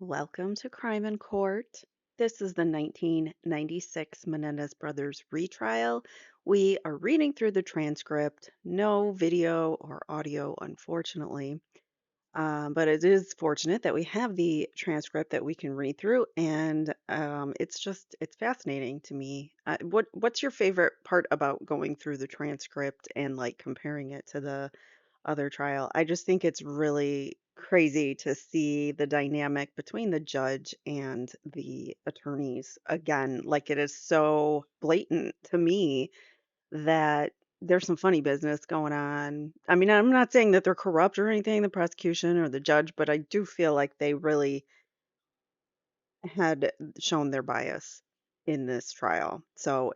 Welcome to Crime in Court. This is the 1996 Menendez brothers retrial. We are reading through the transcript. No video or audio, unfortunately. But it is fortunate that we have the transcript that we can read through, and it's fascinating to me. What's your favorite part about going through the transcript and like comparing it to the other trial? I just think it's really crazy to see the dynamic between the judge and the attorneys again. Like it is so blatant to me that there's some funny business going on. I mean, I'm not saying that they're corrupt or anything, the prosecution or the judge, but I do feel like they really had shown their bias in this trial. So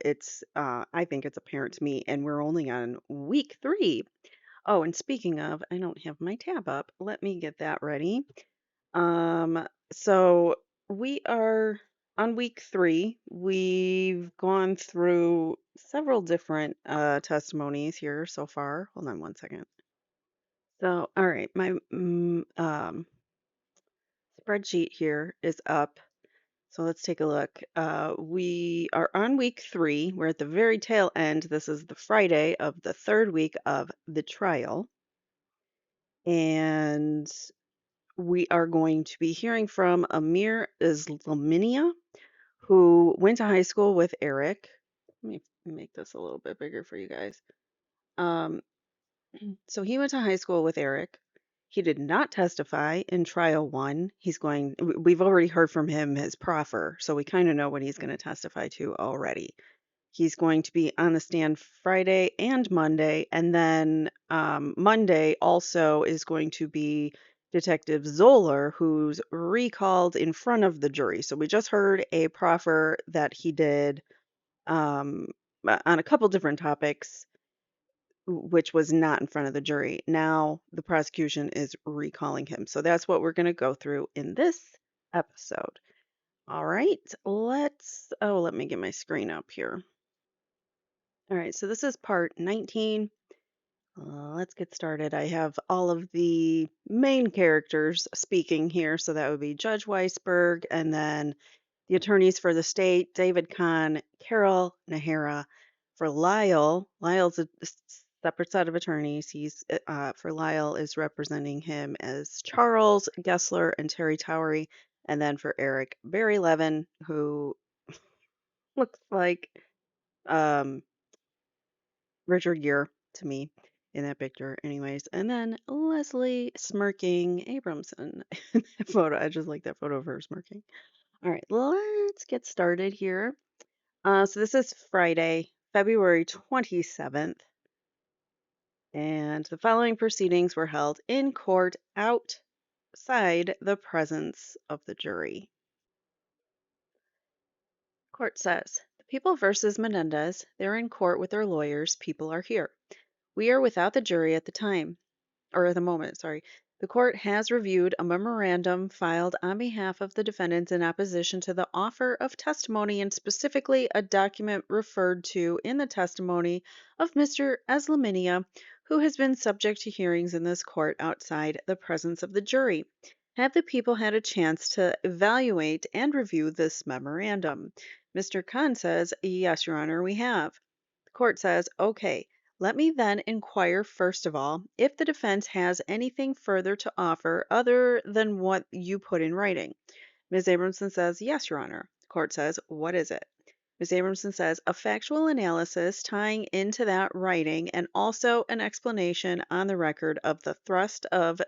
I think it's apparent to me, and we're only on week 3. Oh, and speaking of, I don't have my tab up. Let me get that ready. So we are on week 3. We've gone through several different testimonies here so far. Hold on one second. So, all right, my spreadsheet here is up. So let's take a look. We are on week 3. We're at the very tail end. This is the Friday of the 3rd week of the trial. And we are going to be hearing from Amir Eslaminia, who went to high school with Erik. Let me make this a little bit bigger for you guys. Um, so he went to high school with Erik. He did not testify in trial 1. We've already heard from him his proffer, so we kind of know what he's going to testify to already. He's going to be on the stand Friday and Monday, and then Monday also is going to be Detective Zoeller, who's recalled in front of the jury. So we just heard a proffer that he did um, on a couple different topics, which was not in front of the jury. Now the prosecution is recalling him. So that's what we're going to go through in this episode. All right, let me get my screen up here. All right, so this is part 19. Let's get started. I have all of the main characters speaking here. So that would be Judge Weisberg, and then the attorneys for the state, David Kahn, Carol Nahara. For Lyle, Lyle's a separate set of attorneys. For Lyle is representing him as Charles Gessler and Terry Towery. And then for Erik, Barry Levin, who looks like um, Richard Gere to me in that picture, anyways. And then Leslie smirking Abramson in that photo. I just like that photo of her smirking. All right, let's get started here. So this is Friday, February 27th, and the following proceedings were held in court outside the presence of the jury. Court says, the people versus Menendez, they're in court with their lawyers, people are here. We are without the jury at the moment, sorry. The court has reviewed a memorandum filed on behalf of the defendants in opposition to the offer of testimony, and specifically a document referred to in the testimony of Mr. Eslaminia, who has been subject to hearings in this court outside the presence of the jury. Have the people had a chance to evaluate and review this memorandum? Mr. Khan says, yes, Your Honor, we have. The court says, okay. Let me then inquire, first of all, if the defense has anything further to offer other than what you put in writing. Ms. Abramson says, yes, Your Honor. The court says, what is it? Ms. Abramson says, a factual analysis tying into that writing and also an explanation on the record of the thrust of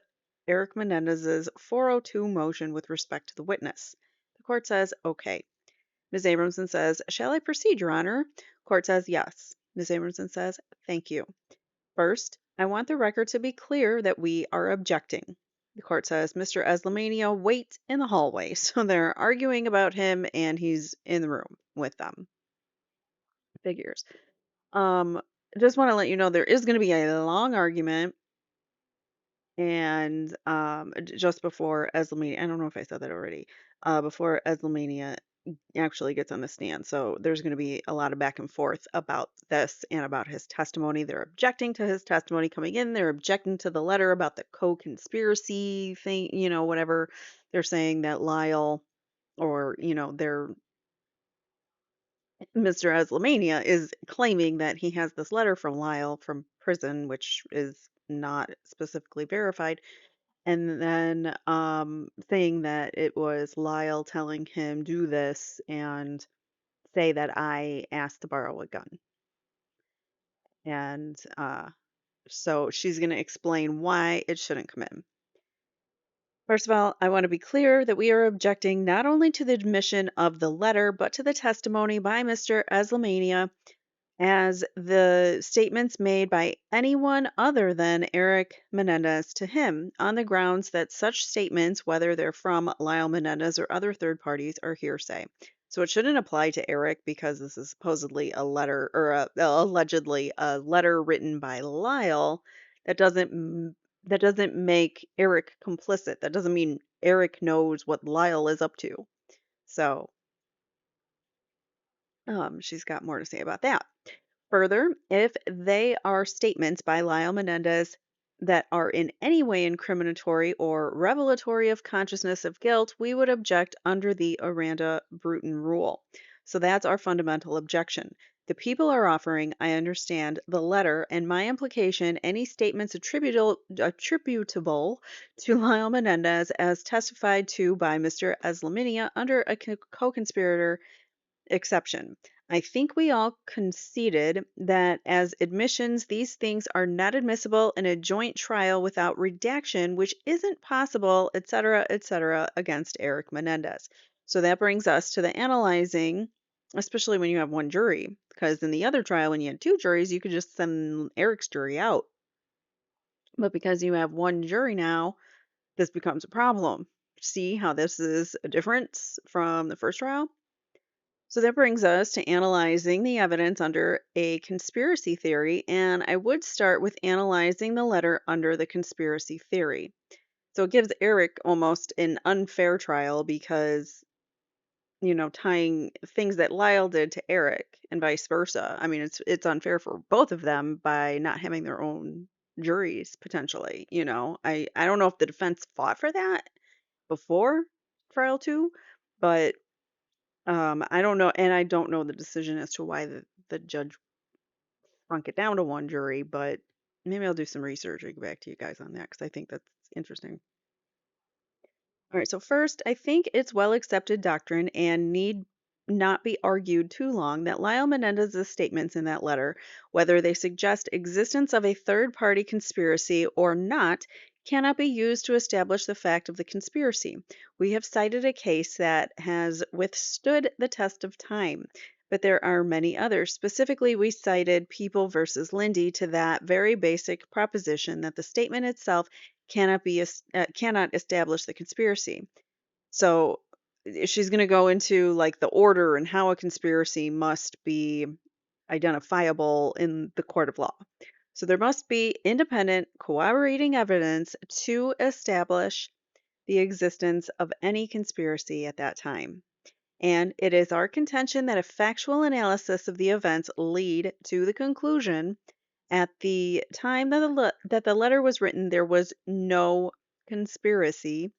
Erik Menendez's 402 motion with respect to the witness. The court says, okay. Ms. Abramson says, shall I proceed, Your Honor? Court says, yes. Ms. Abramson says, thank you. First, I want the record to be clear that we are objecting. The court says, Mr. Eslaminia, wait in the hallway. So they're arguing about him and he's in the room with them. Figures. Just want to let you know there is going to be a long argument. And just before Eslaminia, I don't know if I said that already, before Eslaminia actually gets on the stand. So there's going to be a lot of back and forth about this and about his testimony. They're objecting to his testimony coming in. They're objecting to the letter about the co-conspiracy thing, whatever. they're saying that Lyle, or, their Mr. Eslaminia is claiming that he has this letter from Lyle from prison, which is not specifically verified, and then saying that it was Lyle telling him do this and say that I asked to borrow a gun. And so she's going to explain why it shouldn't come in. First of all, I want to be clear that we are objecting not only to the admission of the letter, but to the testimony by Mr. Eslaminia as the statements made by anyone other than Erik Menendez to him on the grounds that such statements, whether they're from Lyle Menendez or other third parties, are hearsay. So it shouldn't apply to Erik because this is supposedly a letter, or allegedly a letter written by Lyle. That doesn't make Erik complicit. That doesn't mean Erik knows what Lyle is up to. So she's got more to say about that. Further, if they are statements by Lyle Menendez that are in any way incriminatory or revelatory of consciousness of guilt, we would object under the Aranda-Bruton rule. So that's our fundamental objection. The people are offering, I understand, the letter, and my implication, any statements attributable to Lyle Menendez as testified to by Mr. Eslaminia under a co-conspirator exception. I think we all conceded that as admissions, these things are not admissible in a joint trial without redaction, which isn't possible, etc., against Erik Menendez. So that brings us to the analyzing, especially when you have one jury, because in the other trial, when you had two juries, you could just send Erik's jury out. But because you have one jury now, this becomes a problem. See how this is a difference from the first trial? So that brings us to analyzing the evidence under a conspiracy theory, and I would start with analyzing the letter under the conspiracy theory. So it gives Erik almost an unfair trial because, tying things that Lyle did to Erik and vice versa. I mean, it's unfair for both of them by not having their own juries potentially. I don't know if the defense fought for that before trial 2, but I don't know, and I don't know the decision as to why the judge shrunk it down to one jury, but maybe I'll do some research and get back to you guys on that because I think that's interesting. All right, so first, I think it's well accepted doctrine and need not be argued too long that Lyle Menendez's statements in that letter, whether they suggest existence of a third-party conspiracy or not, cannot be used to establish the fact of the conspiracy. We have cited a case that has withstood the test of time, but there are many others. Specifically, we cited People versus Lindy to that very basic proposition that the statement itself cannot establish the conspiracy. So she's going to go into like the order and how a conspiracy must be identifiable in the court of law. So there must be independent corroborating evidence to establish the existence of any conspiracy at that time. And it is our contention that a factual analysis of the events lead to the conclusion at the time that the letter was written, there was no conspiracy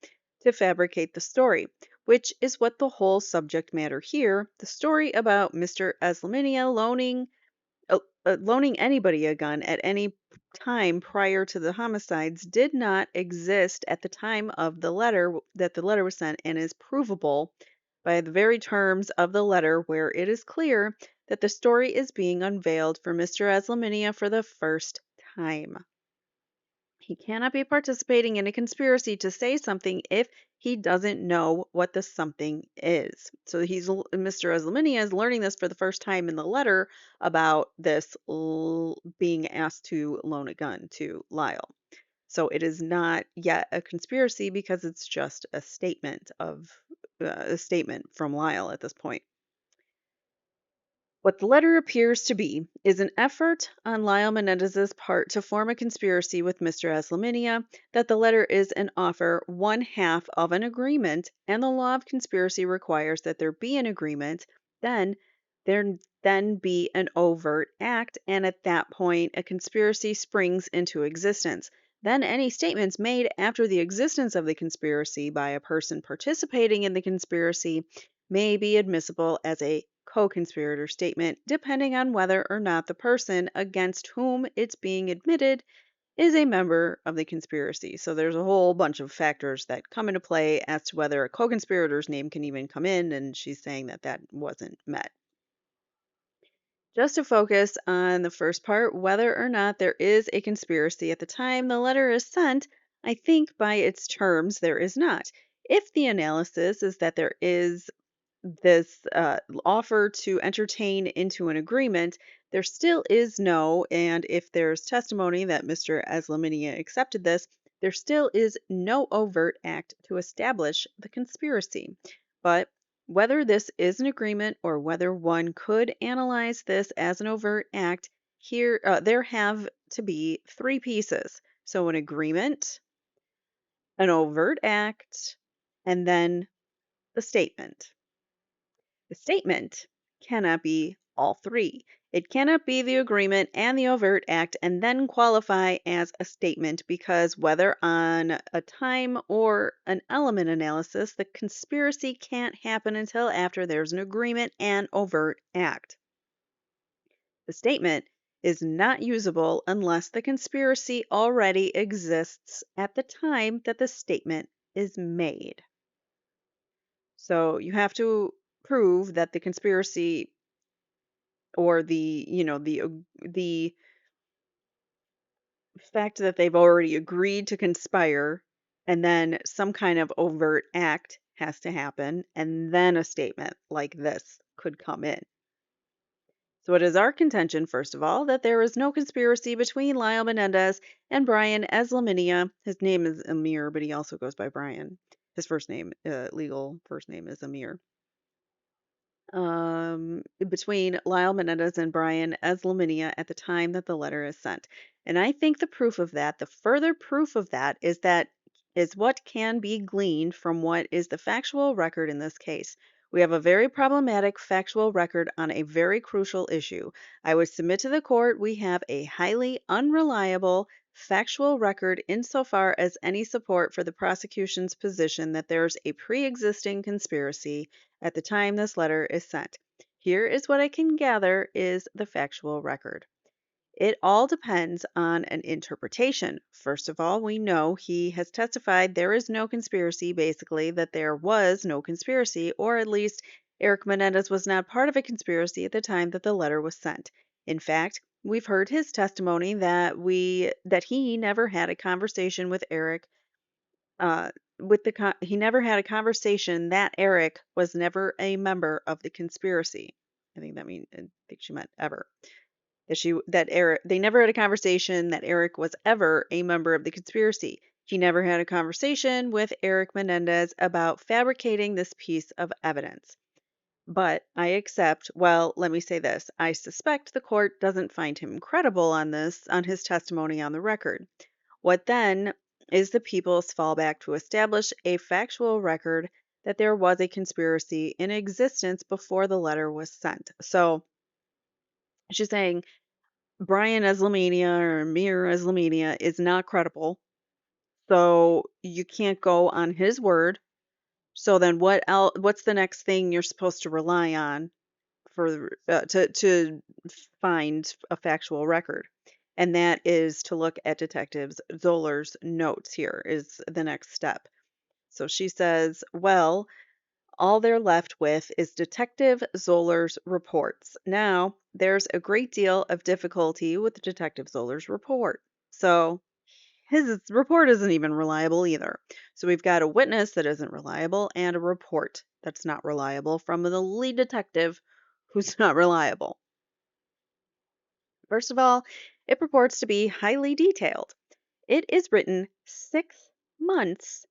to fabricate the story, which is what the whole subject matter here, the story about Mr. Eslaminia loaning anybody a gun at any time prior to the homicides, did not exist at the time of the letter that the letter was sent, and is provable by the very terms of the letter, where it is clear that the story is being unveiled for Mr. Eslaminia for the first time. He cannot be participating in a conspiracy to say something if he doesn't know what the something is. So Mr. Eslaminia is learning this for the first time in the letter about this being asked to loan a gun to Lyle. So it is not yet a conspiracy because it's just a statement from Lyle at this point. What the letter appears to be is an effort on Lyle Menendez's part to form a conspiracy with Mr. Eslaminia, that the letter is an offer one half of an agreement, and the law of conspiracy requires that there be an agreement, then be an overt act, and at that point a conspiracy springs into existence. Then any statements made after the existence of the conspiracy by a person participating in the conspiracy may be admissible as a co-conspirator statement, depending on whether or not the person against whom it's being admitted is a member of the conspiracy. So there's a whole bunch of factors that come into play as to whether a co-conspirator's name can even come in, and she's saying that that wasn't met. Just to focus on the first part, whether or not there is a conspiracy at the time the letter is sent, I think by its terms there is not. If the analysis is that there is this offer to entertain into an agreement, there still is no, and if there's testimony that Mr. Eslaminia accepted this, there still is no overt act to establish the conspiracy. But whether this is an agreement or whether one could analyze this as an overt act, here there have to be three pieces. So an agreement, an overt act, and then the statement. The statement cannot be all three. It cannot be the agreement and the overt act and then qualify as a statement because whether on a time or an element analysis, the conspiracy can't happen until after there's an agreement and overt act. The statement is not usable unless the conspiracy already exists at the time that the statement is made. So you have to prove that the conspiracy or the fact that they've already agreed to conspire and then some kind of overt act has to happen and then a statement like this could come in. So it is our contention, first of all, that there is no conspiracy between Lyle Menendez and Brian Eslaminia. His name is Amir, but he also goes by Brian. His legal first name is Amir. Between Lyle Menendez and Brian Eslaminia at the time that the letter is sent. And I think the proof of that, the further proof of that is what can be gleaned from what is the factual record in this case. We have a very problematic factual record on a very crucial issue. I would submit to the court we have a highly unreliable factual record insofar as any support for the prosecution's position that there's a pre-existing conspiracy at the time this letter is sent. Here is what I can gather is the factual record. It all depends on an interpretation. First of all, we know he has testified there is no conspiracy, basically, that there was no conspiracy, or at least Erik Menendez was not part of a conspiracy at the time that the letter was sent. In fact, we've heard his testimony that he never had a conversation with Erik he never had a conversation that Erik was never a member of the conspiracy. I think she meant ever. They never had a conversation that Erik was ever a member of the conspiracy. He never had a conversation with Erik Menendez about fabricating this piece of evidence. But let me say this, I suspect the court doesn't find him credible on his testimony on the record. What then is the people's fallback to establish a factual record that there was a conspiracy in existence before the letter was sent? So she's saying Brian Eslaminia or Amir Eslaminia is not credible. So you can't go on his word. So then what's the next thing you're supposed to rely on to find a factual record? And that is to look at Detective Zoeller's notes. Here is the next step. So she says, well, all they're left with is Detective Zoeller's reports. Now, there's a great deal of difficulty with Detective Zoeller's report. So his report isn't even reliable either. So we've got a witness that isn't reliable and a report that's not reliable from the lead detective who's not reliable. First of all, it purports to be highly detailed. It is written 6 months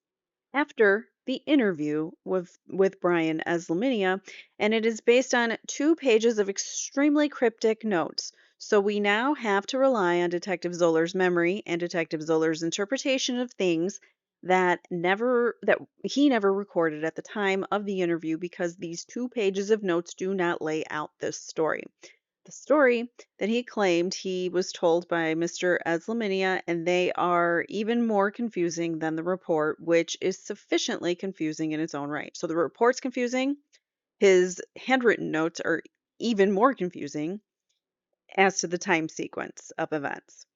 after the interview with Brian Eslaminia, and it is based on 2 pages of extremely cryptic notes. So we now have to rely on Detective Zoeller's memory and Detective Zoeller's interpretation of things that he never recorded at the time of the interview because these 2 pages of notes do not lay out this story. the story that he claimed he was told by Mr. Eslaminia, and they are even more confusing than the report, which is sufficiently confusing in its own right. So the report's confusing. His handwritten notes are even more confusing as to the time sequence of events.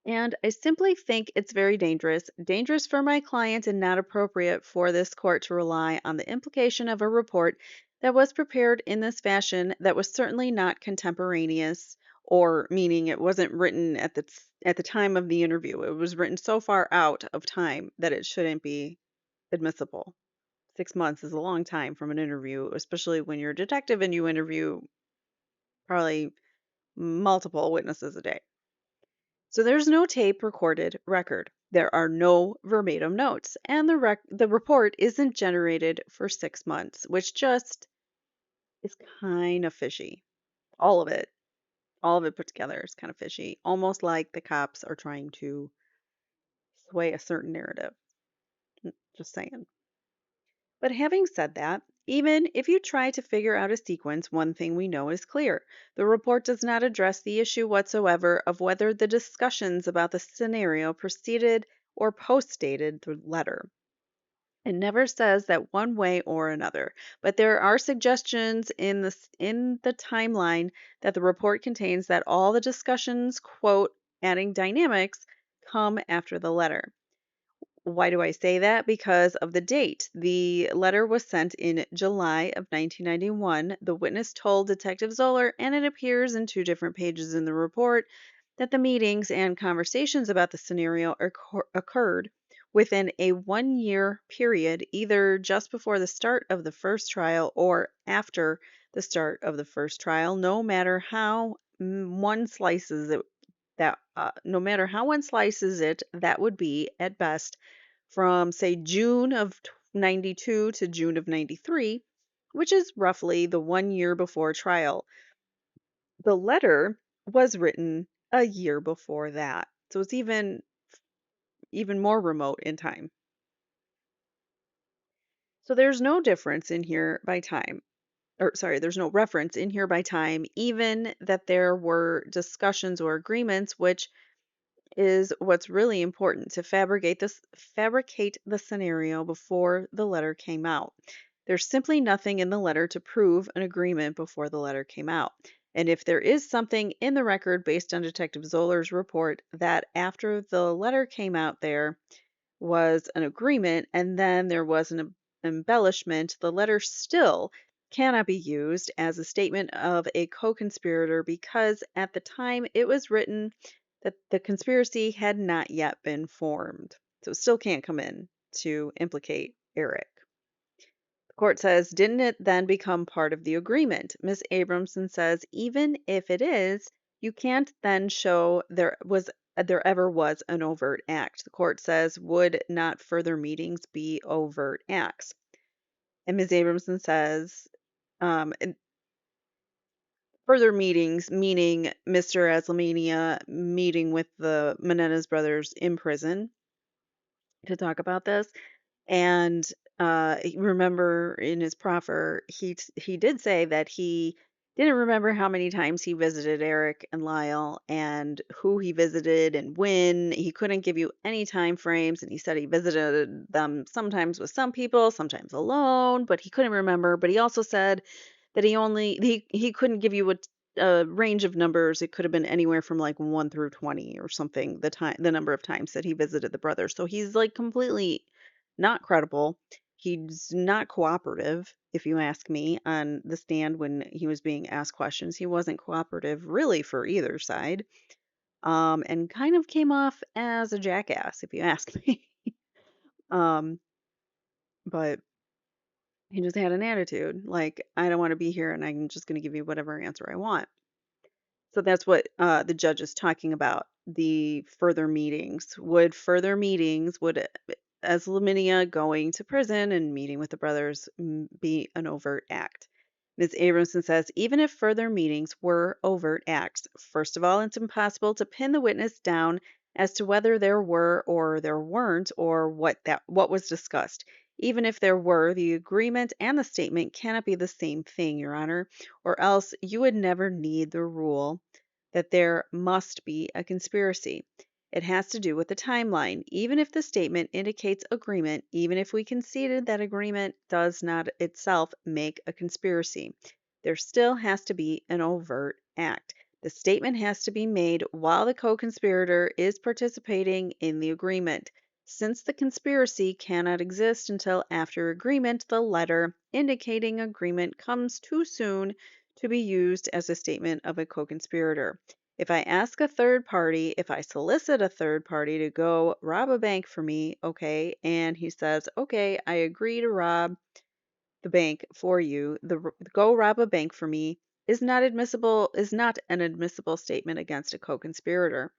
And I simply think it's very dangerous for my client and not appropriate for this court to rely on the implication of a report that was prepared in this fashion that was certainly not contemporaneous, or meaning it wasn't written at the time of the interview. It was written so far out of time that it shouldn't be admissible. 6 months is a long time from an interview, especially when you're a detective and you interview probably multiple witnesses a day. So there's no tape recorded record. There are no verbatim notes, and the report isn't generated for 6 months, which just is kind of fishy. All of it, all of it put together is kind of fishy, almost like the cops are trying to sway a certain narrative. Just saying. But having said that, even if you try to figure out a sequence, one thing we know is clear. The report does not address the issue whatsoever of whether the discussions about the scenario preceded or postdated the letter. It never says that one way or another, but there are suggestions in the timeline that the report contains that all the discussions, quote, adding dynamics, come after the letter. Why do I say that? Because of the date. The letter was sent in July of 1991. The witness told Detective Zoeller, and it appears in 2 different pages in the report, that the meetings and conversations about the scenario occurred within a 1 year period, either just before the start of the first trial or after the start of the first trial, no matter how one slices it. No matter how one slices it, that would be at best from, say, June of 92 to June of 93, which is roughly the 1 year before trial. The letter was written a year before that. So it's even more remote in time. So there's no difference in here by time. Or sorry, there's no reference in here by time, even that there were discussions or agreements, which is what's really important to fabricate the scenario before the letter came out. There's simply nothing in the letter to prove an agreement before the letter came out. And if there is something in the record based on Detective Zoller's report that after the letter came out there was an agreement and then there was an embellishment, the letter still cannot be used as a statement of a co-conspirator because at the time it was written that the conspiracy had not yet been formed. So it still can't come in to implicate Erik. The court says, didn't it then become part of the agreement? Ms. Abramson says, even if it is, you can't then show there ever was an overt act. The court says, would not further meetings be overt acts? And Ms. Abramson says, and further meetings, meaning Mr. Eslaminia meeting with the Menendez brothers in prison to talk about this. And remember in his proffer, he did say that he didn't remember how many times he visited Erik and Lyle and who he visited and when. He couldn't give you any time frames, and he said he visited them sometimes with some people, sometimes alone, but he couldn't remember. But he also said that he couldn't give you a range of numbers. It could have been anywhere from like 1 through 20 or something, the number of times that he visited the brothers. So he's like completely not credible. He's not cooperative, if you ask me, on the stand when he was being asked questions. He wasn't cooperative really for either side, and kind of came off as a jackass, if you ask me. um, but he just had an attitude like, I don't want to be here and I'm just going to give you whatever answer I want. So that's what the judge is talking about. The further meetings. Would Eslaminia going to prison and meeting with the brothers be an overt act? Ms. Abramson says, even if further meetings were overt acts, first of all, it's impossible to pin the witness down as to whether there were or there weren't, or what was discussed. Even if there were, the agreement and the statement cannot be the same thing, Your Honor, or else you would never need the rule that there must be a conspiracy. It has to do with the timeline. Even if the statement indicates agreement, even if we conceded that agreement does not itself make a conspiracy, there still has to be an overt act. The statement has to be made while the co conspirator is participating in the agreement. Since the conspiracy cannot exist until after agreement, the letter indicating agreement comes too soon to be used as a statement of a co conspirator. If I ask a third party, if I solicit a third party to go rob a bank for me, okay, and he says, okay, I agree to rob the bank for you, go rob a bank for me is not an admissible statement against a co-conspirator.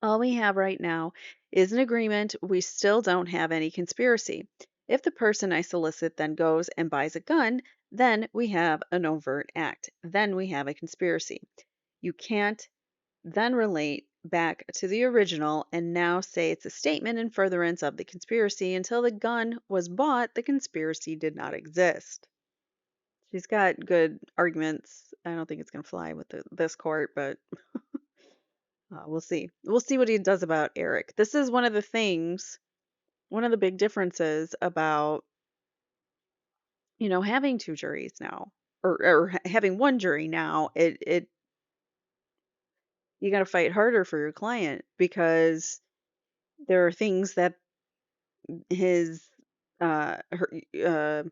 All we have right now is an agreement. We still don't have any conspiracy. If the person I solicit then goes and buys a gun, then we have an overt act. Then we have a conspiracy. You can't then relate back to the original and now say it's a statement in furtherance of the conspiracy. Until the gun was bought, the conspiracy did not exist. She's got good arguments. I don't think it's going to fly with this court, but we'll see. We'll see what he does about Erik. This is one of the things, one of the big differences about, having two juries now, or having one jury now. You got to fight harder for your client because there are things that his her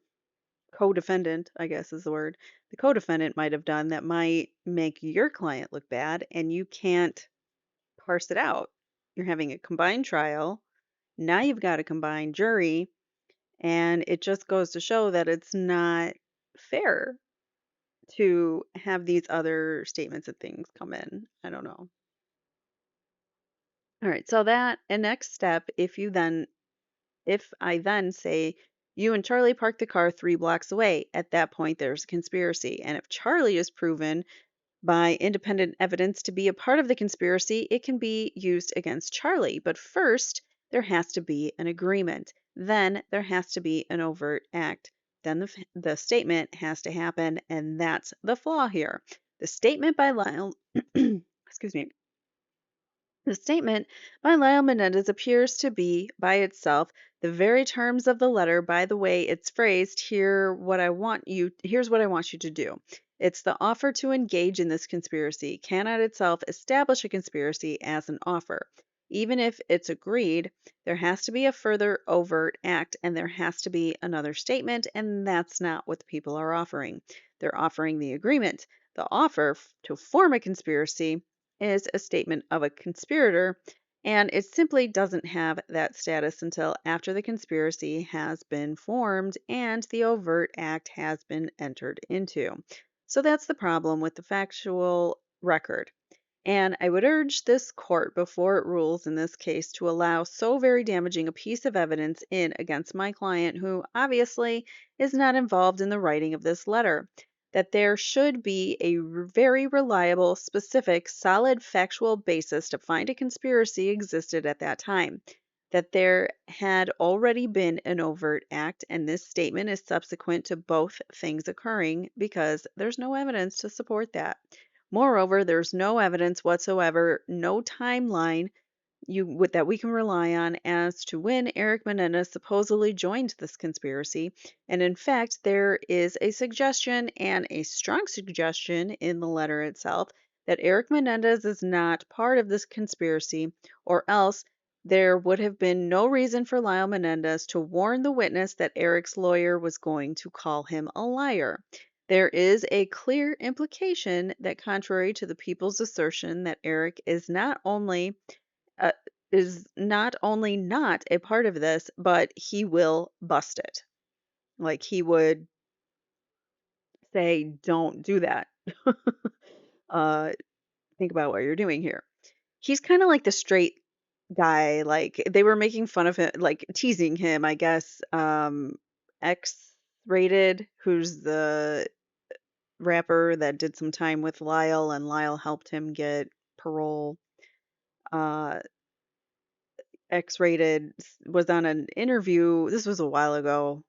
co-defendant, I guess is the word, the co-defendant might have done that might make your client look bad, and you can't parse it out. You're having a combined trial. Now you've got a combined jury, and it just goes to show that it's not fair to have these other statements and things come in. I don't know. All right, so that a next step, if I then say you and Charlie parked the car 3 blocks away, at that point there's a conspiracy. And if Charlie is proven by independent evidence to be a part of the conspiracy, it can be used against Charlie. But first, there has to be an agreement. Then there has to be an overt act. Then the statement has to happen, and that's the flaw here. The statement by Lyle, excuse me, the statement by Lyle Menendez appears to be, by itself, the very terms of the letter. By the way it's phrased, here's what I want you to do. It's the offer to engage in this conspiracy cannot itself establish a conspiracy as an offer. Even if it's agreed, there has to be a further overt act and there has to be another statement, and that's not what the people are offering. They're offering the agreement. The offer to form a conspiracy is a statement of a conspirator, and it simply doesn't have that status until after the conspiracy has been formed and the overt act has been entered into. So that's the problem with the factual record. And I would urge this court, before it rules in this case, to allow so very damaging a piece of evidence in against my client, who obviously is not involved in the writing of this letter, that there should be a very reliable, specific, solid factual basis to find a conspiracy existed at that time, that there had already been an overt act, and this statement is subsequent to both things occurring because there's no evidence to support that. Moreover, there's no evidence whatsoever, no timeline that we can rely on as to when Erik Menendez supposedly joined this conspiracy. And in fact, there is a suggestion, and a strong suggestion in the letter itself, that Erik Menendez is not part of this conspiracy, or else there would have been no reason for Lyle Menendez to warn the witness that Erik's lawyer was going to call him a liar. There is a clear implication that, contrary to the people's assertion, that Erik uh, is not only not a part of this, but he will bust it. Like, he would say, "Don't do that. uh, think about what you're doing here." He's kind of like the straight guy. Like, they were making fun of him, like teasing him, I guess. X rated, who's the rapper that did some time with Lyle, and Lyle helped him get parole. Uh, X-Rated was on an interview. This was a while ago,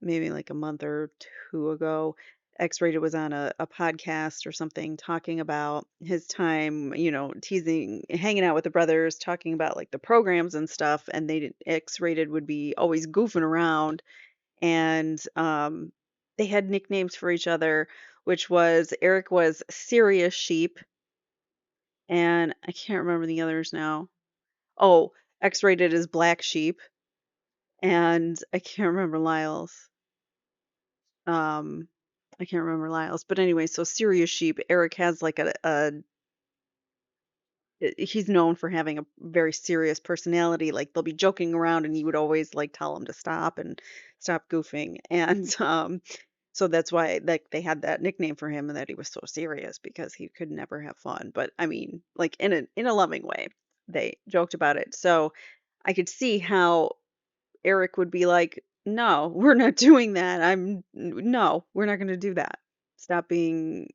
maybe like a month or two ago. X-Rated was on a podcast or something talking about his time, teasing, hanging out with the brothers, talking about like the programs and stuff. And X-Rated would be always goofing around, and they had nicknames for each other, which was Erik was Serious Sheep, and I can't remember the others now. Oh, X-Rated is Black Sheep, and Um, I can't remember Lyle's, but anyway, so Serious Sheep, Erik has like he's known for having a very serious personality. Like they'll be joking around, and he would always like tell them to stop and stop goofing, and so that's why like they had that nickname for him, and that he was so serious because he could never have fun. But I mean, like in a loving way, they joked about it. So I could see how Erik would be like, "No, we're not doing that. No, we're not going to do that. Stop being,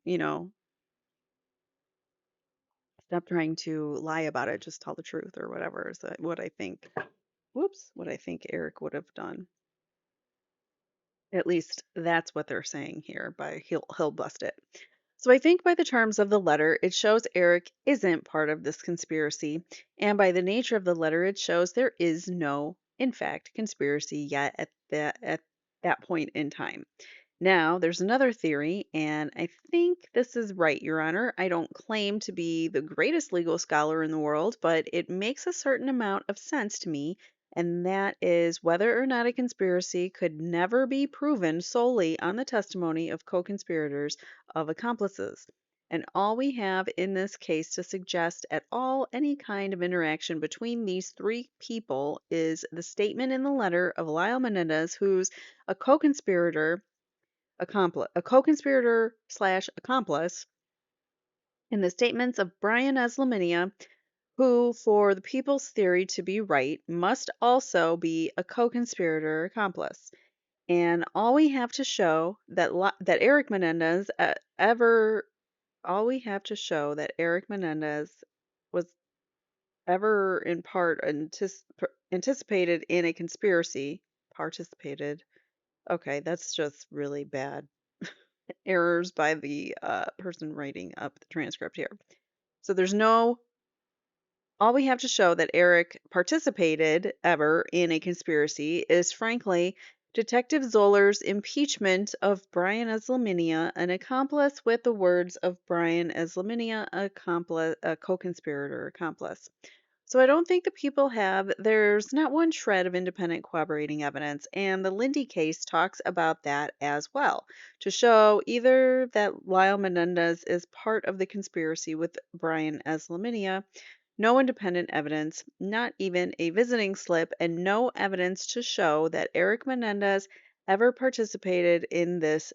stop trying to lie about it. Just tell the truth or whatever." Is that what I think? Whoops, what I think Erik would have done. At least that's what they're saying here by he'll bust it. So I think by the terms of the letter, it shows Erik isn't part of this conspiracy, and by the nature of the letter, it shows there is no, in fact, conspiracy yet at that point in time. Now, there's another theory, and I think this is right, Your Honor. I don't claim to be the greatest legal scholar in the world, but it makes a certain amount of sense to me, and that is whether or not a conspiracy could never be proven solely on the testimony of co conspirators of accomplices. And all we have in this case to suggest at all any kind of interaction between these three people is the statement in the letter of Lyle Menendez, who's a co conspirator a co-conspirator slash accomplice in the statements of Brian Eslaminia, who, for the people's theory to be right, must also be a co-conspirator accomplice. And all we have to show that Erik Menendez ever all we have to show that Erik Menendez was ever in part anticipated in a conspiracy, participated. Okay, that's just really bad errors by the person writing up the transcript here. So all we have to show that Erik participated ever in a conspiracy is frankly Detective Zoeller's impeachment of Brian Eslaminia, an accomplice with the words of Brian Eslaminia, a co-conspirator accomplice. So I don't think the people there's not one shred of independent corroborating evidence, and the Lindy case talks about that as well, to show either that Lyle Menendez is part of the conspiracy with Brian Eslaminia, no independent evidence, not even a visiting slip, and no evidence to show that Erik Menendez ever participated in this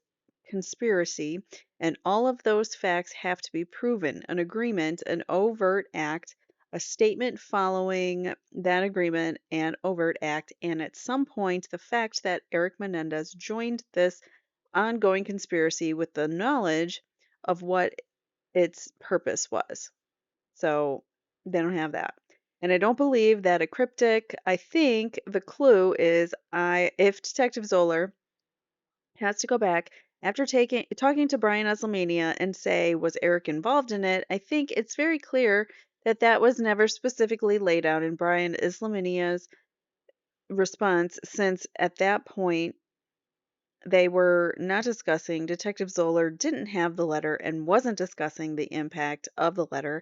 conspiracy, and all of those facts have to be proven: an agreement, an overt act, a statement following that agreement and overt act, and at some point the fact that Erik Menendez joined this ongoing conspiracy with the knowledge of what its purpose was. So they don't have that. And I don't believe that a cryptic, I think the clue is if Detective Zoller has to go back after talking to Brian Eslaminia and say, was Erik involved in it? I think it's very clear that that was never specifically laid out in Brian Eslaminia's response, since at that point they were not discussing, Detective Zoller didn't have the letter and wasn't discussing the impact of the letter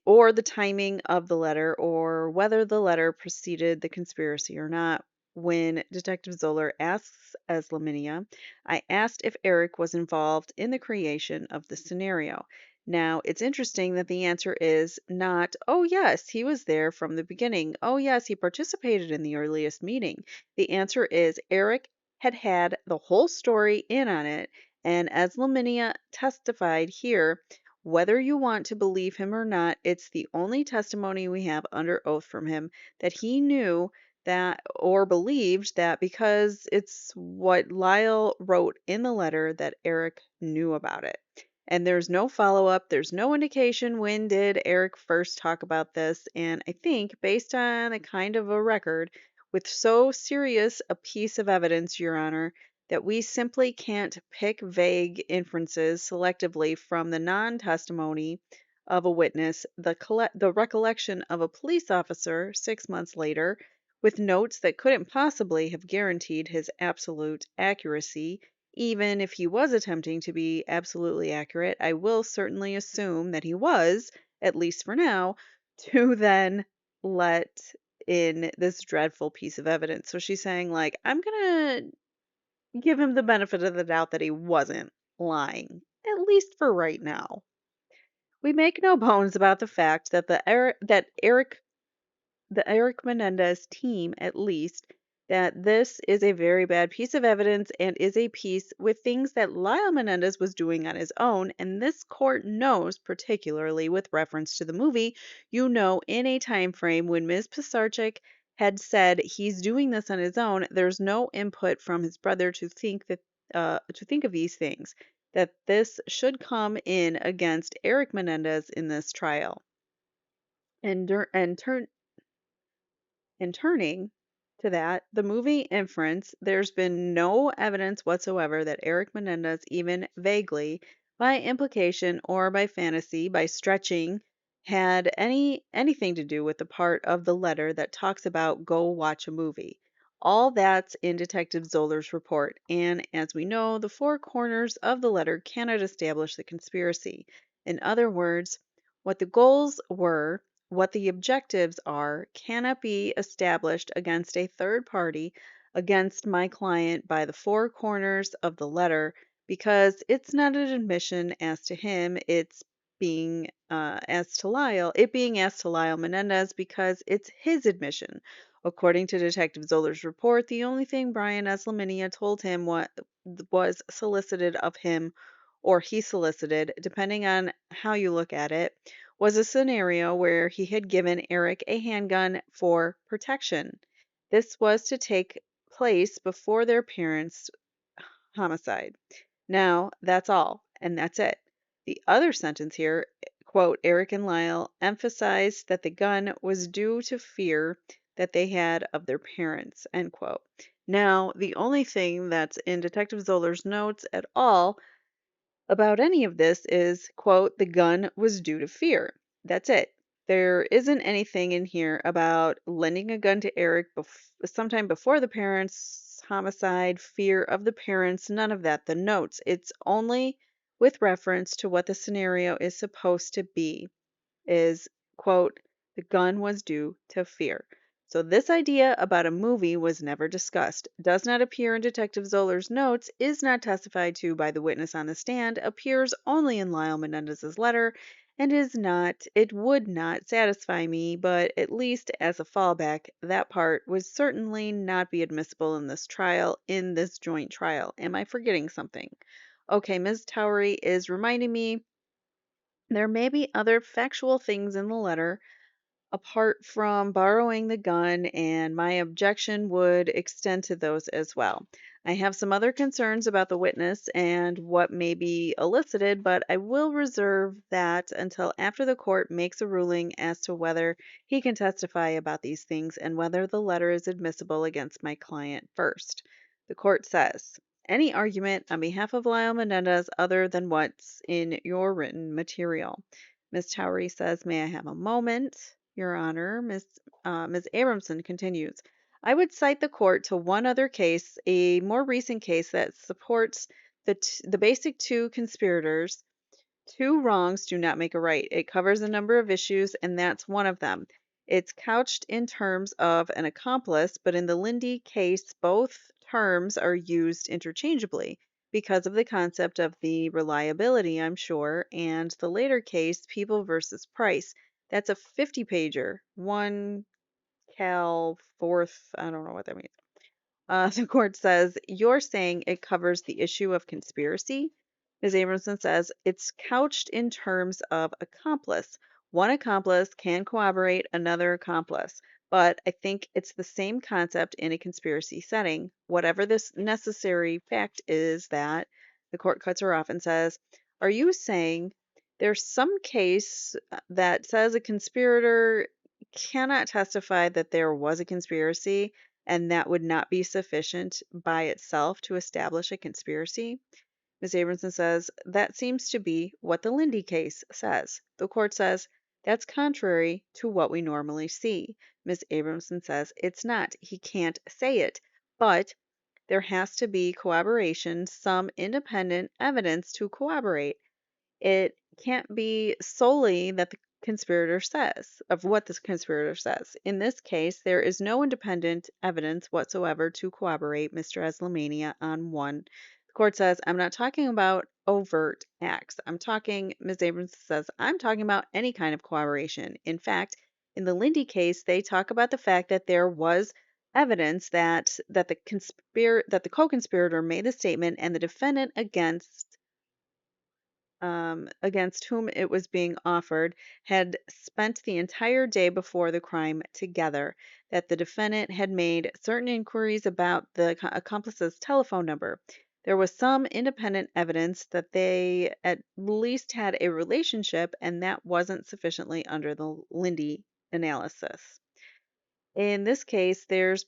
or the timing of the letter or whether the letter preceded the conspiracy or not. When Detective Zoller asks Eslaminia, I asked if Erik was involved in the creation of the scenario. Now, it's interesting that the answer is not, oh, yes, he was there from the beginning. Oh, yes, he participated in the earliest meeting. The answer is Erik had the whole story in on it, and as Laminia testified here, whether you want to believe him or not, it's the only testimony we have under oath from him that he knew that or believed that, because it's what Lyle wrote in the letter, that Erik knew about it. And there's no follow-up. There's no indication when did Erik first talk about this. And I think based on a kind of a record with so serious a piece of evidence, Your Honor, that we simply can't pick vague inferences selectively from the non-testimony of a witness, the recollection of a police officer 6 months later, with notes that couldn't possibly have guaranteed his absolute accuracy, even if he was attempting to be absolutely accurate. I will certainly assume that he was, at least for now, to then let in this dreadful piece of evidence. So she's saying, like, I'm gonna give him the benefit of the doubt that he wasn't lying, at least for right now. We make no bones about the fact that the Erik Menendez team, at least, that this is a very bad piece of evidence and is a piece with things that Lyle Menendez was doing on his own, and this court knows, particularly with reference to the movie, in a time frame when Ms. Pisarcik had said he's doing this on his own, there's no input from his brother to think of these things. That this should come in against Erik Menendez in this trial. And, dur- and turn and turning to that, the movie inference, there's been no evidence whatsoever that Erik Menendez, even vaguely, by implication or by fantasy, by stretching, had anything to do with the part of the letter that talks about go watch a movie. All that's in Detective Zoller's report, and as we know, the four corners of the letter cannot establish the conspiracy. In other words, what the goals were, what the objectives are, cannot be established against a third party, against my client by the four corners of the letter, because it's not an admission as to him, it's being being as to Lyle Menendez because it's his admission. According to Detective Zoller's report, the only thing Brian Eslaminia told him what was solicited of him, or he solicited, depending on how you look at it, was a scenario where he had given Erik a handgun for protection. This was to take place before their parents' homicide. Now, that's all, and that's it. The other sentence here, quote, Erik and Lyle emphasized that the gun was due to fear that they had of their parents, end quote. Now, the only thing that's in Detective Zoller's notes at all about any of this is, quote, the gun was due to fear. That's it. There isn't anything in here about lending a gun to Erik sometime before the parents' homicide, fear of the parents, none of that. The notes, it's only with reference to what the scenario is supposed to be, is, quote, the gun was due to fear. So this idea about a movie was never discussed, does not appear in Detective Zoller's notes, is not testified to by the witness on the stand, appears only in Lyle Menendez's letter, and it would not satisfy me, but at least as a fallback, that part would certainly not be admissible in this joint trial. Am I forgetting something? Okay, Ms. Towery is reminding me there may be other factual things in the letter apart from borrowing the gun, and my objection would extend to those as well. I have some other concerns about the witness and what may be elicited, but I will reserve that until after the court makes a ruling as to whether he can testify about these things and whether the letter is admissible against my client first. The court says, any argument on behalf of Lyle Menendez other than what's in your written material. Ms. Towery says, may I have a moment? Your Honor, Ms. Abramson continues. I would cite the court to one other case, a more recent case that supports the basic two conspirators. Two wrongs do not make a right. It covers a number of issues, and that's one of them. It's couched in terms of an accomplice, but in the Lindy case, both terms are used interchangeably because of the concept of the reliability, I'm sure, and the later case, People versus Price. That's a 50-pager, one cal fourth, I don't know what that means. The court says, you're saying it covers the issue of conspiracy? Ms. Abramson says, it's couched in terms of accomplice. One accomplice can corroborate another accomplice, but I think it's the same concept in a conspiracy setting. Whatever this necessary fact is that, the court cuts her off and says, Are you saying there's some case that says a conspirator cannot testify that there was a conspiracy and that would not be sufficient by itself to establish a conspiracy? Ms. Abramson says, that seems to be what the Lindy case says. The court says, that's contrary to what we normally see. Ms. Abramson says, it's not. He can't say it. But there has to be corroboration, some independent evidence to corroborate. It can't be solely that the conspirator says, of what the conspirator says. In this case, there is no independent evidence whatsoever to corroborate Mr. Eslaminia on one. The court says, I'm not talking about overt acts. Ms. Abrams says, I'm talking about any kind of corroboration. In fact, in the Lindy case, they talk about the fact that there was evidence that the co-conspirator made the statement and the defendant against whom it was being offered had spent the entire day before the crime together, that the defendant had made certain inquiries about the accomplice's telephone number. There was some independent evidence that they at least had a relationship, and that wasn't sufficiently under the Lindy analysis. In this case, there's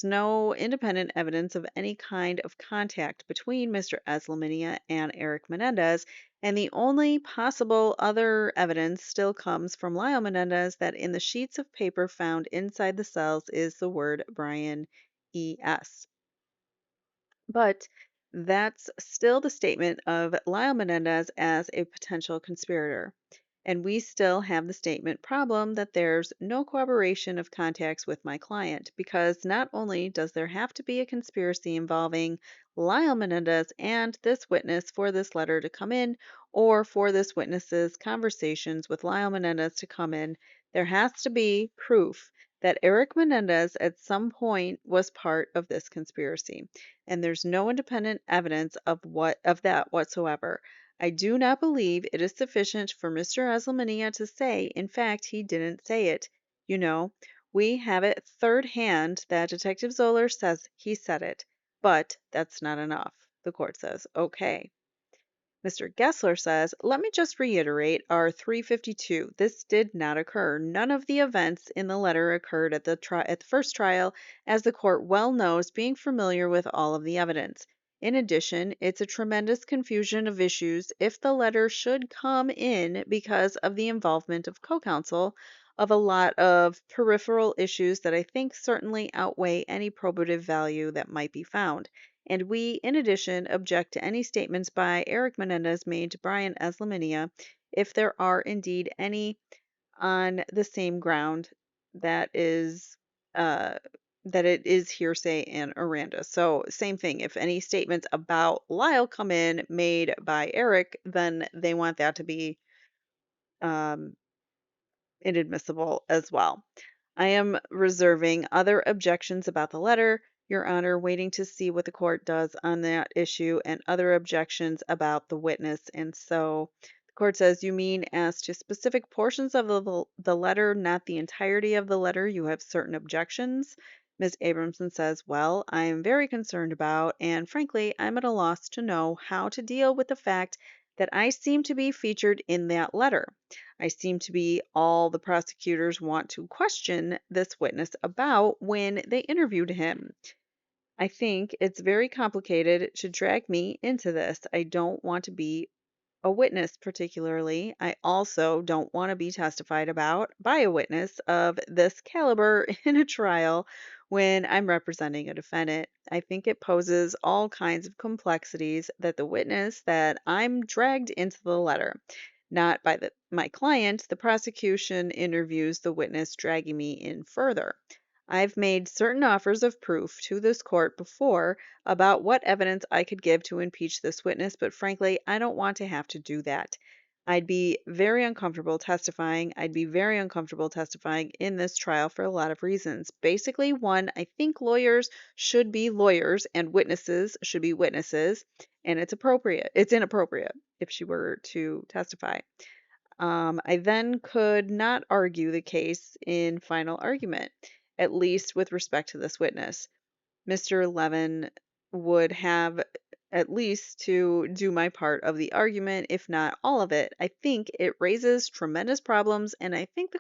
no independent evidence of any kind of contact between Mr. Eslaminia and Erik Menendez, and the only possible other evidence still comes from Lyle Menendez that in the sheets of paper found inside the cells is the word Brian E.S. But that's still the statement of Lyle Menendez as a potential conspirator. And we still have the statement problem that there's no corroboration of contacts with my client, because not only does there have to be a conspiracy involving Lyle Menendez and this witness for this letter to come in, or for this witness's conversations with Lyle Menendez to come in, there has to be proof that Erik Menendez at some point was part of this conspiracy, and there's no independent evidence of that whatsoever. I do not believe it is sufficient for Mr. Eslaminia to say, in fact, he didn't say it. You know, we have it third hand that Detective Zoeller says he said it, but that's not enough. The court says, okay. Mr. Gessler says, let me just reiterate our 352. This did not occur. None of the events in the letter occurred at the first trial, as the court well knows, being familiar with all of the evidence. In addition, it's a tremendous confusion of issues if the letter should come in because of the involvement of co-counsel of a lot of peripheral issues that I think certainly outweigh any probative value that might be found. And we, in addition, object to any statements by Erik Menendez made to Brian Eslaminia, if there are indeed any on the same ground that is that it is hearsay and Aranda. So same thing. If any statements about Lyle come in made by Erik, then they want that to be um, inadmissible as well. I am reserving other objections about the letter, Your Honor, waiting to see what the court does on that issue, and other objections about the witness. And so the court says, you mean as to specific portions of the letter, not the entirety of the letter, you have certain objections? Ms. Abramson says, well, I am very concerned about, and frankly, I'm at a loss to know how to deal with the fact that I seem to be featured in that letter. I seem to be all the prosecutors want to question this witness about when they interviewed him. I think it's very complicated to drag me into this. I don't want to be a witness particularly. I also don't want to be testified about by a witness of this caliber in a trial when I'm representing a defendant. I think it poses all kinds of complexities that the witness that I'm dragged into the letter, not by my client, the prosecution interviews the witness dragging me in further. I've made certain offers of proof to this court before about what evidence I could give to impeach this witness, but frankly, I don't want to have to do that. I'd be very uncomfortable testifying. I'd be very uncomfortable testifying in this trial for a lot of reasons. Basically, one, I think lawyers should be lawyers and witnesses should be witnesses, and it's inappropriate if she were to testify. I then could not argue the case in final argument, at least with respect to this witness. Mr. Levin would have at least to do my part of the argument, if not all of it. I think it raises tremendous problems, and I think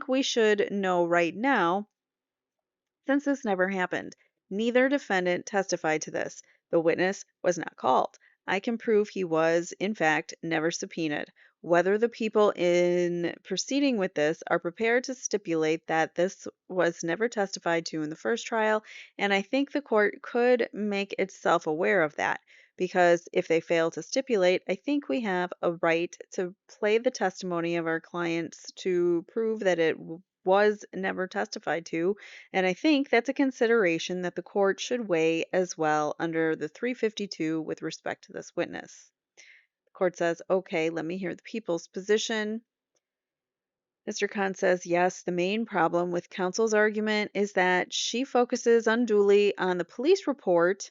we should know right now, since this never happened. Neither defendant testified to this. The witness was not called. I can prove he was, in fact, never subpoenaed. Whether the people in proceeding with this are prepared to stipulate that this was never testified to in the first trial, and I think the court could make itself aware of that. Because if they fail to stipulate, I think we have a right to play the testimony of our clients to prove that it was never testified to, and I think that's a consideration that the court should weigh as well under the 352 with respect to this witness. The court says, okay, let me hear the people's position. Mr. Khan says, yes, the main problem with counsel's argument is that she focuses unduly on the police report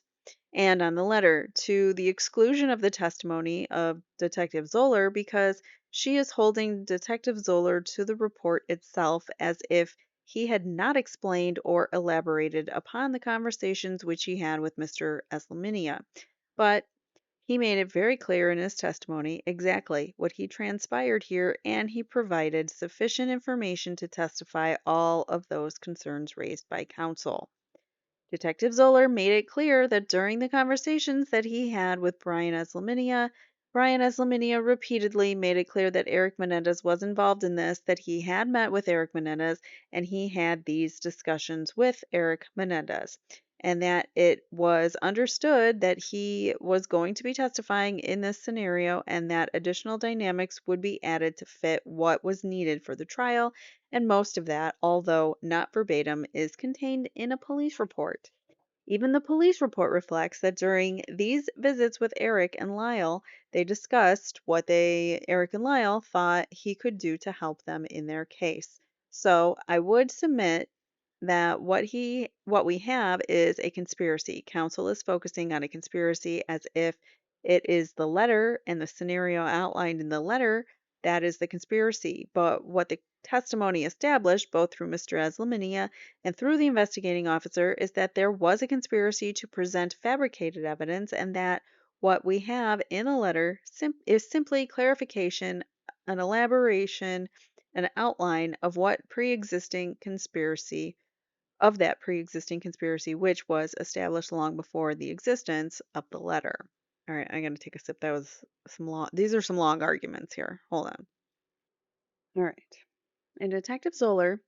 and on the letter to the exclusion of the testimony of Detective Zoeller because she is holding Detective Zoeller to the report itself as if he had not explained or elaborated upon the conversations which he had with Mr. Eslaminia. But he made it very clear in his testimony exactly what he transpired here, and he provided sufficient information to testify all of those concerns raised by counsel. Detective Zoller made it clear that during the conversations that he had with Brian Eslaminia repeatedly made it clear that Erik Menendez was involved in this, that he had met with Erik Menendez, and he had these discussions with Erik Menendez, and that it was understood that he was going to be testifying in this scenario and that additional dynamics would be added to fit what was needed for the trial, and most of that, although not verbatim, is contained in a police report. Even the police report reflects that during these visits with Erik and Lyle, they discussed what Erik and Lyle thought he could do to help them in their case. So I would submit that what we have is a conspiracy. Counsel is focusing on a conspiracy as if it is the letter and the scenario outlined in the letter that is the conspiracy. But what the testimony established, both through Mr. Eslaminia and through the investigating officer, is that there was a conspiracy to present fabricated evidence and that what we have in the letter is simply clarification, an elaboration, an outline of what pre-existing conspiracy of that pre-existing conspiracy, which was established long before the existence of the letter. All right, I'm going to take a sip. That was these are some long arguments here. Hold on. All right. And Detective Zoller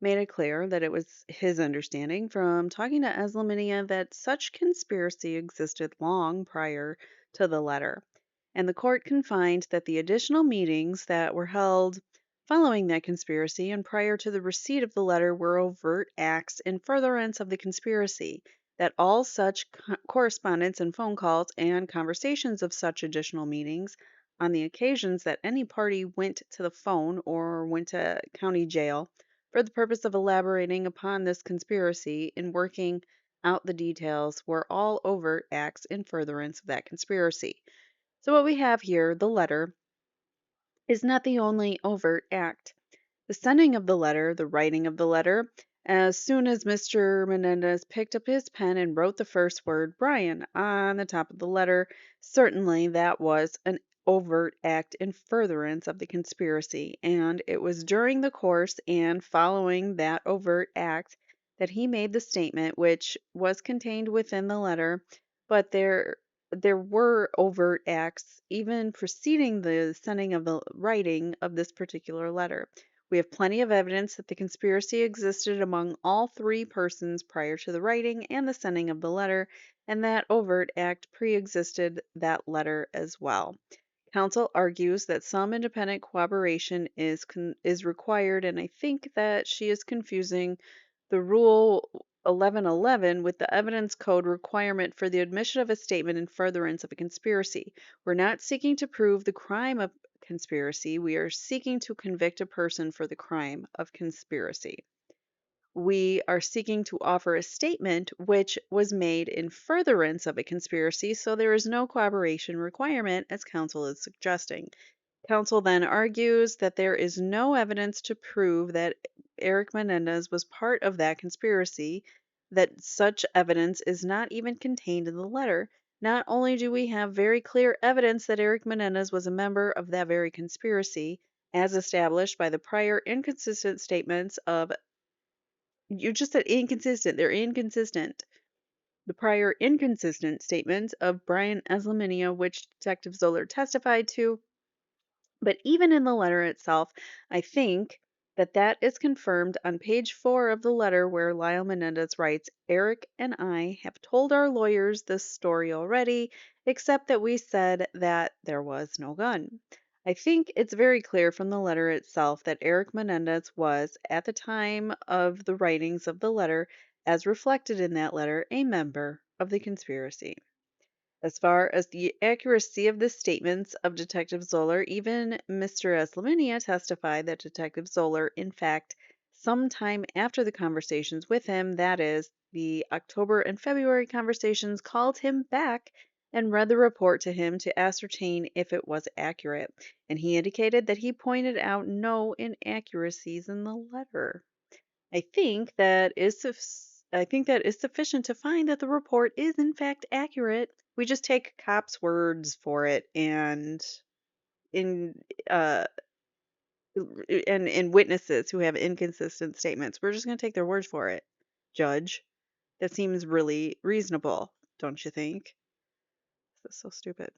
made it clear that it was his understanding from talking to Eslaminia that such conspiracy existed long prior to the letter, and the court confined that the additional meetings that were held following that conspiracy and prior to the receipt of the letter were overt acts in furtherance of the conspiracy, that all such correspondence and phone calls and conversations of such additional meetings on the occasions that any party went to the phone or went to county jail for the purpose of elaborating upon this conspiracy and working out the details were all overt acts in furtherance of that conspiracy. So, what we have here, the letter, is not the only overt act. The sending of the letter, the writing of the letter, as soon as Mr. Menendez picked up his pen and wrote the first word, Brian, on the top of the letter, certainly that was an overt act in furtherance of the conspiracy, and it was during the course and following that overt act that he made the statement which was contained within the letter, but there were overt acts even preceding the sending of the writing of this particular letter. We have plenty of evidence that the conspiracy existed among all three persons prior to the writing and the sending of the letter, and that overt act pre-existed that letter as well. Counsel argues that some independent corroboration is required, and I think that she is confusing the Rule 1111 with the evidence code requirement for the admission of a statement in furtherance of a conspiracy. We're not seeking to prove the crime of conspiracy. We are seeking to convict a person for the crime of conspiracy. We are seeking to offer a statement which was made in furtherance of a conspiracy, so there is no corroboration requirement, as counsel is suggesting. Counsel then argues that there is no evidence to prove that Erik Menendez was part of that conspiracy, that such evidence is not even contained in the letter, Not only do we have very clear evidence that Erik Menendez was a member of that very conspiracy, as established by the prior inconsistent statements of, you just said inconsistent, they're inconsistent. The prior inconsistent statements of Brian Eslaminia, which Detective Zoeller testified to, but even in the letter itself, I think that that is confirmed on page 4 of the letter where Lyle Menendez writes, Erik and I have told our lawyers this story already, except that we said that there was no gun. I think it's very clear from the letter itself that Erik Menendez was, at the time of the writings of the letter, as reflected in that letter, a member of the conspiracy. As far as the accuracy of the statements of Detective Zoeller, even Mr. Eslaminia testified that Detective Zoeller, in fact, sometime after the conversations with him, that is, the October and February conversations, called him back and read the report to him to ascertain if it was accurate. And he indicated that he pointed out no inaccuracies in the letter. I think that is sufficient to find that the report is in fact accurate. We just take cops' words for it, and in uh and witnesses who have inconsistent statements. We're just going to take their word for it. Judge, that seems really reasonable, don't you think? That's so stupid.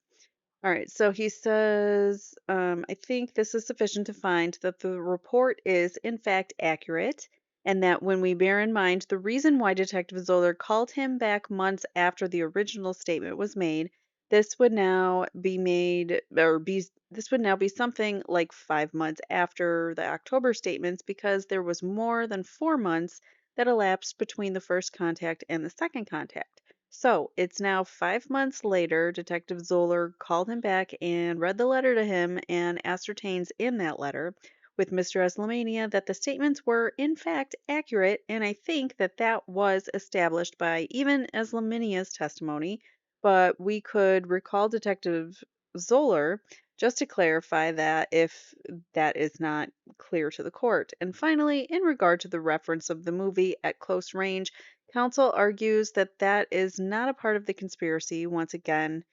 All right, so he says, I think this is sufficient to find that the report is, in fact, accurate, and that when we bear in mind the reason why Detective Zoller called him back months after the original statement was made, this would now be made, or be, this would now be something like 5 months after the October statements, because there was more than 4 months that elapsed between the first contact and the second contact. So it's now 5 months later. Detective Zoller called him back and read the letter to him and ascertains in that letter with Mr. Eslaminia that the statements were in fact accurate, and I think that that was established by even Eslaminia's testimony, but we could recall Detective Zoller just to clarify that if that is not clear to the court. And finally, in regard to the reference of the movie At Close Range, counsel argues that that is not a part of the conspiracy. Once again,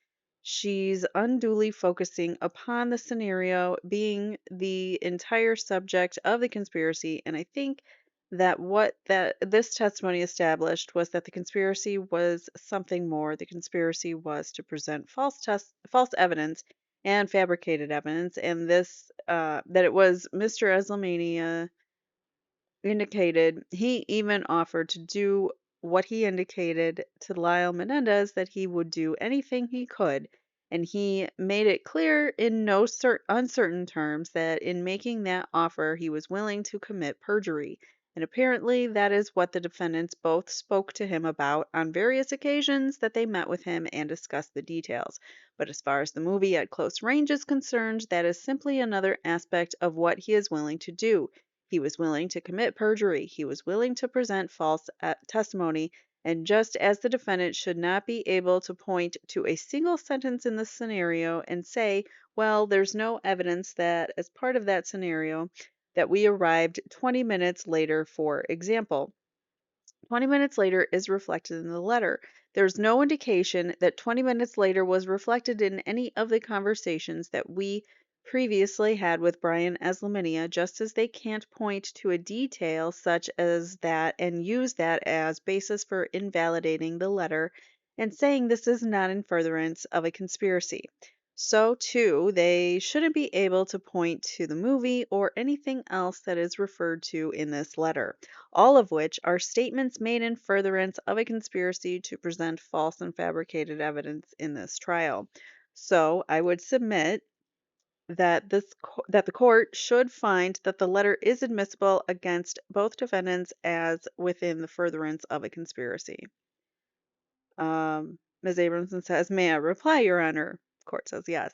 she's unduly focusing upon the scenario being the entire subject of the conspiracy, and I think that what that this testimony established was that the conspiracy was something more. The conspiracy was to present false evidence and fabricated evidence, and this that it was Mr. Eslamania indicated. He even offered to do what he indicated to Lyle Menendez, that he would do anything he could. And he made it clear in no uncertain terms that in making that offer, he was willing to commit perjury. And apparently, that is what the defendants both spoke to him about on various occasions that they met with him and discussed the details. But as far as the movie At Close Range is concerned, that is simply another aspect of what he is willing to do. He was willing to commit perjury. He was willing to present false testimony. And just as the defendant should not be able to point to a single sentence in the scenario and say, well, there's no evidence that as part of that scenario that we arrived 20 minutes later, for example. 20 minutes later is reflected in the letter. There's no indication that 20 minutes later was reflected in any of the conversations that we previously had with Brian Eslaminia, just as they can't point to a detail such as that and use that as basis for invalidating the letter and saying this is not in furtherance of a conspiracy. So, too, they shouldn't be able to point to the movie or anything else that is referred to in this letter, all of which are statements made in furtherance of a conspiracy to present false and fabricated evidence in this trial. So, I would submit that that the court should find that the letter is admissible against both defendants as within the furtherance of a conspiracy. Ms. Abramson says, "May I reply, Your Honor?" Court says yes.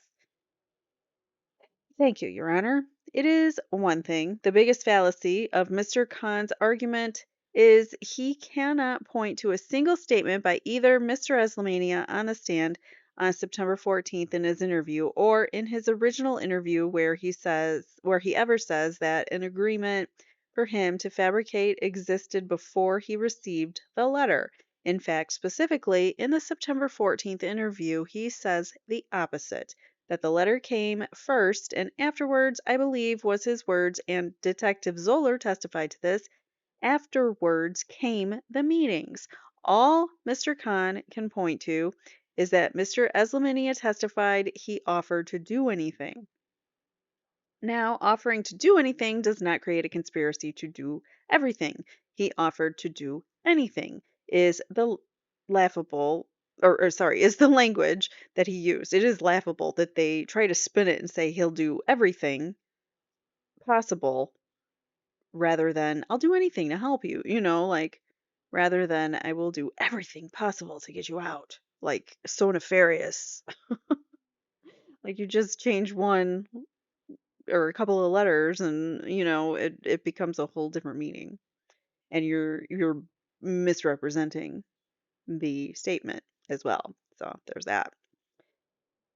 Thank you, Your Honor. It is one thing. The biggest fallacy of Mr. Khan's argument is he cannot point to a single statement by either Mr. Eslamania on the stand on September 14th in his interview or in his original interview where he ever says that an agreement for him to fabricate existed before he received the letter. In fact, specifically, in the September 14th interview, he says the opposite, that the letter came first, and afterwards, I believe, was his words, and Detective Zoeller testified to this, afterwards came the meetings. All Mr. Khan can point to is that Mr. Eslaminia testified he offered to do anything. Now, offering to do anything does not create a conspiracy to do everything. He offered to do anything is the laughable, or sorry, is the language that he used. It is laughable that they try to spin it and say he'll do everything possible rather than I'll do anything to help you, like rather than I will do everything possible to get you out. Like so nefarious. Like you just change one or a couple of letters and it becomes a whole different meaning and you're misrepresenting the statement as well. So there's that.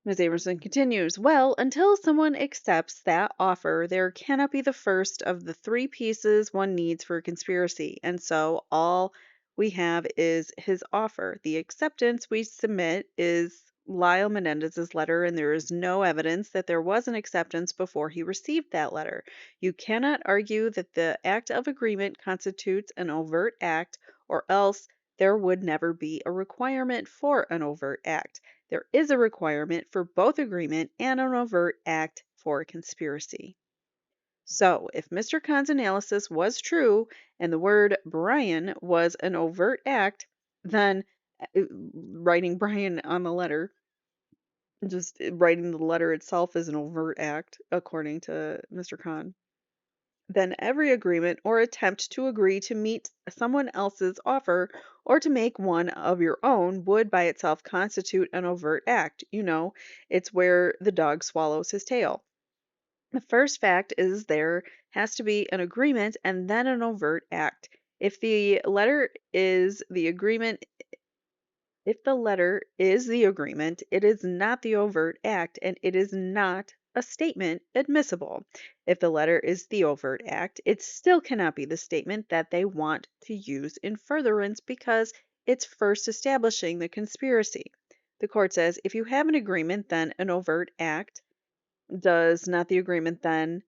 Ms. Averson continues, well, until someone accepts that offer, there cannot be the first of the three pieces one needs for a conspiracy. And so all we have is his offer. The acceptance we submit is Lyle Menendez's letter, and there is no evidence that there was an acceptance before he received that letter. You cannot argue that the act of agreement constitutes an overt act, or else there would never be a requirement for an overt act. There is a requirement for both agreement and an overt act for conspiracy. So, if Mr. Kahn's analysis was true and the word Brian was an overt act, then writing Brian on the letter, just writing the letter itself is an overt act, according to Mr. Kahn. Then every agreement or attempt to agree to meet someone else's offer or to make one of your own would by itself constitute an overt act. It's where the dog swallows his tail. The first fact is there has to be an agreement and then an overt act. If the letter is the agreement If the letter is the agreement, it is not the overt act and it is not a statement admissible. If the letter is the overt act, it still cannot be the statement that they want to use in furtherance because it's first establishing the conspiracy. The court says if you have an agreement, then an overt act. Does not the agreement then,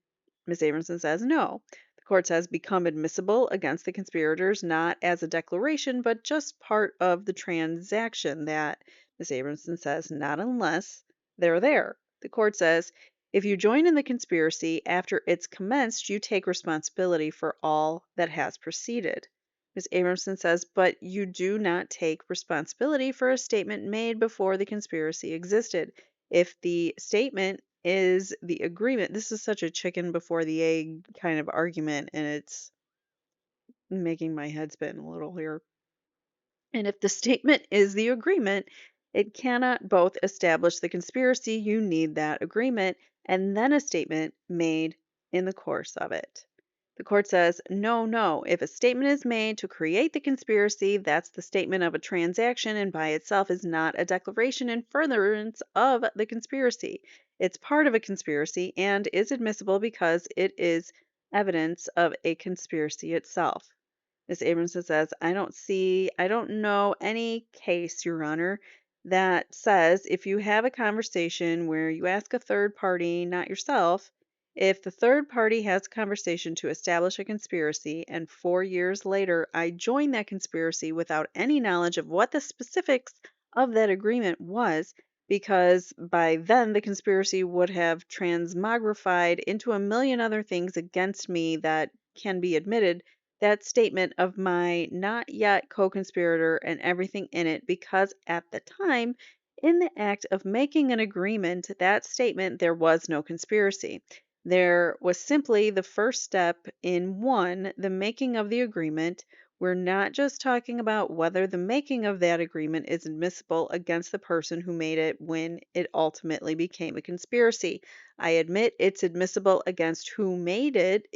Ms. Abramson says, no. The court says become admissible against the conspirators not as a declaration, but just part of the transaction that Ms. Abramson says not unless they're there. The court says if you join in the conspiracy after it's commenced, you take responsibility for all that has preceded. Ms. Abramson says, but you do not take responsibility for a statement made before the conspiracy existed. If the statement is the agreement. This is such a chicken before the egg kind of argument, and it's making my head spin a little here. And if the statement is the agreement, it cannot both establish the conspiracy, you need that agreement, and then a statement made in the course of it. The court says, no. If a statement is made to create the conspiracy, that's the statement of a transaction and by itself is not a declaration in furtherance of the conspiracy. It's part of a conspiracy and is admissible because it is evidence of a conspiracy itself. Ms. Abramson says, I don't know any case, Your Honor, that says if you have a conversation where you ask a third party, not yourself, if the third party has a conversation to establish a conspiracy and 4 years later I join that conspiracy without any knowledge of what the specifics of that agreement was, because by then the conspiracy would have transmogrified into a million other things against me that can be admitted, that statement of my not yet co-conspirator and everything in it, because at the time, in the act of making an agreement, that statement, there was no conspiracy. There was simply the first step in one, the making of the agreement. We're not just talking about whether the making of that agreement is admissible against the person who made it when it ultimately became a conspiracy. I admit it's admissible against who made it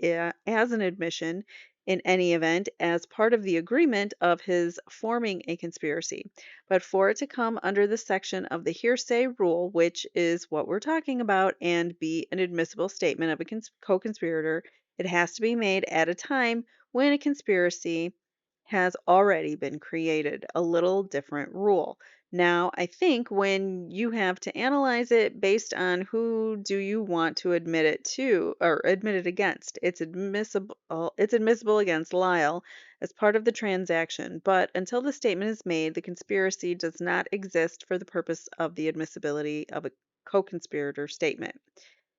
as an admission in any event as part of the agreement of his forming a conspiracy. But for it to come under the section of the hearsay rule, which is what we're talking about, and be an admissible statement of a co-conspirator, it has to be made at a time when a conspiracy has already been created, a little different rule. Now, I think when you have to analyze it based on who do you want to admit it to or admit it against, it's admissible against Lyle as part of the transaction, but until the statement is made, the conspiracy does not exist for the purpose of the admissibility of a co-conspirator statement.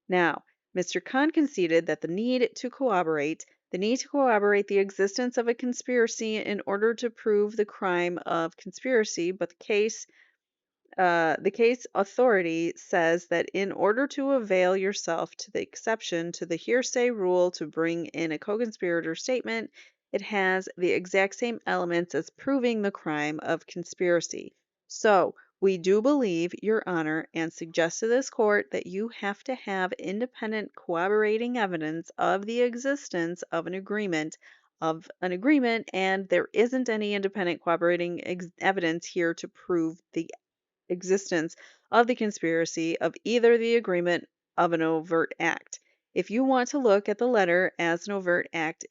Now, Mr. Khan conceded that the need to corroborate the existence of a conspiracy in order to prove the crime of conspiracy, but the case authority says that in order to avail yourself to the exception to the hearsay rule to bring in a co-conspirator statement, it has the exact same elements as proving the crime of conspiracy. So, we do believe, Your Honor, and suggest to this court that you have to have independent corroborating evidence of the existence of an agreement, and there isn't any independent corroborating evidence here to prove the existence of the conspiracy of either the agreement of an overt act. If you want to look at the letter as an overt act,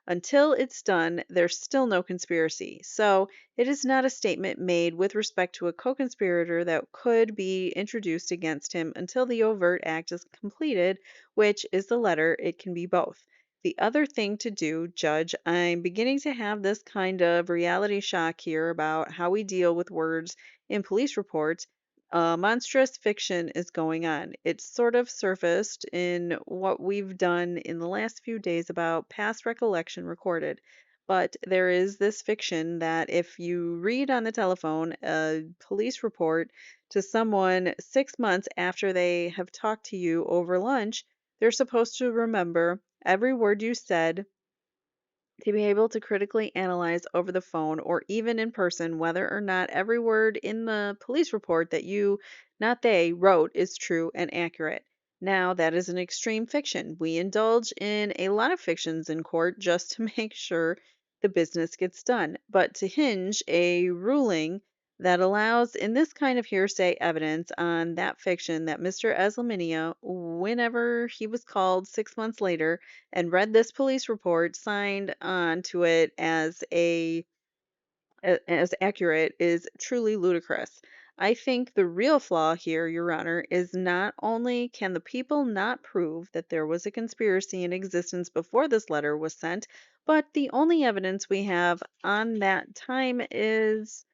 until it's done, there's still no conspiracy. So it is not a statement made with respect to a co conspirator that could be introduced against him until the overt act is completed, which is the letter. It can be both. The other thing to do, Judge, I'm beginning to have this kind of reality shock here about how we deal with words in police reports. Monstrous fiction is going on. It's sort of surfaced in what we've done in the last few days about past recollection recorded. But there is this fiction that if you read on the telephone a police report to someone 6 months after they have talked to you over lunch, they're supposed to remember every word you said, to be able to critically analyze over the phone or even in person whether or not every word in the police report that you, not they, wrote is true and accurate. Now, that is an extreme fiction. We indulge in a lot of fictions in court just to make sure the business gets done. But to hinge a ruling that allows, in this kind of hearsay evidence, on that fiction that Mr. Eslaminia, whenever he was called 6 months later, and read this police report, signed on to it as accurate, is truly ludicrous. I think the real flaw here, Your Honor, is not only can the people not prove that there was a conspiracy in existence before this letter was sent, but the only evidence we have on that time is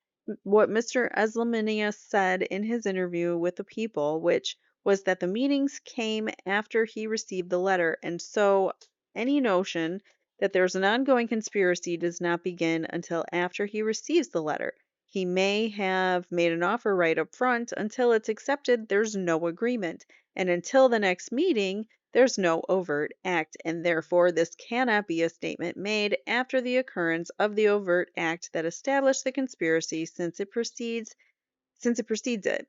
what Mr. Eslaminia said in his interview with the people, which was that the meetings came after he received the letter, and so any notion that there's an ongoing conspiracy does not begin until after he receives the letter. He may have made an offer right up front. Until it's accepted, there's no agreement. And until the next meeting, there's no overt act, and therefore this cannot be a statement made after the occurrence of the overt act that established the conspiracy since it precedes it.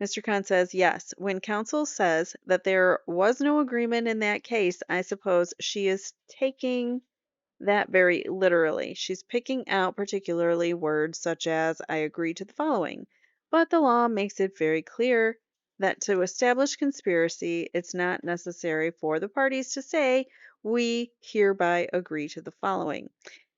Mr. Khan says, yes, when counsel says that there was no agreement in that case, I suppose she is taking that very literally. She's picking out particularly words such as, I agree to the following. But the law makes it very clear that to establish conspiracy, it's not necessary for the parties to say, we hereby agree to the following.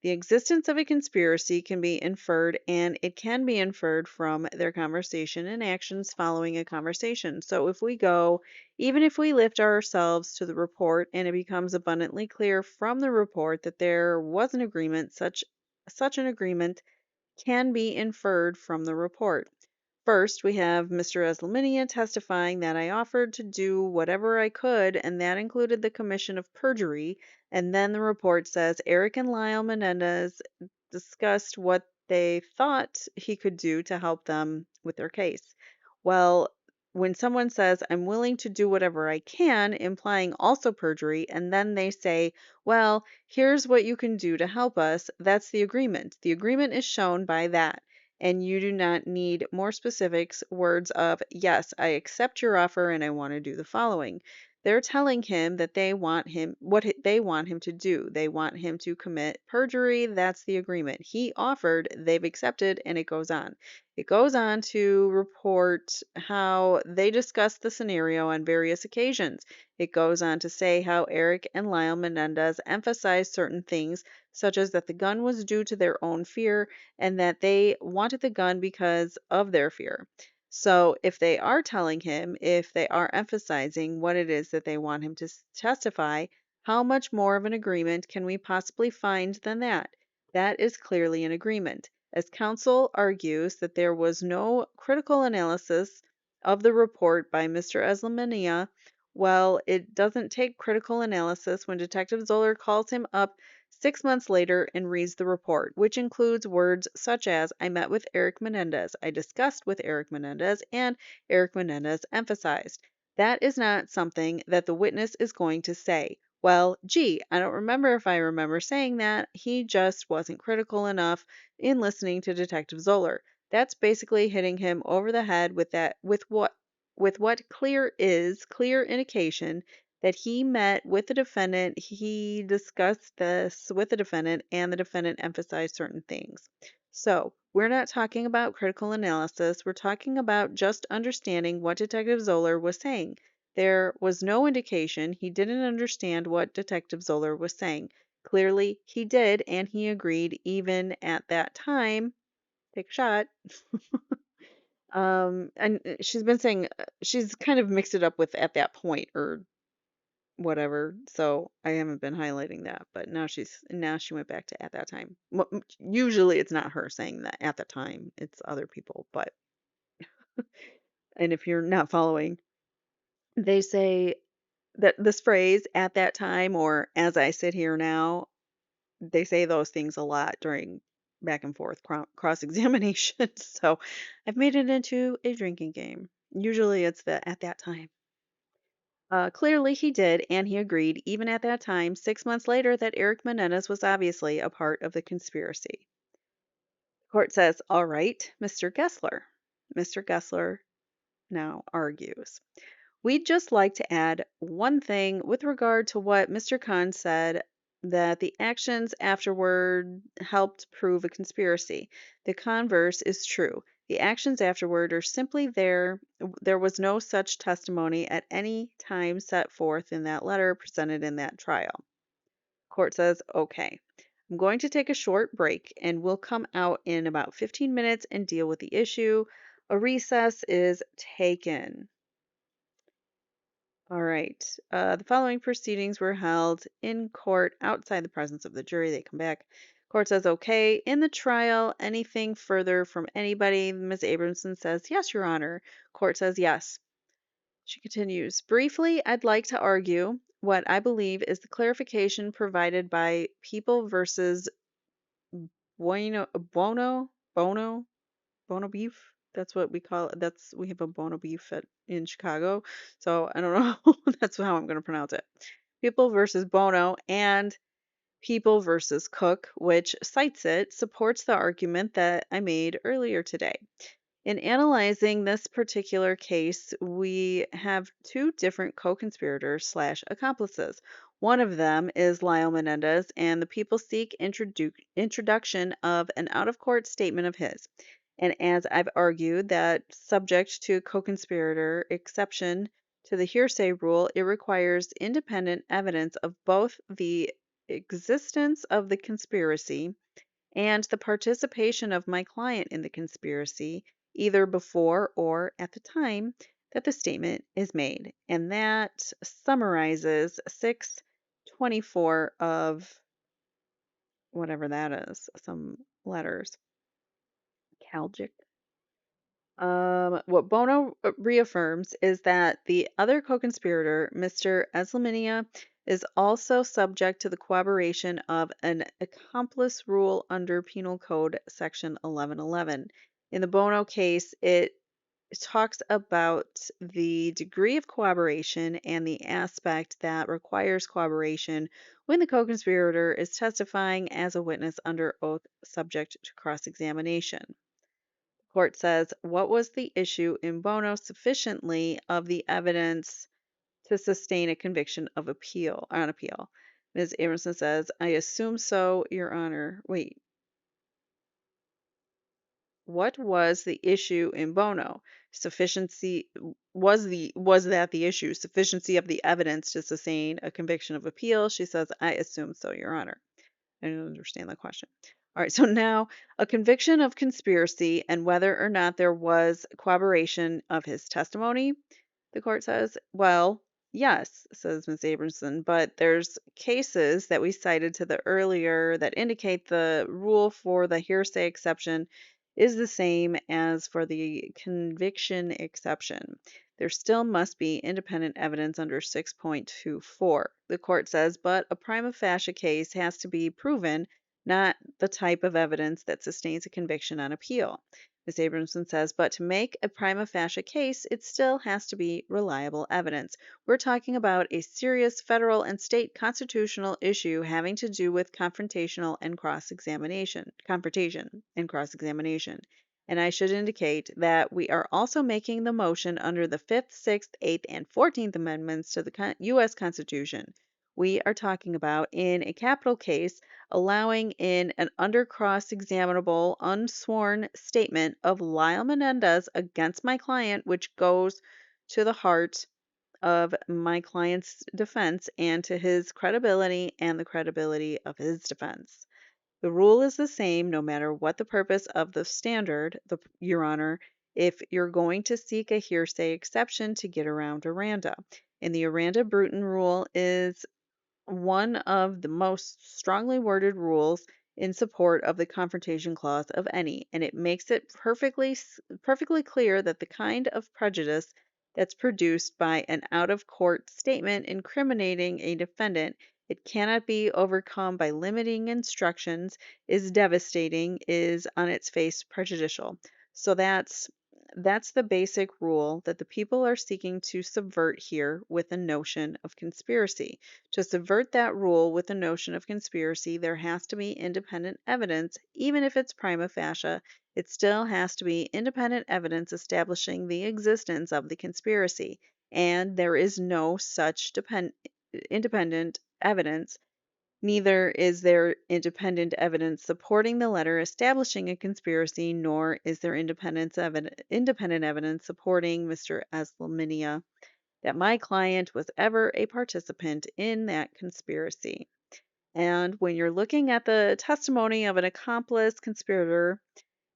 The existence of a conspiracy can be inferred, and it can be inferred from their conversation and actions following a conversation. So even if we lift ourselves to the report and it becomes abundantly clear from the report that there was an agreement, such an agreement can be inferred from the report. First, we have Mr. Eslaminia testifying that I offered to do whatever I could, and that included the commission of perjury. And then the report says Erik and Lyle Menendez discussed what they thought he could do to help them with their case. Well, when someone says, I'm willing to do whatever I can, implying also perjury, and then they say, well, here's what you can do to help us, that's the agreement. The agreement is shown by that. And you do not need more specifics, words of, yes, I accept your offer and I want to do the following. They're telling him that they want him they want him to do. They want him to commit perjury. That's the agreement. He offered, they've accepted, and it goes on. It goes on to report how they discussed the scenario on various occasions. It goes on to say how Erik and Lyle Menendez emphasized certain things, such as that the gun was due to their own fear and that they wanted the gun because of their fear. So, if they are telling him, if they are emphasizing what it is that they want him to testify, how much more of an agreement can we possibly find than that? That is clearly an agreement. As counsel argues that there was no critical analysis of the report by Mr. Eslaminia, well, it doesn't take critical analysis when Detective Zoeller calls him up 6 months later and reads the report, which includes words such as, I met with Erik Menendez, I discussed with Erik Menendez, and Erik Menendez emphasized. That is not something that the witness is going to say. Well, gee, I don't remember if I remember saying that. He just wasn't critical enough in listening to Detective Zoeller. That's basically hitting him over the head with what clear indication that he met with the defendant, he discussed this with the defendant, and the defendant emphasized certain things. So, we're not talking about critical analysis, we're talking about just understanding what Detective Zoeller was saying. There was no indication he didn't understand what Detective Zoeller was saying. Clearly, he did, and he agreed even at that time. Take a shot. And she's been saying she's kind of mixed it up with at that point or whatever. So I haven't been highlighting that, but now she went back to at that time. Usually it's not her saying that at the time, it's other people, but and if you're not following, they say that this phrase at that time or as I sit here now, they say those things a lot during back and forth cross examination. So I've made it into a drinking game. Usually it's the at that time. Clearly, he did, and he agreed, even at that time, 6 months later, that Erik Menendez was obviously a part of the conspiracy. The court says, all right, Mr. Gessler. Mr. Gessler now argues. We'd just like to add one thing with regard to what Mr. Khan said that the actions afterward helped prove a conspiracy. The converse is true. The actions afterward are simply there. There was no such testimony at any time set forth in that letter presented in that trial. Court says, okay. I'm going to take a short break and we'll come out in about 15 minutes and deal with the issue. A recess is taken. All right. The following proceedings were held in court outside the presence of the jury. They come back. Court says, okay. In the trial, anything further from anybody? Ms. Abramson says, yes, Your Honor. Court says, yes. She continues, briefly, I'd like to argue what I believe is the clarification provided by People versus Bono beef. That's what we call it. We have a Bono beef in Chicago. So I don't know. That's how I'm going to pronounce it. People versus Bono and People versus Cook, which cites it, supports the argument that I made earlier today. In analyzing this particular case, we have two different co-conspirators slash accomplices. One of them is Lyle Menendez, and the people seek introduction of an out-of-court statement of his. And as I've argued that subject to co-conspirator exception to the hearsay rule, it requires independent evidence of both the existence of the conspiracy and the participation of my client in the conspiracy, either before or at the time that the statement is made. And that summarizes 624 of whatever that is, some letters. Calgic. What Bono reaffirms is that the other co-conspirator, Mr. Eslaminia, is also subject to the cooperation of an accomplice rule under Penal Code Section 1111. In the Bono case, it talks about the degree of cooperation and the aspect that requires cooperation when the co-conspirator is testifying as a witness under oath subject to cross-examination. Court says, what was the issue in Bono sufficiently of the evidence to sustain a conviction of appeal on appeal. Ms. Abramson says, I assume so, Your Honor. Wait, what was the issue in Bono? Sufficiency was that the issue? Sufficiency of the evidence to sustain a conviction of appeal? She says, I assume so, Your Honor. I don't understand the question. All right, so now a conviction of conspiracy and whether or not there was corroboration of his testimony, the court says, well, yes, says Ms. Abramson, but there's cases that we cited to the earlier that indicate the rule for the hearsay exception is the same as for the conviction exception. There still must be independent evidence under 6.24. The court says, but a prima facie case has to be proven, not the type of evidence that sustains a conviction on appeal. Ms. Abramson says, but to make a prima facie case, it still has to be reliable evidence. We're talking about a serious federal and state constitutional issue having to do with confrontation and cross-examination. And I should indicate that we are also making the motion under the 5th, 6th, 8th, and 14th Amendments to the U.S. Constitution. We are talking about, in a capital case, allowing in an under cross-examinable, unsworn statement of Lyle Menendez against my client, which goes to the heart of my client's defense and to his credibility and the credibility of his defense. The rule is the same no matter what the purpose of the standard, Your Honor, if you're going to seek a hearsay exception to get around Aranda. And the Aranda-Bruton rule is one of the most strongly worded rules in support of the confrontation clause of any, and it makes it perfectly clear that the kind of prejudice that's produced by an out-of-court statement incriminating a defendant, it cannot be overcome by limiting instructions, is devastating, is on its face prejudicial. So that's the basic rule that the people are seeking to subvert here with the notion of conspiracy. To subvert that rule with the notion of conspiracy, there has to be independent evidence, even if it's prima facie. It still has to be independent evidence establishing the existence of the conspiracy, and there is no such independent evidence. Neither is there independent evidence supporting the letter establishing a conspiracy, nor is there independent evidence supporting Mr. Eslaminia that my client was ever a participant in that conspiracy. And when you're looking at the testimony of an accomplice conspirator,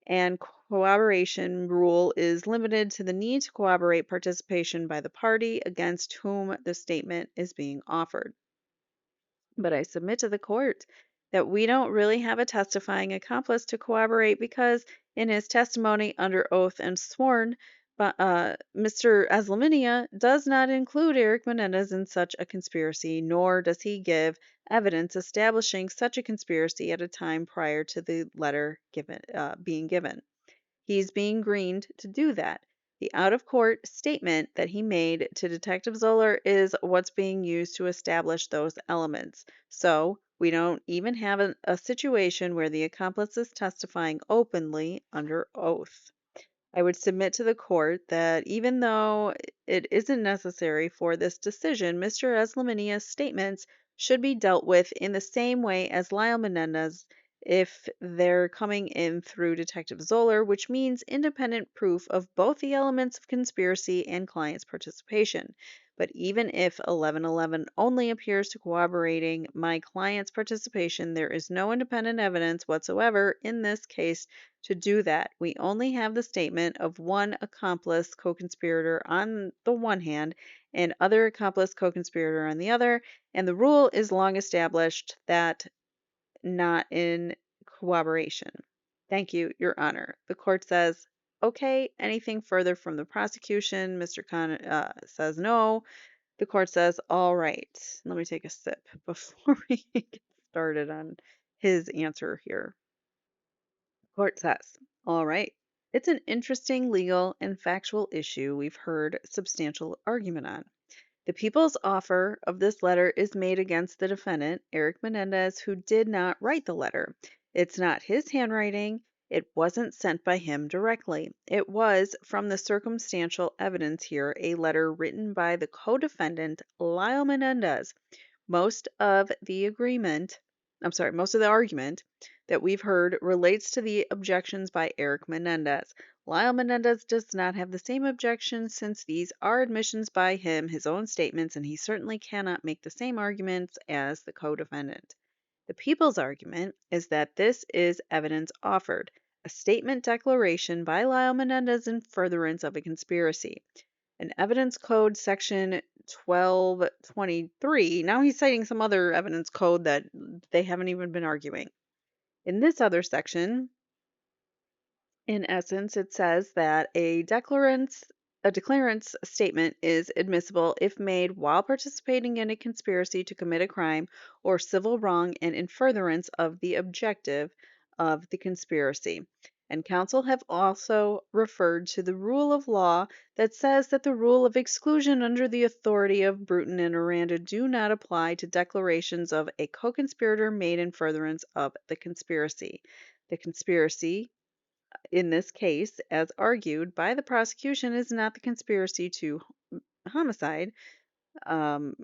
and corroboration rule is limited to the need to corroborate participation by the party against whom the statement is being offered. But I submit to the court that we don't really have a testifying accomplice to corroborate because in his testimony under oath and sworn, Mr. Eslaminia does not include Erik Menendez in such a conspiracy, nor does he give evidence establishing such a conspiracy at a time prior to the letter being given. He's being greened to do that. The out-of-court statement that he made to Detective Zoeller is what's being used to establish those elements. So we don't even have a situation where the accomplice is testifying openly under oath. I would submit to the court that even though it isn't necessary for this decision, Mr. Eslaminia's statements should be dealt with in the same way as Lyle Menendez if they're coming in through Detective Zoeller, which means independent proof of both the elements of conspiracy and client's participation. But even if 1111 only appears to corroborating my client's participation, there is no independent evidence whatsoever in this case to do that. We only have the statement of one accomplice co-conspirator on the one hand and other accomplice co-conspirator on the other, and the rule is long established that not in corroboration. Thank you, Your Honor. The court says, okay, anything further from the prosecution? Mr. Khan says no. The court says, all right. Let me take a sip before we get started on his answer here. Court says, all right. It's an interesting legal and factual issue we've heard substantial argument on. The people's offer of this letter is made against the defendant, Erik Menendez, who did not write the letter. It's not his handwriting, It wasn't sent by him directly. It was, from the circumstantial evidence here, a letter written by the co-defendant, Lyle Menendez. Most of the most of the argument that we've heard relates to the objections by Erik Menendez. Lyle Menendez does not have the same objections since these are admissions by him, his own statements, and he certainly cannot make the same arguments as the co-defendant. The people's argument is that this is evidence offered, a statement declaration by Lyle Menendez in furtherance of a conspiracy. An evidence code section 1223. Now he's citing some other evidence code that they haven't even been arguing. In this other section, in essence, it says that a declarant's statement is admissible if made while participating in a conspiracy to commit a crime or civil wrong and in furtherance of the objective of the conspiracy. And counsel have also referred to the rule of law that says that the rule of exclusion under the authority of Bruton and Aranda do not apply to declarations of a co-conspirator made in furtherance of the conspiracy. The conspiracy in this case, as argued by the prosecution, is not the conspiracy to homicide. Um,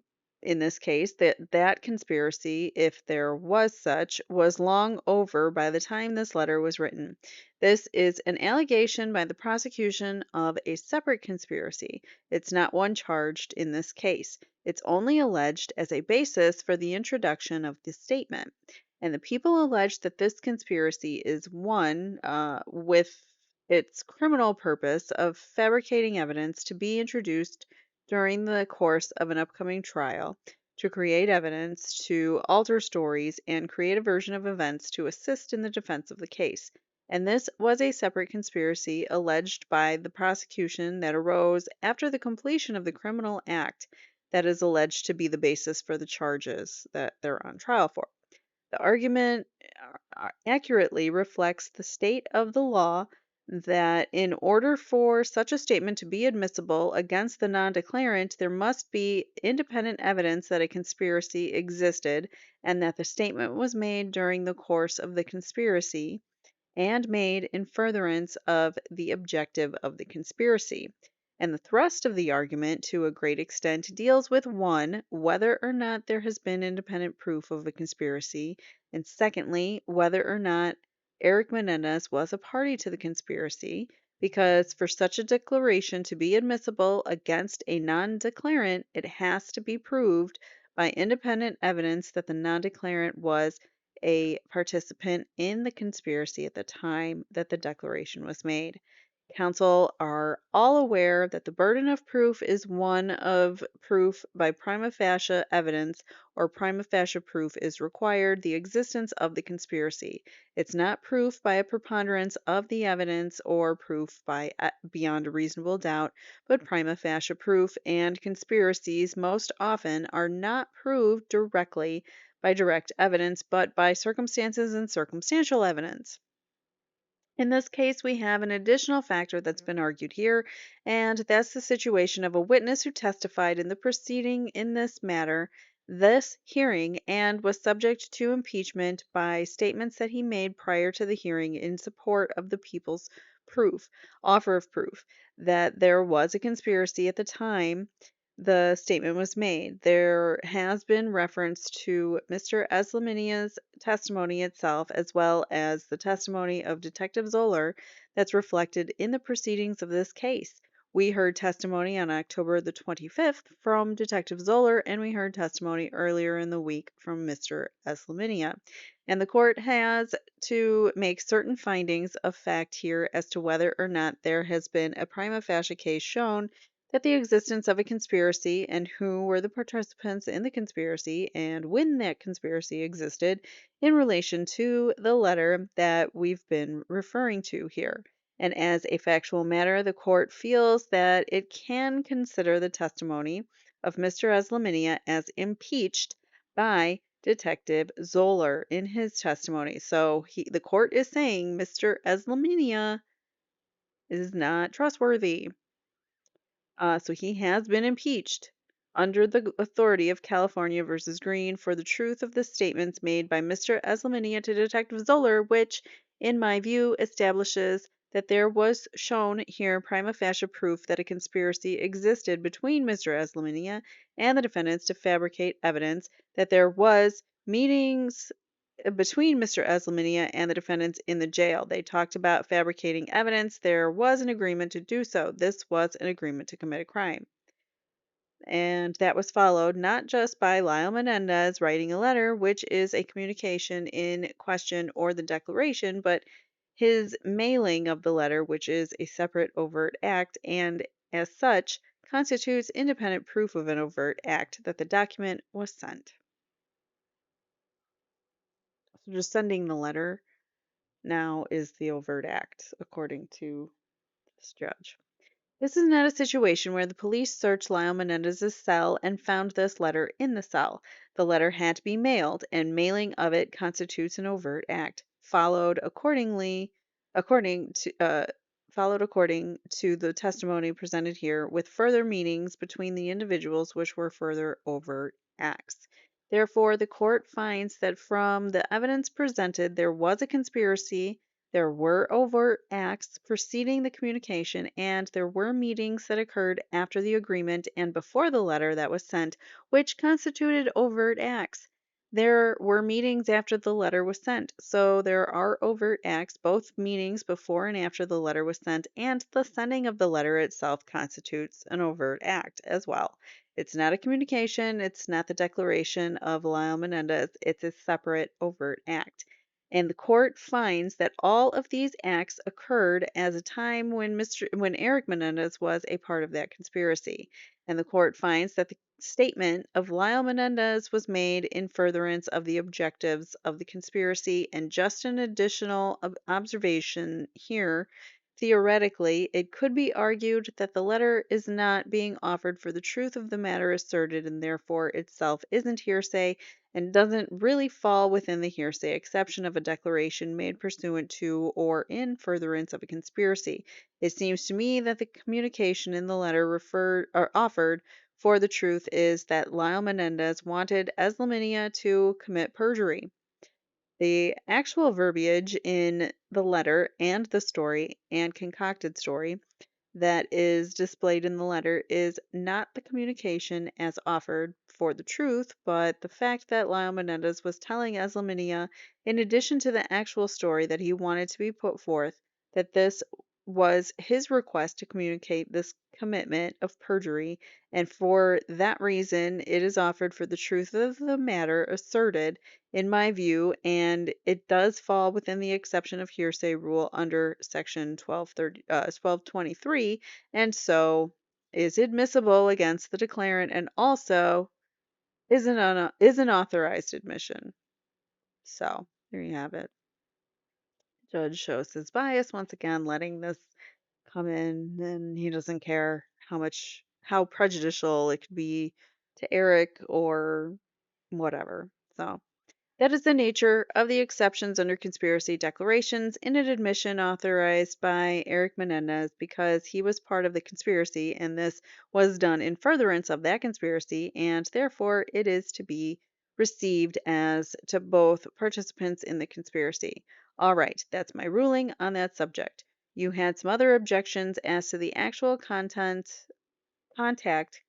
in this case, that conspiracy, if there was such, was long over by the time this letter was written. This is an allegation by the prosecution of a separate conspiracy. It's not one charged in this case. It's only alleged as a basis for the introduction of the statement. And the people allege that this conspiracy is one with its criminal purpose of fabricating evidence to be introduced during the course of an upcoming trial, to create evidence, to alter stories, and create a version of events to assist in the defense of the case. And this was a separate conspiracy alleged by the prosecution that arose after the completion of the criminal act that is alleged to be the basis for the charges that they're on trial for. The argument accurately reflects the state of the law that in order for such a statement to be admissible against the non-declarant, there must be independent evidence that a conspiracy existed and that the statement was made during the course of the conspiracy and made in furtherance of the objective of the conspiracy. And the thrust of the argument, to a great extent, deals with one, whether or not there has been independent proof of a conspiracy, and secondly, whether or not Erik Menendez was a party to the conspiracy, because for such a declaration to be admissible against a non-declarant, it has to be proved by independent evidence that the non-declarant was a participant in the conspiracy at the time that the declaration was made. Counsel are all aware that the burden of proof is one of proof by prima facie evidence, or prima facie proof is required the existence of the conspiracy. It's not proof by a preponderance of the evidence or proof by beyond a reasonable doubt, but prima facie proof, and conspiracies most often are not proved directly by direct evidence, but by circumstances and circumstantial evidence. In this case, we have an additional factor that's been argued here, and that's the situation of a witness who testified in the proceeding in this matter, this hearing, and was subject to impeachment by statements that he made prior to the hearing in support of the people's offer of proof, that there was a conspiracy at the time the statement was made. There has been reference to Mr. Eslaminia's testimony itself, as well as the testimony of Detective Zoeller that's reflected in the proceedings of this case. We heard testimony on October the 25th from Detective Zoeller, and we heard testimony earlier in the week from Mr. Eslaminia. And the court has to make certain findings of fact here as to whether or not there has been a prima facie case shown that the existence of a conspiracy and who were the participants in the conspiracy and when that conspiracy existed in relation to the letter that we've been referring to here. And as a factual matter, the court feels that it can consider the testimony of Mr. Eslaminia as impeached by Detective Zoeller in his testimony. So the court is saying Mr. Eslaminia is not trustworthy. So he has been impeached under the authority of California versus Green for the truth of the statements made by Mr. Eslaminia to Detective Zoeller, which in my view, establishes that there was shown here prima facie proof that a conspiracy existed between Mr. Eslaminia and the defendants to fabricate evidence, that there was meetings between Mr. Eslaminia and the defendants in the jail. They talked about fabricating evidence. There was an agreement to do so. This was an agreement to commit a crime. And that was followed not just by Lyle Menendez writing a letter, which is a communication in question or the declaration, but his mailing of the letter, which is a separate overt act, and as such constitutes independent proof of an overt act that the document was sent. So just sending the letter now is the overt act, according to this judge. This is not a situation where the police searched Lyle Menendez's cell and found this letter in the cell. The letter had to be mailed, and mailing of it constitutes an overt act, according to followed according to the testimony presented here, with further meetings between the individuals which were further overt acts. Therefore, the court finds that from the evidence presented, there was a conspiracy, there were overt acts preceding the communication, and there were meetings that occurred after the agreement and before the letter that was sent, which constituted overt acts. There were meetings after the letter was sent, so there are overt acts, both meetings before and after the letter was sent, and the sending of the letter itself constitutes an overt act as well. It's not a communication, it's not the declaration of Lyle Menendez, it's a separate overt act. And the court finds that all of these acts occurred as a time when Erik Menendez was a part of that conspiracy. And the court finds that the statement of Lyle Menendez was made in furtherance of the objectives of the conspiracy. And just an additional observation here, theoretically, it could be argued that the letter is not being offered for the truth of the matter asserted and therefore itself isn't hearsay and doesn't really fall within the hearsay exception of a declaration made pursuant to or in furtherance of a conspiracy. It seems to me that the communication in the letter referred or offered for the truth is that Lyle Menendez wanted Eslaminia to commit perjury. The actual verbiage in the letter and the story and concocted story that is displayed in the letter is not the communication as offered for the truth, but the fact that Lyle Menendez was telling Eslaminia, in addition to the actual story that he wanted to be put forth, that this was his request to communicate this commitment of perjury, and for that reason it is offered for the truth of the matter asserted, in my view, and it does fall within the exception of hearsay rule under section 1223, and so is admissible against the declarant and also is an authorized admission. So there you have it. Judge shows his bias once again, letting this come in, and he doesn't care how prejudicial it could be to Erik or whatever. So that is the nature of the exceptions under conspiracy declarations in an admission authorized by Erik Menendez because he was part of the conspiracy and this was done in furtherance of that conspiracy, and therefore it is to be received as to both participants in the conspiracy. All right, that's my ruling on that subject. You had some other objections as to the actual contact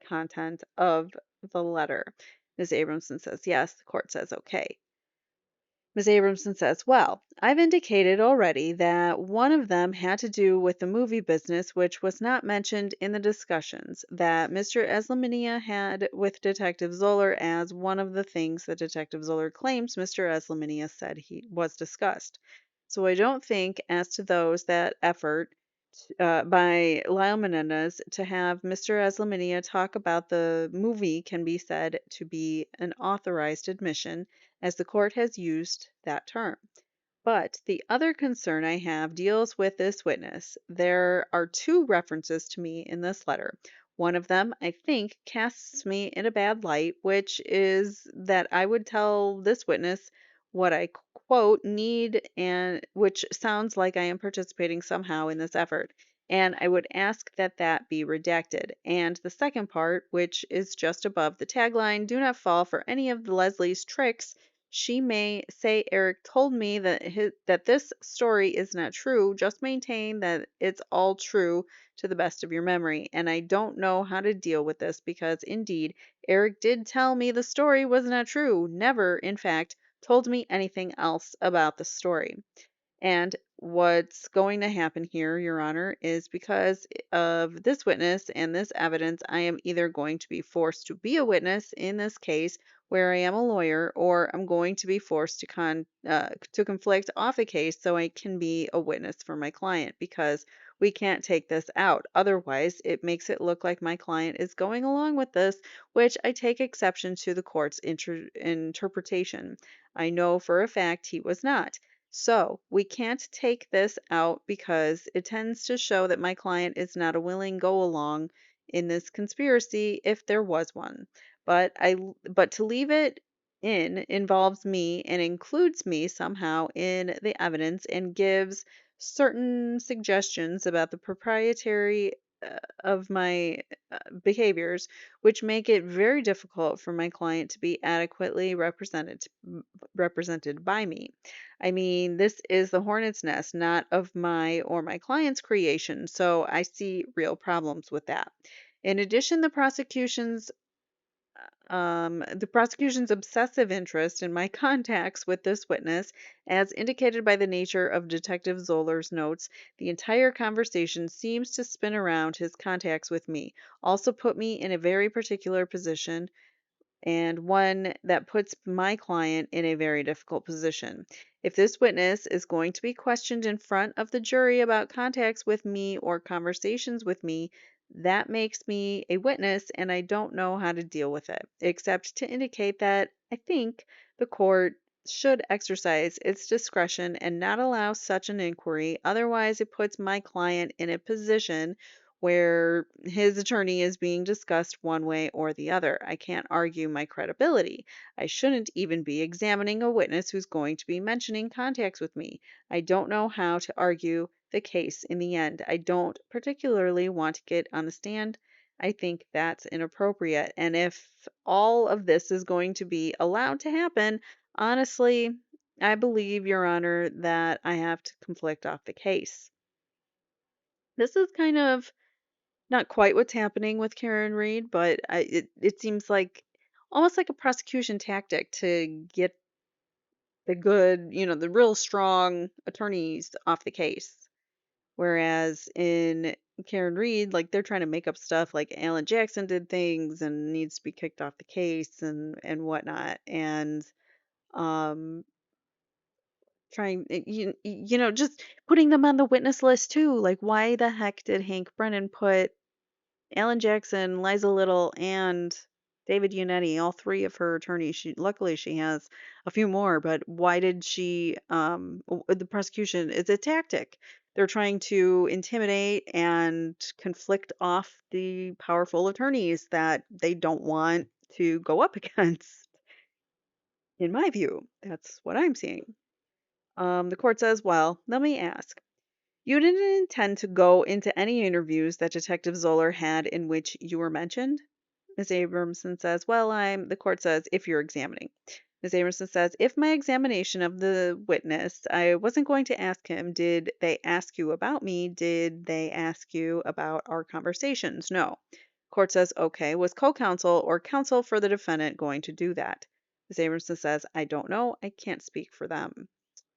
content of the letter. Ms. Abramson says yes, the court says okay. Ms. Abramson says, well, I've indicated already that one of them had to do with the movie business, which was not mentioned in the discussions that Mr. Eslaminia had with Detective Zoeller as one of the things that Detective Zoeller claims Mr. Eslaminia said he was discussed. So I don't think as to those that effort by Lyle Menendez to have Mr. Eslaminia talk about the movie can be said to be an authorized admission, as the court has used that term. But the other concern I have deals with this witness. There are two references to me in this letter. One of them, I think, casts me in a bad light, which is that I would tell this witness what I quote need, and which sounds like I am participating somehow in this effort. And I would ask that that be redacted. And the second part, which is just above the tagline, do not fall for any of Leslie's tricks. She may say Erik told me that this story is not true. Just maintain that it's all true to the best of your memory. And I don't know how to deal with this because indeed, Erik did tell me the story was not true. Never, in fact, told me anything else about the story. And what's going to happen here, Your Honor, is because of this witness and this evidence, I am either going to be forced to be a witness in this case where I am a lawyer, or I'm going to be forced to conflict off a case so I can be a witness for my client because we can't take this out. Otherwise, it makes it look like my client is going along with this, which I take exception to the court's interpretation. I know for a fact he was not. So we can't take this out because it tends to show that my client is not a willing go along in this conspiracy if there was one. But to leave it in involves me and includes me somehow in the evidence and gives certain suggestions about the proprietary of my behaviors, which make it very difficult for my client to be adequately represented by me. I mean, this is the hornet's nest, not of my or my client's creation, so I see real problems with that. In addition, the prosecution's obsessive interest in my contacts with this witness, as indicated by the nature of Detective Zoeller's notes, the entire conversation seems to spin around his contacts with me, also put me in a very particular position and one that puts my client in a very difficult position. If this witness is going to be questioned in front of the jury about contacts with me or conversations with me, that makes me a witness and I don't know how to deal with it, except to indicate that I think the court should exercise its discretion and not allow such an inquiry. Otherwise, it puts my client in a position where his attorney is being discussed one way or the other. I can't argue my credibility. I shouldn't even be examining a witness who's going to be mentioning contacts with me. I don't know how to argue the case in the end. I don't particularly want to get on the stand. I think that's inappropriate. And if all of this is going to be allowed to happen, honestly, I believe, Your Honor, that I have to conflict off the case. This is kind of not quite what's happening with Karen Reed, but it seems like almost like a prosecution tactic to get the good, the real strong attorneys off the case. Whereas in Karen Reed, like they're trying to make up stuff like Alan Jackson did things and needs to be kicked off the case and whatnot. And um just putting them on the witness list too. Like why the heck did Hank Brennan put Alan Jackson, Liza Little, and David Unetti, all three of her attorneys. Luckily she has a few more, but why did she the prosecution is a tactic. They're trying to intimidate and conflict off the powerful attorneys that they don't want to go up against. In my view, that's what I'm seeing. The court says, well, let me ask. You didn't intend to go into any interviews that Detective Zoller had in which you were mentioned? Ms. Abramson says, well, the court says, if you're examining. Ms. Abramson says, if my examination of the witness, I wasn't going to ask him, did they ask you about me? Did they ask you about our conversations? No. Court says, okay, was co-counsel or counsel for the defendant going to do that? Ms. Abramson says, I don't know. I can't speak for them.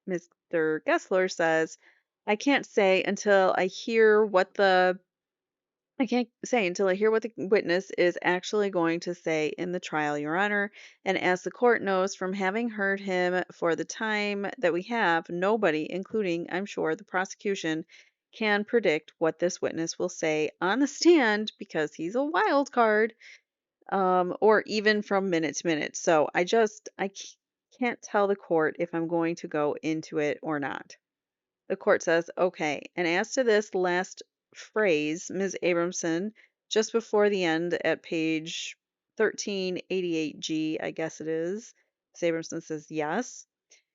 Mr. Gessler says, I can't say until I hear what the witness is actually going to say in the trial, Your Honor. And as the court knows from having heard him for the time that we have, nobody, including, I'm sure, the prosecution, can predict what this witness will say on the stand because he's a wild card, or even from minute to minute. So I can't tell the court if I'm going to go into it or not. The court says, okay. And as to this last phrase, Ms. Abramson, just before the end at page 1388G, I guess it is, Ms. Abramson says, yes.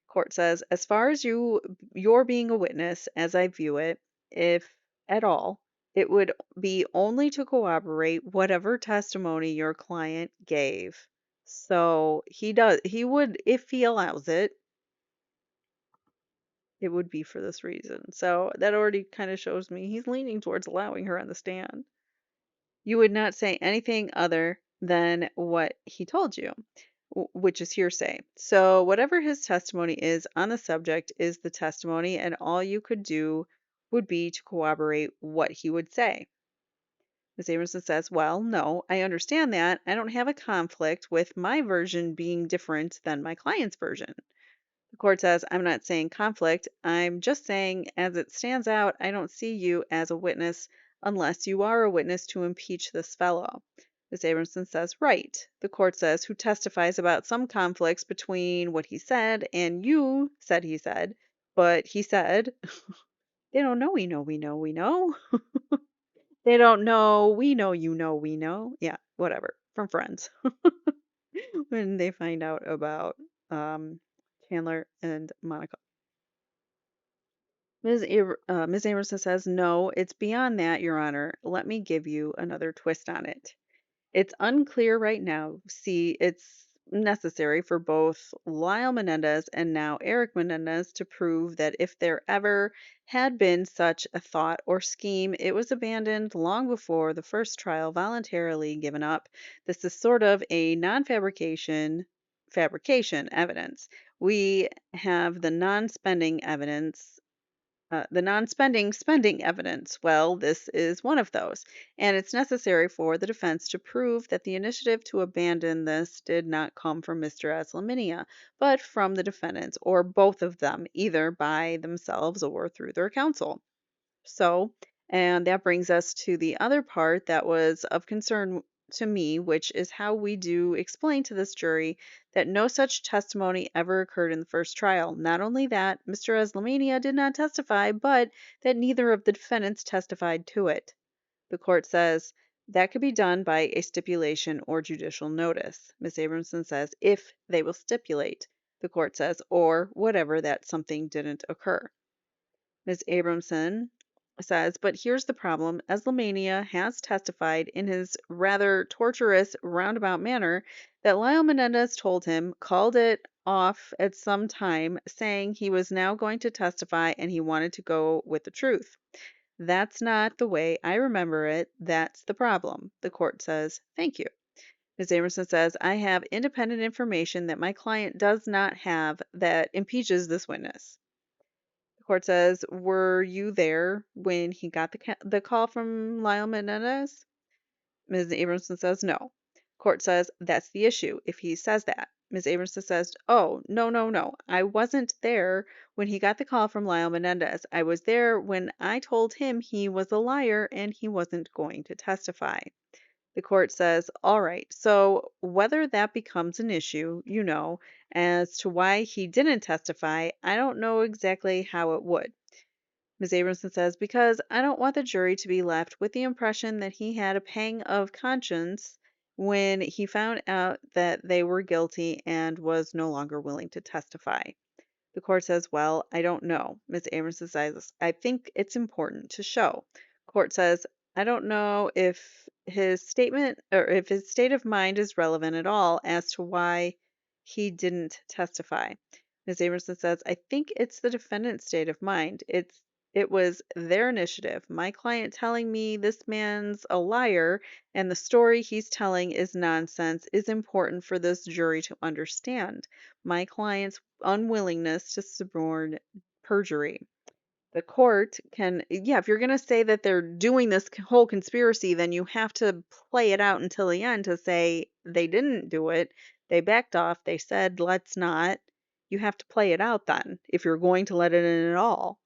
Court says, as far as your being a witness, as I view it, if at all, it would be only to corroborate whatever testimony your client gave. So he would, if he allows it, it would be for this reason. So that already kind of shows me he's leaning towards allowing her on the stand. You would not say anything other than what he told you, which is hearsay. So whatever his testimony is on the subject is the testimony, and all you could do would be to corroborate what he would say. Ms. Abramson says, well, no, I understand that. I don't have a conflict with my version being different than my client's version. The court says, I'm not saying conflict. I'm just saying, as it stands out, I don't see you as a witness unless you are a witness to impeach this fellow. Ms. Abramson says, right. The court says, who testifies about some conflicts between what he said and you said he said, but he said, they don't know, we know. They don't know, we know, we know. Yeah, whatever. From Friends. When they find out about um, Chandler and Monica. Ms. Amerson says, no, it's beyond that, Your Honor. Let me give you another twist on it. It's unclear right now. See, it's necessary for both Lyle Menendez and now Erik Menendez to prove that if there ever had been such a thought or scheme, it was abandoned long before the first trial, voluntarily given up. This is sort of a fabrication evidence. We have the non-spending evidence, the non-spending spending evidence. Well, this is one of those, and it's necessary for the defense to prove that the initiative to abandon this did not come from Mr. Eslaminia, but from the defendants, or both of them, either by themselves or through their counsel. So, and that brings us to the other part that was of concern to me, which is how we do explain to this jury that no such testimony ever occurred in the first trial. Not only that, Mr. Eslaminia did not testify, but that neither of the defendants testified to it. The court says that could be done by a stipulation or judicial notice. Ms. Abramson says, if they will stipulate, the court says, or whatever that something didn't occur. Ms. Abramson says, but here's the problem. Eslaminia has testified in his rather torturous, roundabout manner that Lyle Menendez told him, called it off at some time, saying he was now going to testify and he wanted to go with the truth. That's not the way I remember it. That's the problem. The court says, thank you. Ms. Amerson says, I have independent information that my client does not have that impeaches this witness. The court says, were you there when he got the call from Lyle Menendez? Ms. Abramson says, no. Court says, that's the issue, if he says that. Ms. Abramson says, oh, no, no, no. I wasn't there when he got the call from Lyle Menendez. I was there when I told him he was a liar and he wasn't going to testify. The court says, all right, so whether that becomes an issue, as to why he didn't testify, I don't know exactly how it would. Ms. Abramson says, because I don't want the jury to be left with the impression that he had a pang of conscience when he found out that they were guilty and was no longer willing to testify. The court says, well, I don't know. Ms. Abramson says, I think it's important to show. Court says, I don't know if his statement or if his state of mind is relevant at all as to why he didn't testify. Ms. Abramson says, I think it's the defendant's state of mind. It was their initiative. My client telling me this man's a liar and the story he's telling is nonsense is important for this jury to understand. My client's unwillingness to suborn perjury. The court can, yeah, if you're going to say that they're doing this whole conspiracy, then you have to play it out until the end to say they didn't do it. They backed off. They said, let's not. You have to play it out then if you're going to let it in at all.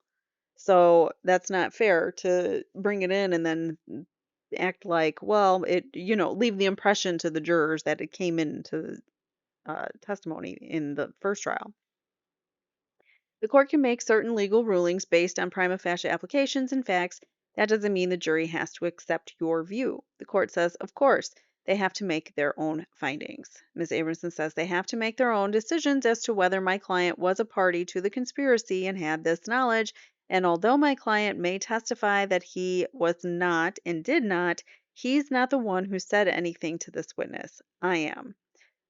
So that's not fair to bring it in and then act like, well, leave the impression to the jurors that it came into testimony in the first trial. The court can make certain legal rulings based on prima facie applications and facts. That doesn't mean the jury has to accept your view. The court says, of course, they have to make their own findings. Ms. Abramson says they have to make their own decisions as to whether my client was a party to the conspiracy and had this knowledge. And although my client may testify that he was not and did not, he's not the one who said anything to this witness. I am.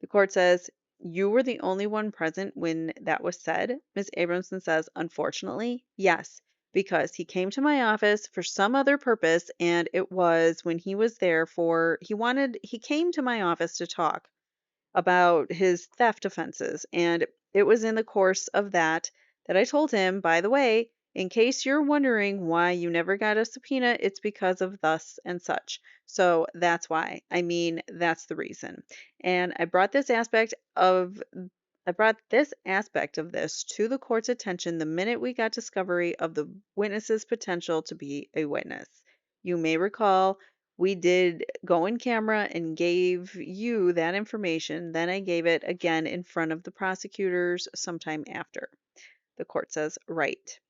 The court says, you were the only one present when that was said. Ms. Abramson says, unfortunately, yes, because he came to my office for some other purpose, and it was when he was there for, he came to my office to talk about his theft offenses. And it was in the course of that I told him, by the way, in case you're wondering why you never got a subpoena, it's because of thus and such. So that's why. I mean, that's the reason. And I brought this aspect of this to the court's attention the minute we got discovery of the witness's potential to be a witness. You may recall we did go in camera and gave you that information. Then I gave it again in front of the prosecutors sometime after. The court says, right.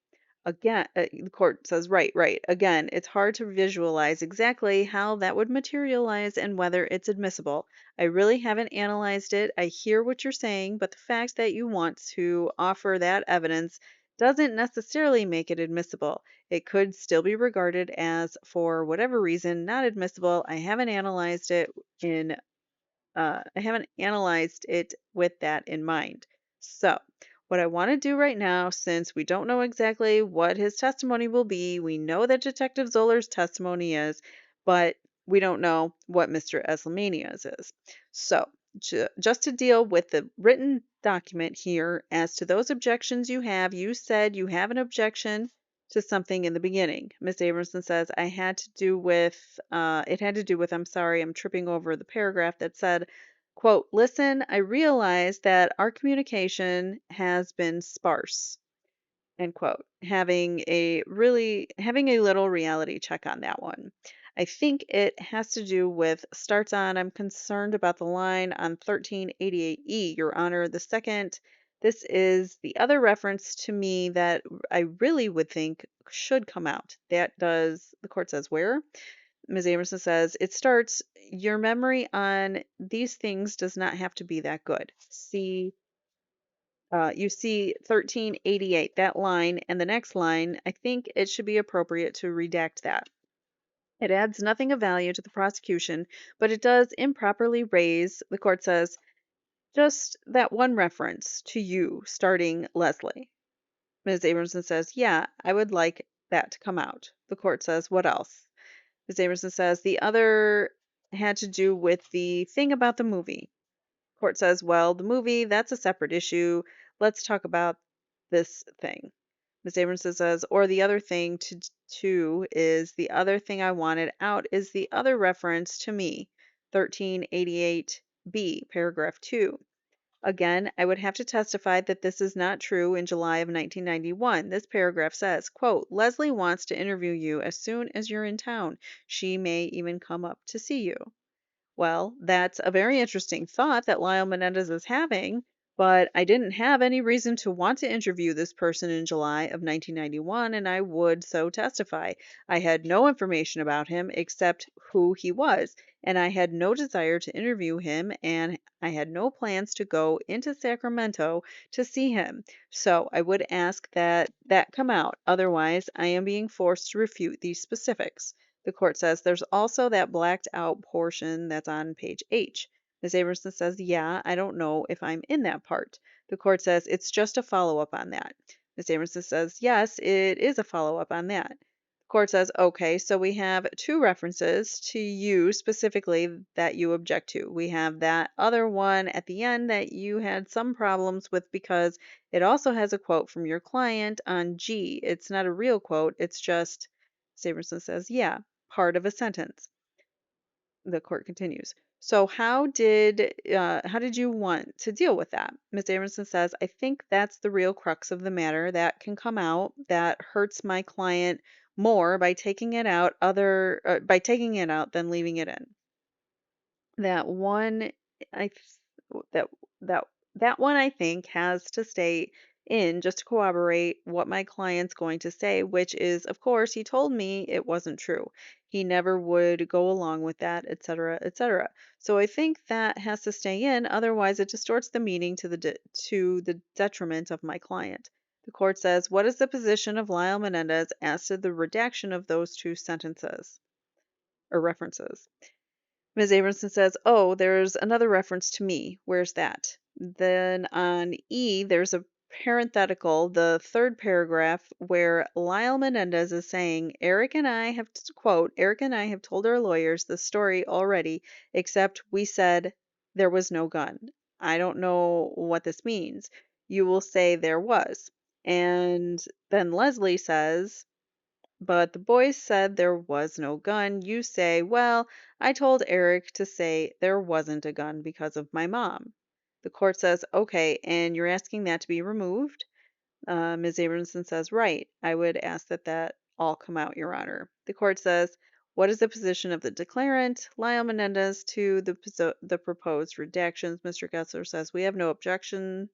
Again, the court says, right, right. Again, it's hard to visualize exactly how that would materialize and whether it's admissible. I really haven't analyzed it. I hear what you're saying, but the fact that you want to offer that evidence doesn't necessarily make it admissible. It could still be regarded as, for whatever reason, not admissible. I haven't analyzed it with that in mind. So, what I want to do right now, since we don't know exactly what his testimony will be, we know that Detective Zoller's testimony is, but we don't know what Mr. Eslamania's is. So, just to deal with the written document here, as to those objections you said you have an objection to something in the beginning. Miss Abramson says, it had to do with, I'm sorry, I'm tripping over the paragraph that said, quote, listen, I realize that our communication has been sparse, end quote, having a little reality check on that one. I think it has to do with starts on, I'm concerned about the line on 1388E, Your Honor, this is the other reference to me that I really would think should come out. The court says where? Ms. Amerson says, it starts, your memory on these things does not have to be that good. You see 1388, that line, and the next line, I think it should be appropriate to redact that. It adds nothing of value to the prosecution, but it does improperly raise, the court says, just that one reference to you starting Leslie. Ms. Abramson says, yeah, I would like that to come out. The court says, what else? Ms. Amerson says the other had to do with the thing about the movie. Court says, well, the movie, that's a separate issue. Let's talk about this thing. Ms. Amerson says, or the other thing is the other thing I wanted out is the other reference to me, 1388B, paragraph 2. Again, I would have to testify that this is not true in July of 1991. This paragraph says, quote, Leslie wants to interview you as soon as you're in town. She may even come up to see you. Well, that's a very interesting thought that Lyle Menendez is having, but I didn't have any reason to want to interview this person in July of 1991, and I would so testify. I had no information about him except who he was, and I had no desire to interview him, and I had no plans to go into Sacramento to see him. So I would ask that that come out. Otherwise, I am being forced to refute these specifics. The court says there's also that blacked out portion that's on page H. Ms. Amerson says, yeah, I don't know if I'm in that part. The court says it's just a follow-up on that. Ms. Amerson says, yes, it is a follow-up on that. The court says, okay, so we have two references to you specifically that you object to. We have that other one at the end that you had some problems with because it also has a quote from your client on G. It's not a real quote, it's just, Saberson says, yeah, part of a sentence. The court continues. So how did you want to deal with that? Ms. Aronson says, I think that's the real crux of the matter that can come out that hurts my client more by taking it out than leaving it in. That one I that that that one I think has to stay in just to corroborate what my client's going to say, which is, of course, he told me it wasn't true. He never would go along with that, etc., etc. So I think that has to stay in, otherwise it distorts the meaning to the detriment of my client. The court says, what is the position of Lyle Menendez as to the redaction of those two sentences or references? Ms. Abramson says, "Oh, there's another reference to me. Where's that?" Then on E, there's a parenthetical, the third paragraph, where Lyle Menendez is saying, Eric and I have told our lawyers the story already, except we said there was no gun. I don't know what this means. You will say there was." And then Leslie says, "But the boys said there was no gun. You say, well, I told Erik to say there wasn't a gun because of my mom." The court says, "Okay, and you're asking that to be removed?" Ms. Abramson says, "Right. I would ask that that all come out, Your Honor." The court says, "What is the position of the declarant, Lyle Menendez, to the proposed redactions?" Mr. Gessler says, "We have no objection."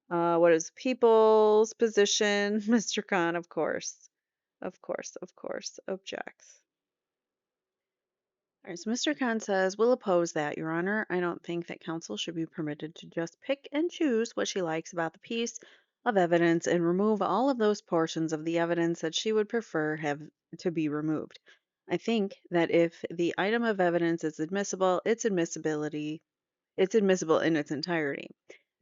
What is the people's position? Mr. Khan, of course, objects. All right, so Mr. Khan says, "Will oppose that, Your Honor. I don't think that counsel should be permitted to just pick and choose what she likes about the piece of evidence and remove all of those portions of the evidence that she would prefer have to be removed. I think that if the item of evidence is admissible, it's admissible in its entirety.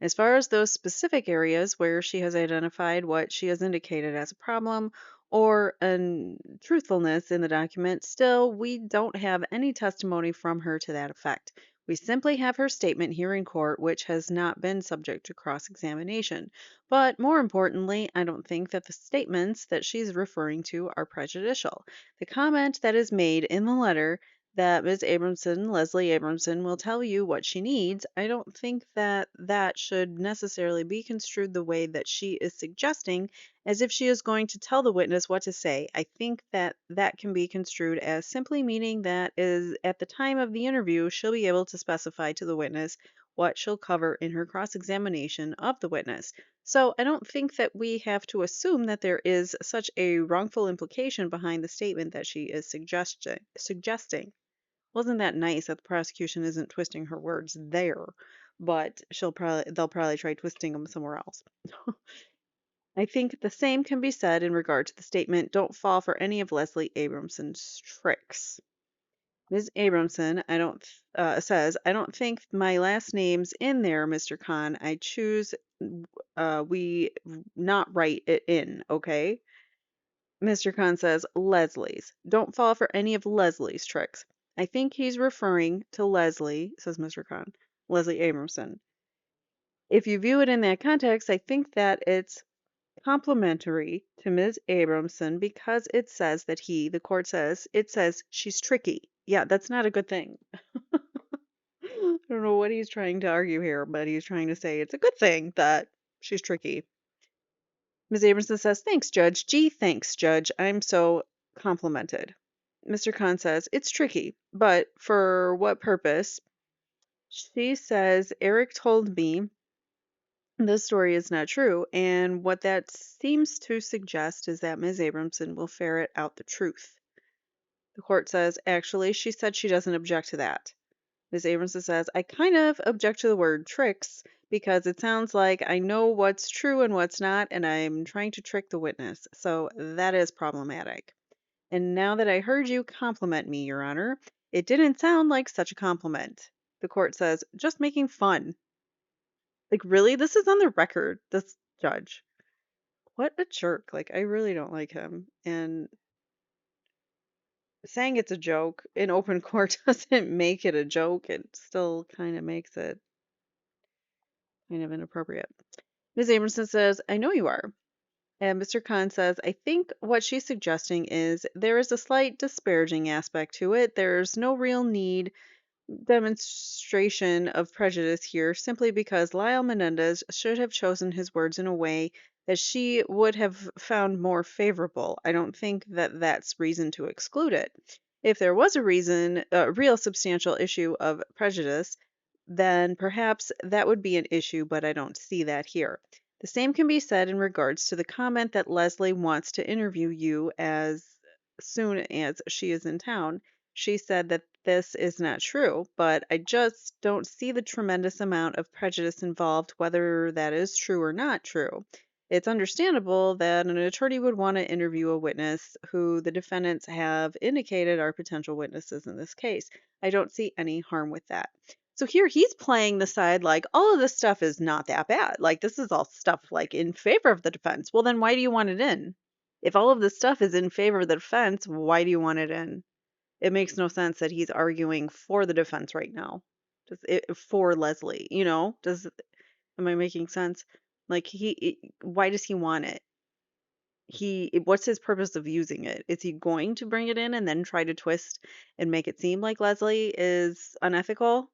As far as those specific areas where she has identified what she has indicated as a problem or untruthfulness in the document, still, we don't have any testimony from her to that effect. We simply have her statement here in court, which has not been subject to cross examination. But more importantly, I don't think that the statements that she's referring to are prejudicial. The comment that is made in the letter that Ms. Abramson, Leslie Abramson, will tell you what she needs, I don't think that that should necessarily be construed the way that she is suggesting, as if she is going to tell the witness what to say. I think that that can be construed as simply meaning that is at the time of the interview, she'll be able to specify to the witness what she'll cover in her cross-examination of the witness. So I don't think that we have to assume that there is such a wrongful implication behind the statement that she is suggesting. Wasn't that nice that the prosecution isn't twisting her words there, but they'll probably try twisting them somewhere else. I think the same can be said in regard to the statement, "Don't fall for any of Leslie Abramson's tricks." Ms. Abramson, says, "I don't think my last name's in there, Mr. Khan. I choose we not write it in, okay?" Mr. Khan says, "Leslie's. Don't fall for any of Leslie's tricks." "I think he's referring to Leslie," says Mr. Khan, "Leslie Abramson. If you view it in that context, I think that it's complimentary to Ms. Abramson because it says that the court says, it says she's tricky. Yeah, that's not a good thing." I don't know what he's trying to argue here, but he's trying to say it's a good thing that she's tricky. Ms. Abramson says, "Thanks, Judge. Gee, thanks, Judge. I'm so complimented." Mr. Khan says, "It's tricky, but for what purpose?" She says, "Erik told me this story is not true, and what that seems to suggest is that Ms. Abramson will ferret out the truth." The court says, "Actually, she said she doesn't object to that." Ms. Abramson says, "I kind of object to the word tricks because it sounds like I know what's true and what's not, and I'm trying to trick the witness. So that is problematic. And now that I heard you compliment me, Your Honor, it didn't sound like such a compliment." The court says, "Just making fun." Like, really? This is on the record, this judge. What a jerk. Like, I really don't like him. And saying it's a joke in open court doesn't make it a joke. It still kind of makes it kind of inappropriate. Ms. Amerson says, "I know you are." And Mr. Khan says, "I think what she's suggesting is there is a slight disparaging aspect to it. There's no real demonstration of prejudice here simply because Lyle Menendez should have chosen his words in a way that she would have found more favorable. I don't think that that's reason to exclude it. If there was a real substantial issue of prejudice, then perhaps that would be an issue, but I don't see that here. The same can be said in regards to the comment that Leslie wants to interview you as soon as she is in town. She said that this is not true, but I just don't see the tremendous amount of prejudice involved, whether that is true or not true. It's understandable that an attorney would want to interview a witness who the defendants have indicated are potential witnesses in this case. I don't see any harm with that. So here he's playing the side like all of this stuff is not that bad. Like this is all stuff like in favor of the defense. Well, then why do you want it in? If all of this stuff is in favor of the defense, why do you want it in? It makes no sense that he's arguing for the defense right now. For Leslie, am I making sense? Like why does he want it? What's his purpose of using it? Is he going to bring it in and then try to twist and make it seem like Leslie is unethical?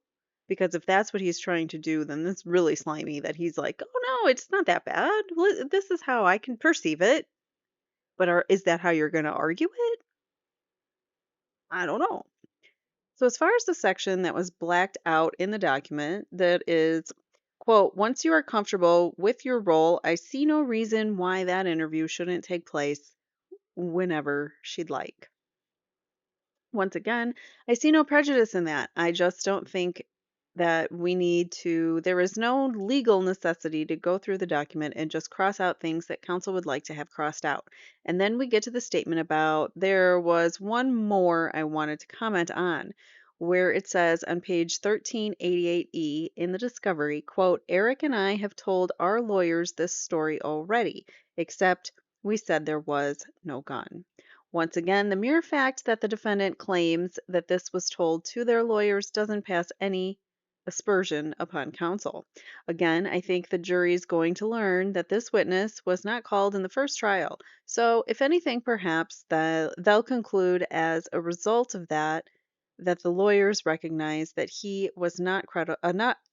Because if that's what he's trying to do, then it's really slimy that he's like, oh no, it's not that bad. This is how I can perceive it. But is that how you're going to argue it? I don't know. So as far as the section that was blacked out in the document, that is, quote, once you are comfortable with your role, I see no reason why that interview shouldn't take place whenever she'd like. Once again, I see no prejudice in that. I just don't think that there is no legal necessity to go through the document and just cross out things that counsel would like to have crossed out. And then we get to the statement about there was one more I wanted to comment on, where it says on page 1388E in the discovery, quote, Erik and I have told our lawyers this story already, except we said there was no gun. Once again, the mere fact that the defendant claims that this was told to their lawyers doesn't pass any aspersion upon counsel. Again, I think the jury is going to learn that this witness was not called in the first trial. So, if anything, perhaps they'll conclude as a result of that that the lawyers recognize that he was not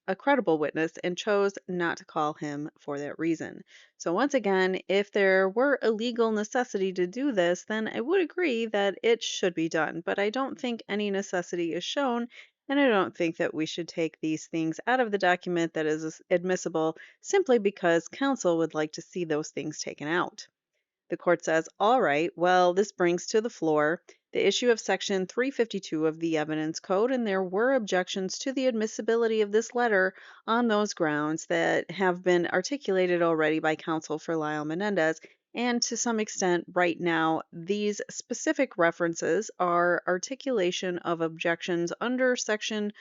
a credible witness and chose not to call him for that reason. So once again, if there were a legal necessity to do this, then I would agree that it should be done. But I don't think any necessity is shown, and I don't think that we should take these things out of the document that is admissible simply because counsel would like to see those things taken out. The court says, all right, well, this brings to the floor the issue of Section 352 of the Evidence Code, and there were objections to the admissibility of this letter on those grounds that have been articulated already by counsel for Lyle Menendez. And to some extent, right now, these specific references are articulation of objections under Section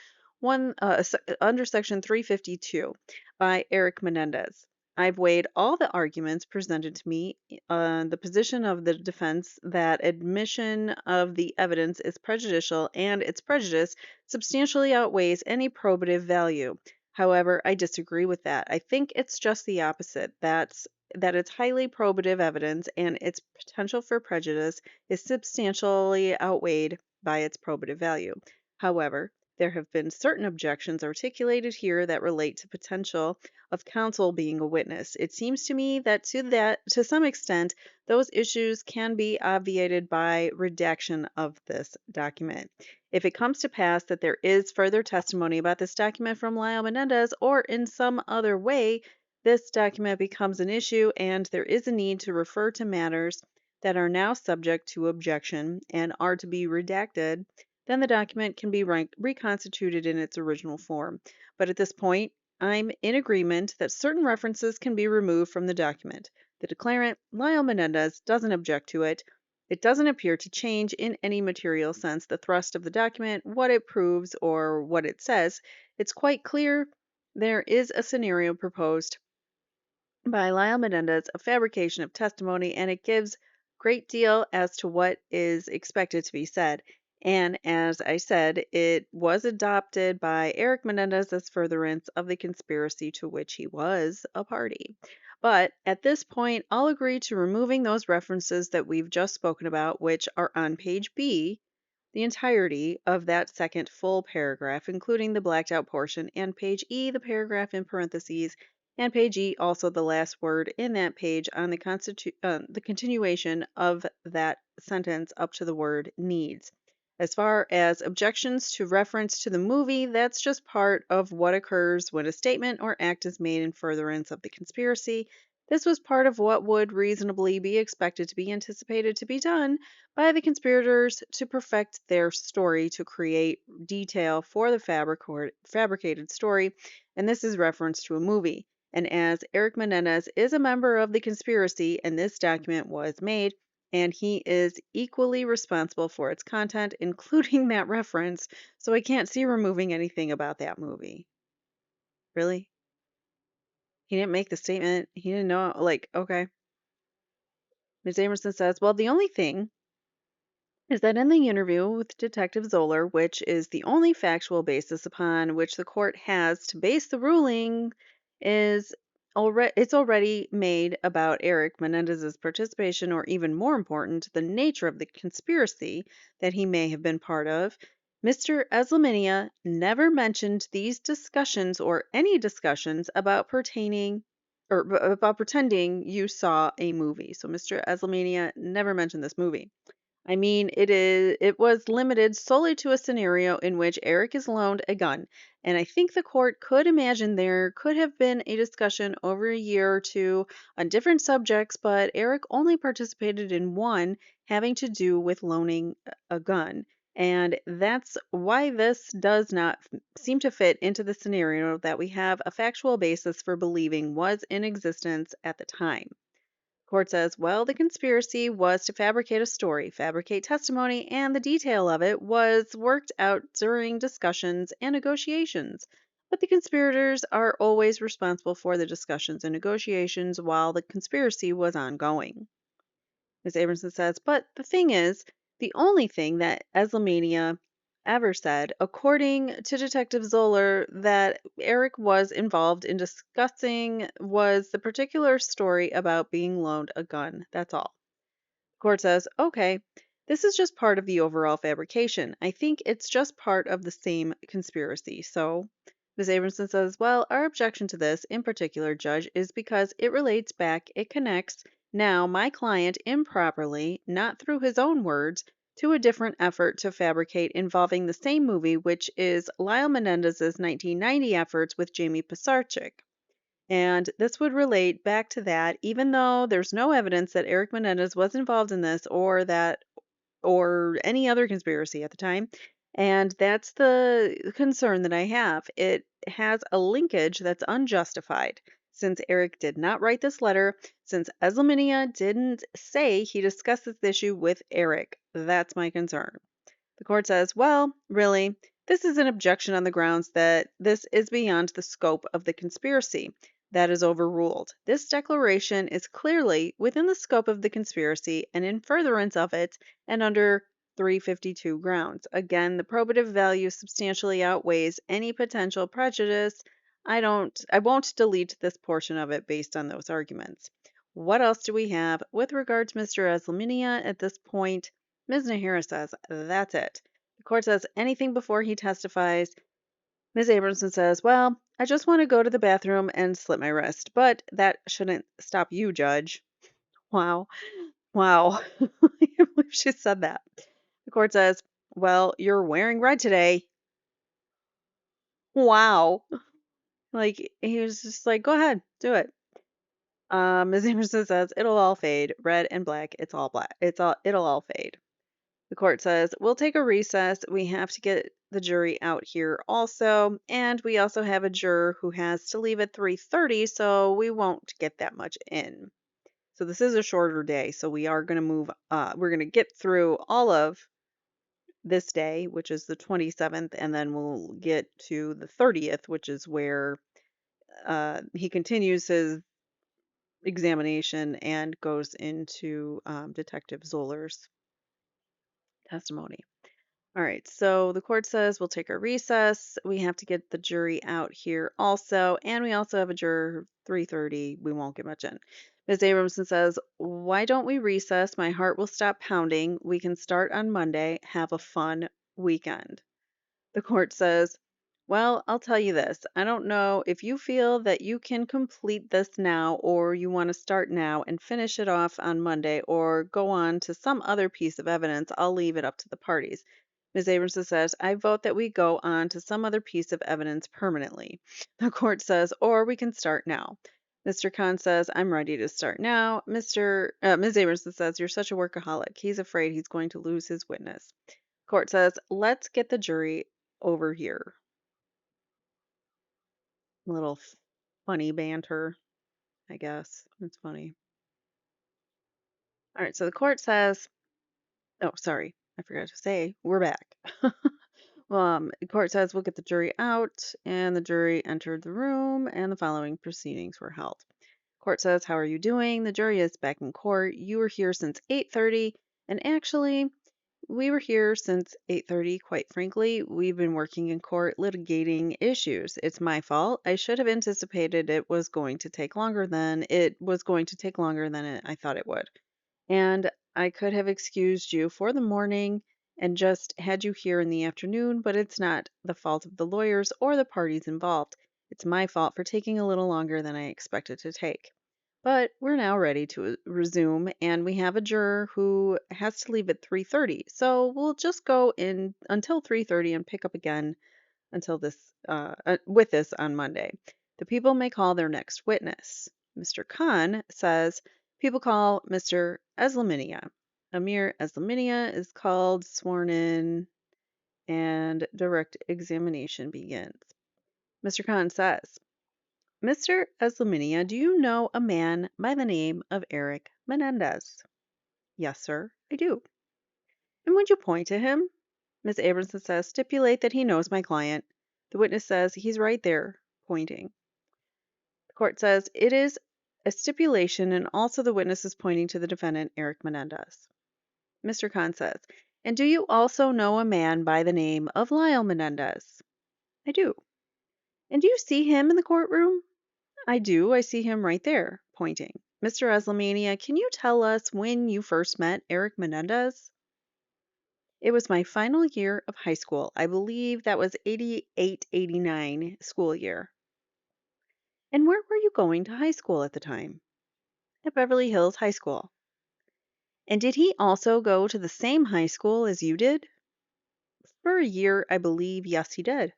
under Section 352 by Erik Menendez. I've weighed all the arguments presented to me on the position of the defense that admission of the evidence is prejudicial and its prejudice substantially outweighs any probative value. However, I disagree with that. I think it's just the opposite. That it's highly probative evidence and its potential for prejudice is substantially outweighed by its probative value. However, there have been certain objections articulated here that relate to potential of counsel being a witness. It seems to me that to some extent, those issues can be obviated by redaction of this document. If it comes to pass that there is further testimony about this document from Lyle Menendez or in some other way, this document becomes an issue and there is a need to refer to matters that are now subject to objection and are to be redacted, then the document can be reconstituted in its original form. But at this point, I'm in agreement that certain references can be removed from the document. The declarant, Lyle Menendez, doesn't object to it. It doesn't appear to change in any material sense the thrust of the document, what it proves, or what it says. It's quite clear there is a scenario proposed by Lyle Menendez, a fabrication of testimony, and it gives great deal as to what is expected to be said. And as I said, it was adopted by Erik Menendez as furtherance of the conspiracy to which he was a party. But at this point, I'll agree to removing those references that we've just spoken about, which are on page B, the entirety of that second full paragraph, including the blacked out portion, and page E, the paragraph in parentheses, and page E, also the last word in that page on the continuation of that sentence up to the word needs. As far as objections to reference to the movie, that's just part of what occurs when a statement or act is made in furtherance of the conspiracy. This was part of what would reasonably be expected to be anticipated to be done by the conspirators to perfect their story to create detail for the fabricated story, and this is reference to a movie. And as Erik Menendez is a member of the conspiracy and this document was made, and he is equally responsible for its content, including that reference, so I can't see removing anything about that movie. Really? He didn't make the statement. He didn't know. Like, okay. Ms. Amerson says, well, the only thing is that in the interview with Detective Zoeller, which is the only factual basis upon which the court has to base the ruling, is already made about Erik Menendez's participation, or even more important, the nature of the conspiracy that he may have been part of. Mr. Eslaminia never mentioned these discussions or any discussions about pertaining or about pretending you saw a movie. So Mr. Eslaminia never mentioned this movie. I mean, it was limited solely to a scenario in which Erik is loaned a gun, and I think the court could imagine there could have been a discussion over a year or two on different subjects, but Erik only participated in one having to do with loaning a gun. And that's why this does not seem to fit into the scenario that we have a factual basis for believing was in existence at the time. Court says, well, the conspiracy was to fabricate a story, fabricate testimony, and the detail of it was worked out during discussions and negotiations. But the conspirators are always responsible for the discussions and negotiations while the conspiracy was ongoing. Ms. Abramson says, but the thing is, the only thing that Eslamania ever said, according to Detective Zoeller, that Erik was involved in discussing was the particular story about being loaned a gun. That's all. The court says, okay, this is just part of the overall fabrication. I think it's just part of the same conspiracy. So Ms. Abramson says, well, our objection to this in particular, Judge, is because it relates back, it connects now my client improperly, not through his own words, to a different effort to fabricate involving the same movie, which is Lyle Menendez's 1990 efforts with Jamie Pisarcik. And this would relate back to that, even though there's no evidence that Erik Menendez was involved in this or any other conspiracy at the time. And that's the concern that I have. It has a linkage that's unjustified. Since Erik did not write this letter, since Eslaminia didn't say he discussed this issue with Erik, that's my concern. The court says, well, really, this is an objection on the grounds that this is beyond the scope of the conspiracy. That is overruled. This declaration is clearly within the scope of the conspiracy and in furtherance of it and under 352 grounds. Again, the probative value substantially outweighs any potential prejudice. I won't delete this portion of it based on those arguments. What else do we have with regard to Mr. Eslaminia at this point? Ms. Nahara says, that's it. The court says anything before he testifies. Ms. Abramson says, well, I just want to go to the bathroom and slit my wrist, but that shouldn't stop you, Judge. Wow. Wow. I can't believe she said that. The court says, well, you're wearing red today. Wow. Like, he was just like, go ahead, do it. Ms. Emerson says, it'll all fade. Red and black, it's all black. It'll all fade. The court says, we'll take a recess. We have to get the jury out here also. And we also have a juror who has to leave at 3:30, so we won't get that much in. So this is a shorter day. So we are going to we're going to get through all of this day, which is the 27th, and then we'll get to the 30th, which is where he continues his examination and goes into Detective Zoeller's testimony. All right, so the court says we'll take a recess. We have to get the jury out here also, and we also have a juror 3:30. We won't get much in. Ms. Abramson says, why don't we recess? My heart will stop pounding. We can start on Monday. Have a fun weekend. The court says, well, I'll tell you this. I don't know if you feel that you can complete this now or you want to start now and finish it off on Monday or go on to some other piece of evidence. I'll leave it up to the parties. Ms. Abramson says, I vote that we go on to some other piece of evidence permanently. The court says, or we can start now. Mr. Khan says, I'm ready to start now. Ms. Abramson says, you're such a workaholic. He's afraid he's going to lose his witness. Court says, let's get the jury over here. Little funny banter, I guess. It's funny. All right, so the court says, oh, sorry, I forgot to say, we're back. The court says we'll get the jury out, and the jury entered the room, and the following proceedings were held. Court says, how are you doing? The jury is back in court. You were here since 8:30, and actually, we were here since 8:30, quite frankly. We've been working in court litigating issues. It's my fault. I should have anticipated it was going to take longer than I thought it would. And I could have excused you for the morning and just had you here in the afternoon, but it's not the fault of the lawyers or the parties involved. It's my fault for taking a little longer than I expected to take. But we're now ready to resume, and we have a juror who has to leave at 3:30. So we'll just go in until 3:30 and pick up again until with this on Monday. The people may call their next witness. Mr. Khan says people call Mr. Eslaminia. Amir Eslaminia is called, sworn in, and direct examination begins. Mr. Khan says, Mr. Eslaminia, do you know a man by the name of Erik Menendez? Yes, sir, I do. And would you point to him? Miss Abramson says, stipulate that he knows my client. The witness says, he's right there, pointing. The court says, it is a stipulation, and also the witness is pointing to the defendant, Erik Menendez. Mr. Khan says, and do you also know a man by the name of Lyle Menendez? I do. And do you see him in the courtroom? I do. I see him right there, pointing. Mr. Eslaminia, can you tell us when you first met Erik Menendez? It was my final year of high school. I believe that was 88-89 school year. And where were you going to high school at the time? At Beverly Hills High School. And did he also go to the same high school as you did? For a year, I believe, yes, he did.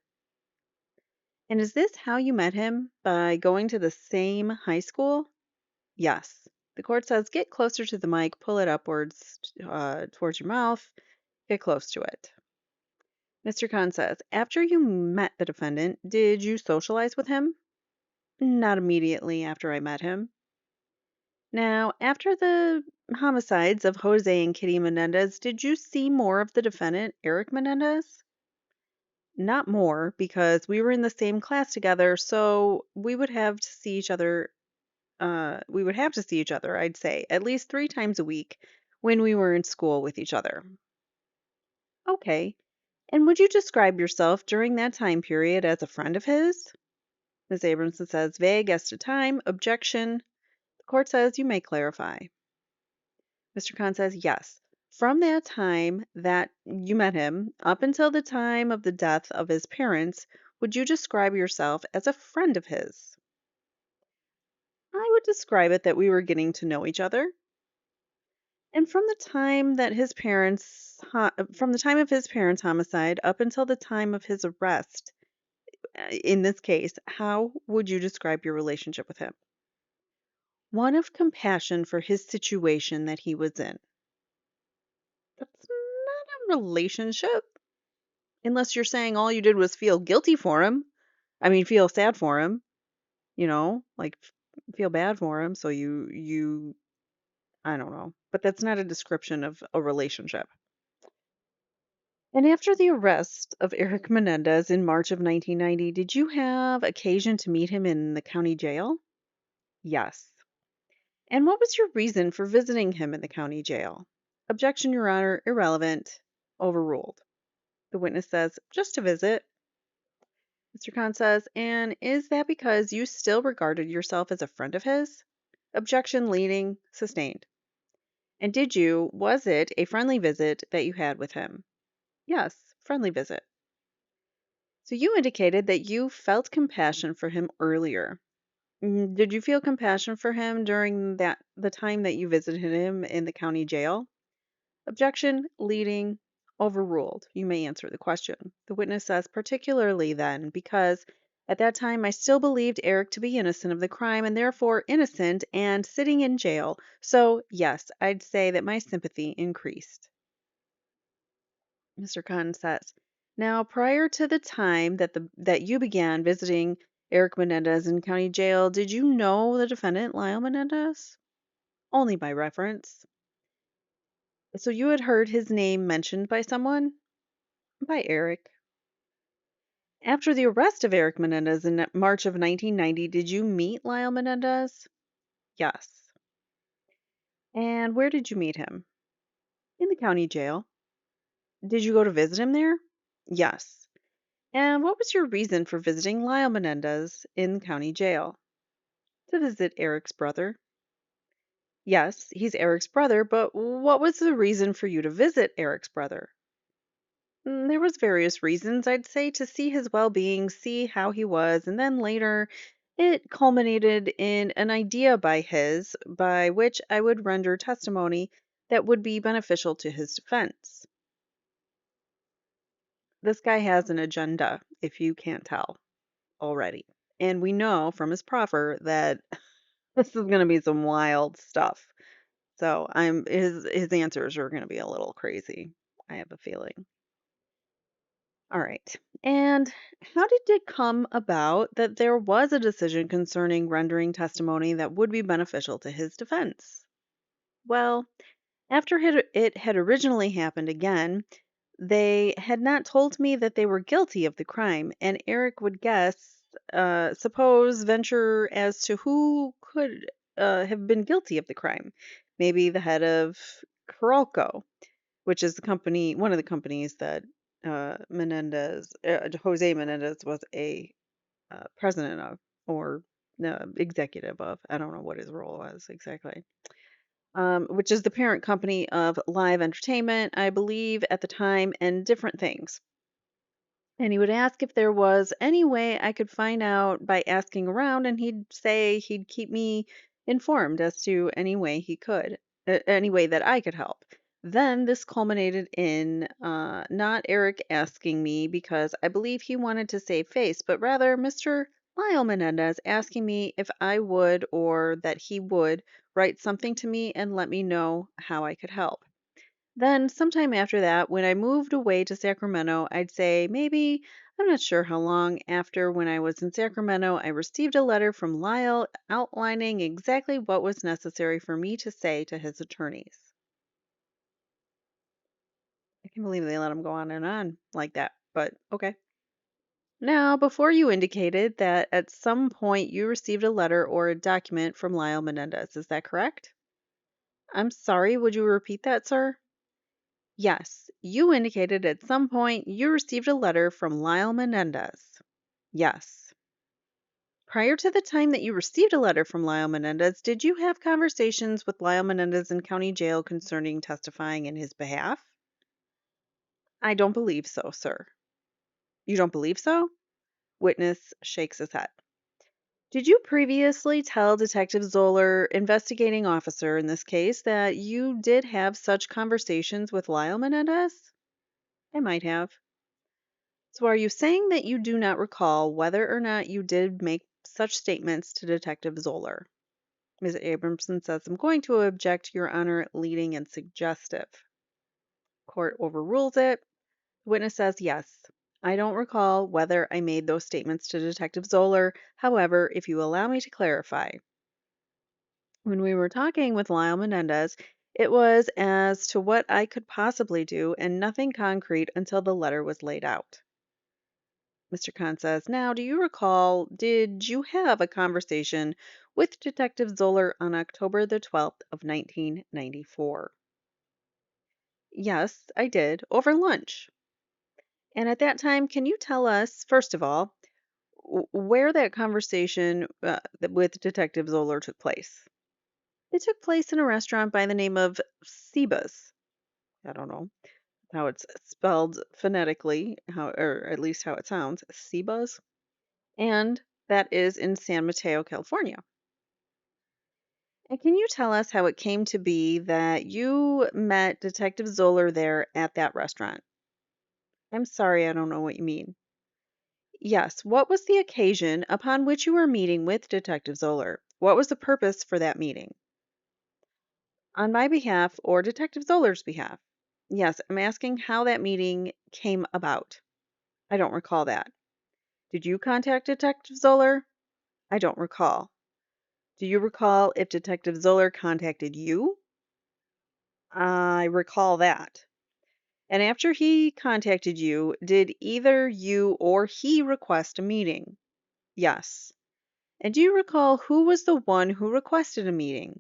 And is this how you met him? By going to the same high school? Yes. The court says get closer to the mic, pull it upwards towards your mouth, get close to it. Mr. Khan says, after you met the defendant, did you socialize with him? Not immediately after I met him. Now, after the homicides of Jose and Kitty Menendez, did you see more of the defendant, Erik Menendez? Not more, because we were in the same class together, so we would have to see each other. I'd say, at least 3 times a week when we were in school with each other. Okay. And would you describe yourself during that time period as a friend of his? Ms. Abramson says, vague as to time. Objection. The court says you may clarify. Mr. Khan says, yes. From that time that you met him up until the time of the death of his parents, would you describe yourself as a friend of his? I would describe it that we were getting to know each other. And from the time of his parents' homicide up until the time of his arrest, in this case, how would you describe your relationship with him? One of compassion for his situation that he was in. That's not a relationship. Unless you're saying all you did was feel guilty for him. I mean, feel sad for him. Like feel bad for him. So you, I don't know. But that's not a description of a relationship. And after the arrest of Erik Menendez in March of 1990, did you have occasion to meet him in the county jail? Yes. And what was your reason for visiting him in the county jail? Objection, Your Honor, irrelevant, overruled. The witness says, just to visit. Mr. Khan says, and is that because you still regarded yourself as a friend of his? Objection, leading, sustained. And was it a friendly visit that you had with him? Yes, friendly visit. So you indicated that you felt compassion for him earlier. Did you feel compassion for him during the time that you visited him in the county jail? Objection, leading, overruled. You may answer the question. The witness says, particularly then, because at that time I still believed Erik to be innocent of the crime and therefore innocent and sitting in jail. So yes, I'd say that my sympathy increased. Mr. Khan says, now prior to the time that you began visiting Erik Menendez in county jail. Did you know the defendant, Lyle Menendez? Only by reference. So you had heard his name mentioned by someone? By Erik. After the arrest of Erik Menendez in March of 1990, did you meet Lyle Menendez? Yes. And where did you meet him? In the county jail. Did you go to visit him there? Yes. And what was your reason for visiting Lyle Menendez in the county jail? To visit Erik's brother. Yes, he's Erik's brother, but what was the reason for you to visit Erik's brother? There was various reasons, I'd say, to see his well-being, see how he was, and then later it culminated in an idea by which I would render testimony that would be beneficial to his defense. This guy has an agenda, if you can't tell already. And we know from his proffer that this is going to be some wild stuff. So his answers are going to be a little crazy. I have a feeling. All right. And how did it come about that there was a decision concerning rendering testimony that would be beneficial to his defense? Well, after it had originally happened again, they had not told me that they were guilty of the crime, and Erik would venture as to who could have been guilty of the crime. Maybe the head of Coralco, which is one of the companies that Jose Menendez was a president of or executive of. I don't know what his role was exactly. Which is the parent company of Live Entertainment, I believe, at the time, and different things. And he would ask if there was any way I could find out by asking around, and he'd say he'd keep me informed as to any way he could, any way that I could help. Then this culminated in not Erik asking me because I believe he wanted to save face, but rather Mr. Lyle Menendez asking me if I would or that he would write something to me and let me know how I could help. Then, sometime after that, when I moved away to Sacramento, I'd say maybe, I'm not sure how long after when I was in Sacramento, I received a letter from Lyle outlining exactly what was necessary for me to say to his attorneys. I can't believe they let him go on and on like that, but okay. Now, before you indicated that at some point you received a letter or a document from Lyle Menendez, is that correct? I'm sorry, would you repeat that, sir? Yes, you indicated at some point you received a letter from Lyle Menendez. Yes. Prior to the time that you received a letter from Lyle Menendez, did you have conversations with Lyle Menendez in county jail concerning testifying in his behalf? I don't believe so, sir. You don't believe so? Witness shakes his head. Did you previously tell Detective Zoeller, investigating officer in this case, that you did have such conversations with Lyle Menendez? I might have. So are you saying that you do not recall whether or not you did make such statements to Detective Zoeller? Ms. Abramson says, I'm going to object, Your Honor, leading and suggestive. Court overrules it. Witness says, yes. I don't recall whether I made those statements to Detective Zoeller. However, if you allow me to clarify, when we were talking with Lyle Menendez, it was as to what I could possibly do and nothing concrete until the letter was laid out. Mr. Khan says, now, do you recall, did you have a conversation with Detective Zoeller on October the 12th of 1994? Yes, I did, over lunch. And at that time, can you tell us, first of all, where that conversation with Detective Zoeller took place? It took place in a restaurant by the name of Seba's. I don't know how it's spelled phonetically, or at least how it sounds, Seba's. And that is in San Mateo, California. And can you tell us how it came to be that you met Detective Zoeller there at that restaurant? I'm sorry, I don't know what you mean. Yes, what was the occasion upon which you were meeting with Detective Zoeller? What was the purpose for that meeting? On my behalf or Detective Zoeller's behalf? Yes, I'm asking how that meeting came about. I don't recall that. Did you contact Detective Zoeller? I don't recall. Do you recall if Detective Zoeller contacted you? I recall that. And after he contacted you, did either you or he request a meeting? Yes. And do you recall who was the one who requested a meeting?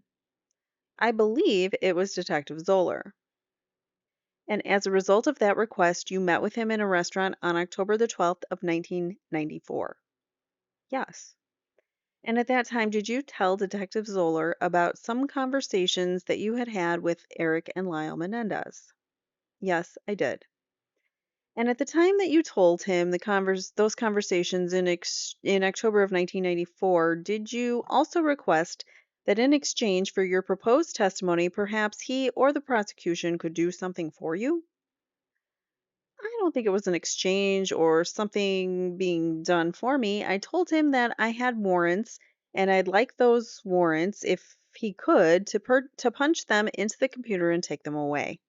I believe it was Detective Zoeller. And as a result of that request, you met with him in a restaurant on October the 12th of 1994. Yes. And at that time, did you tell Detective Zoeller about some conversations that you had had with Erik and Lyle Menendez? Yes, I did. And at the time that you told him those conversations in October of 1994, did you also request that in exchange for your proposed testimony, perhaps he or the prosecution could do something for you? I don't think it was an exchange or something being done for me. I told him that I had warrants and I'd like those warrants, if he could, to punch them into the computer and take them away.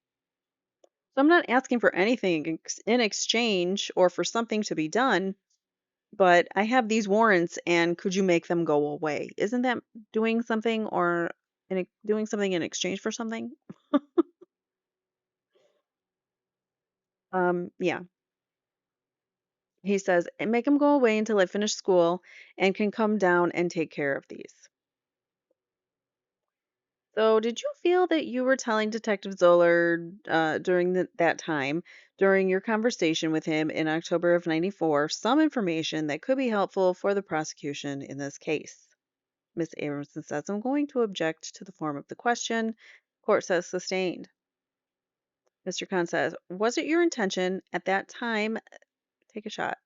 So I'm not asking for anything in exchange or for something to be done, but I have these warrants and could you make them go away? Isn't that doing something or doing something in exchange for something? Yeah. He says, "And make them go away until I finish school and can come down and take care of these." So, did you feel that you were telling Detective Zoller during that time, during your conversation with him in October of 94, some information that could be helpful for the prosecution in this case? Miss Abramson says, "I'm going to object to the form of the question." Court says sustained. Mr. Khan says, "Was it your intention at that time?" Take a shot.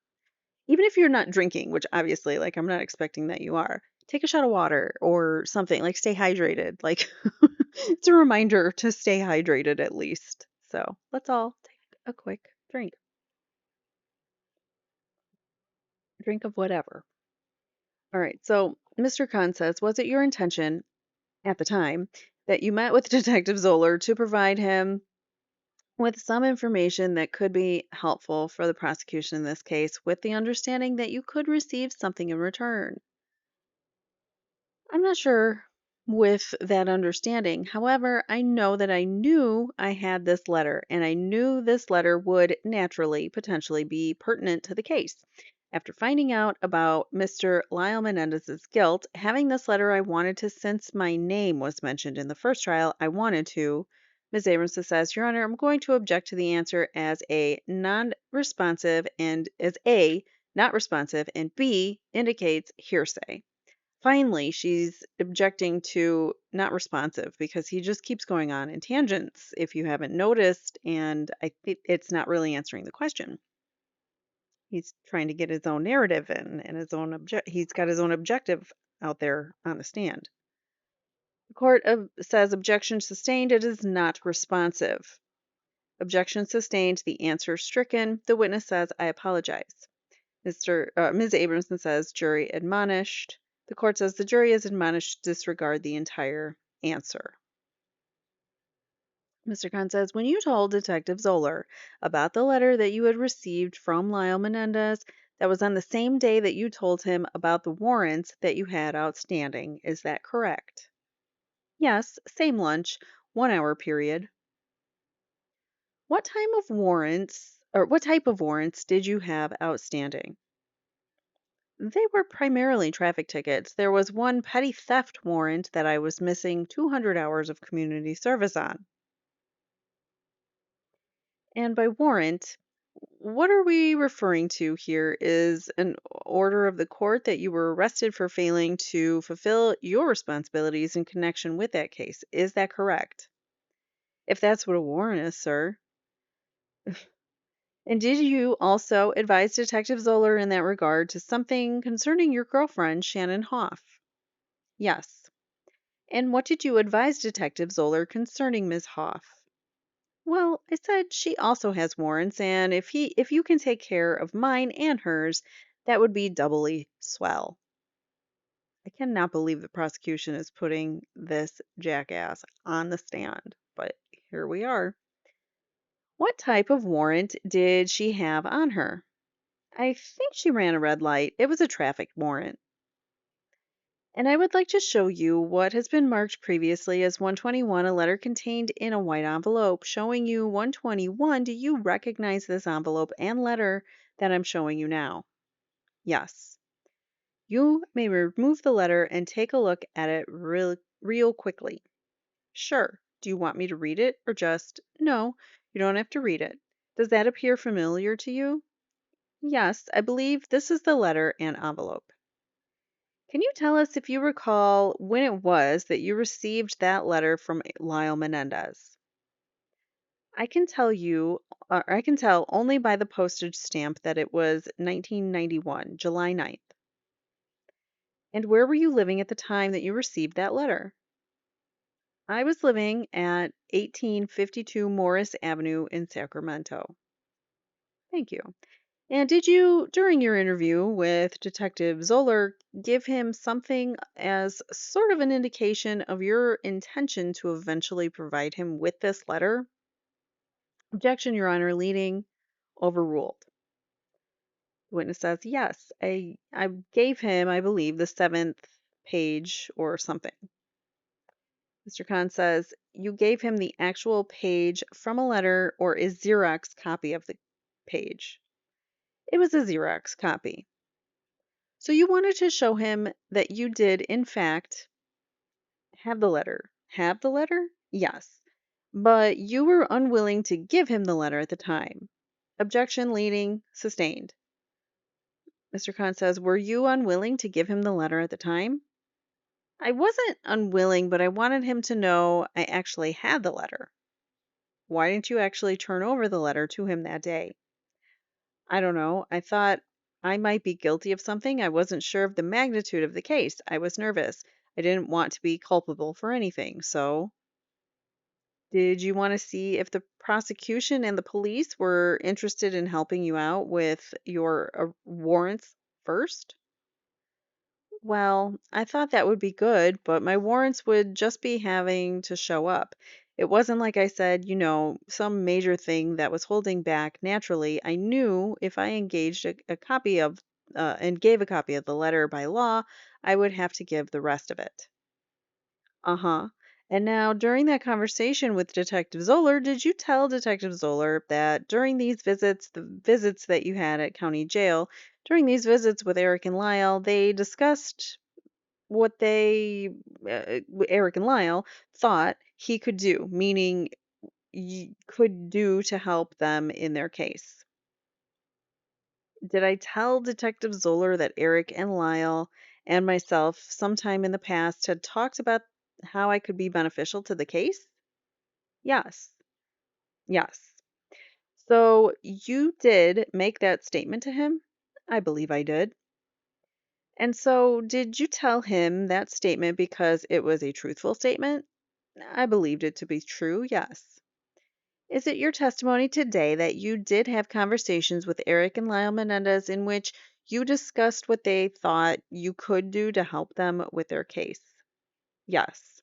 Even if you're not drinking, which obviously, like, I'm not expecting that you are, take a shot of water or something, like, stay hydrated. Like, it's a reminder to stay hydrated at least. So let's all take a quick drink. Drink of whatever. All right. So Mr. Khan says, was it your intention at the time that you met with Detective Zoller to provide him with some information that could be helpful for the prosecution in this case, with the understanding that you could receive something in return? I'm not sure with that understanding. However, I know that I knew I had this letter, and I knew this letter would naturally, potentially be pertinent to the case. After finding out about Mr. Lyle Menendez's guilt, having this letter, I wanted to, since my name was mentioned in the first trial, I wanted to. Ms. Abrams says, Your Honor, I'm going to object to the answer as a non-responsive and as A, not responsive, and B indicates hearsay. Finally, she's objecting to not responsive because he just keeps going on in tangents, if you haven't noticed, and I think it's not really answering the question. He's trying to get his own narrative in and he's got his own objective out there on the stand. The court says objection sustained, it is not responsive. Objection sustained, the answer stricken. The witness says, I apologize. Ms. Abramson says, jury admonished. The court says the jury is admonished to disregard the entire answer. Mr. Khan says, when you told Detective Zoller about the letter that you had received from Lyle Menendez, that was on the same day that you told him about the warrants that you had outstanding. Is that correct? Yes, same lunch, 1 hour period. What type of warrants did you have outstanding? They were primarily traffic tickets. There was one petty theft warrant that I was missing 200 hours of community service on. And by warrant, what are we referring to here? Is an order of the court that you were arrested for failing to fulfill your responsibilities in connection with that case. Is that correct? If that's what a warrant is, sir. And did you also advise Detective Zoller in that regard to something concerning your girlfriend, Shannon Hoff? Yes. And what did you advise Detective Zoller concerning Miss Hoff? Well, I said she also has warrants, and if you can take care of mine and hers, that would be doubly swell. I cannot believe the prosecution is putting this jackass on the stand, but here we are. What type of warrant did she have on her? I think she ran a red light. It was a traffic warrant. And I would like to show you what has been marked previously as 121, a letter contained in a white envelope showing you 121. Do you recognize this envelope and letter that I'm showing you now? Yes. You may remove the letter and take a look at it real quickly. Sure. Do you want me to read it or just, no, you don't have to read it. Does that appear familiar to you? Yes, I believe this is the letter and envelope. Can you tell us if you recall when it was that you received that letter from Lyle Menendez? I can tell you, or I can tell only by the postage stamp that it was 1991, July 9th. And where were you living at the time that you received that letter? I was living at 1852 Morris Avenue in Sacramento. Thank you. And did you, during your interview with Detective Zoeller, give him something as sort of an indication of your intention to eventually provide him with this letter? Objection, Your Honor, leading overruled. The witness says, yes, I gave him, I believe, the seventh page or something. Mr. Khan says, you gave him the actual page from a letter or a Xerox copy of the page. It was a Xerox copy. So you wanted to show him that you did, in fact, have the letter. Have the letter? Yes. But you were unwilling to give him the letter at the time. Objection leading sustained. Mr. Khan says, were you unwilling to give him the letter at the time? I wasn't unwilling, but I wanted him to know I actually had the letter. Why didn't you actually turn over the letter to him that day? I don't know. I thought I might be guilty of something. I wasn't sure of the magnitude of the case. I was nervous. I didn't want to be culpable for anything. So, did you want to see if the prosecution and the police were interested in helping you out with your warrants first? Well, I thought that would be good, but my warrants would just be having to show up. It wasn't like I said, some major thing that was holding back. Naturally, I knew if I engaged a copy of and gave a copy of the letter by law, I would have to give the rest of it. Uh-huh. And now, during that conversation with Detective Zoller, did you tell Detective Zoller that during these visits, the visits that you had at county jail, during these visits with Eric and Lyle, they discussed what Eric and Lyle, thought he could do, meaning could do to help them in their case? Did I tell Detective Zoller that Eric and Lyle and myself sometime in the past had talked about how I could be beneficial to the case? Yes. Yes. So you did make that statement to him? I believe I did. And so did you tell him that statement because it was a truthful statement? I believed it to be true, yes. Is it your testimony today that you did have conversations with Eric and Lyle Menendez in which you discussed what they thought you could do to help them with their case? Yes.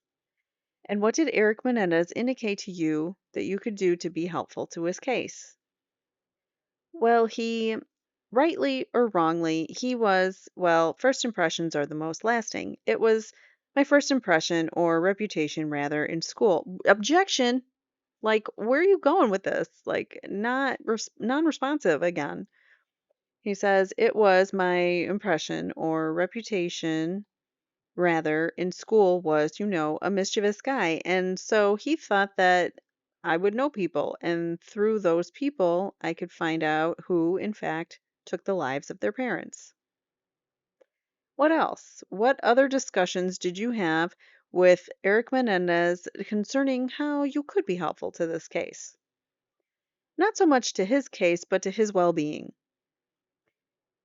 And what did Eric Menendez indicate to you that you could do to be helpful to his case? Well, rightly or wrongly, he was, well, first impressions are the most lasting. It was my first impression, or reputation rather, in school. Objection! Like, where are you going with this? Like, not non-responsive again. He says, it was my impression or reputation, rather, in school was, a mischievous guy. And so he thought that I would know people. And through those people, I could find out who, in fact, took the lives of their parents. What else? What other discussions did you have with Eric Menendez concerning how you could be helpful to this case? Not so much to his case, but to his well-being.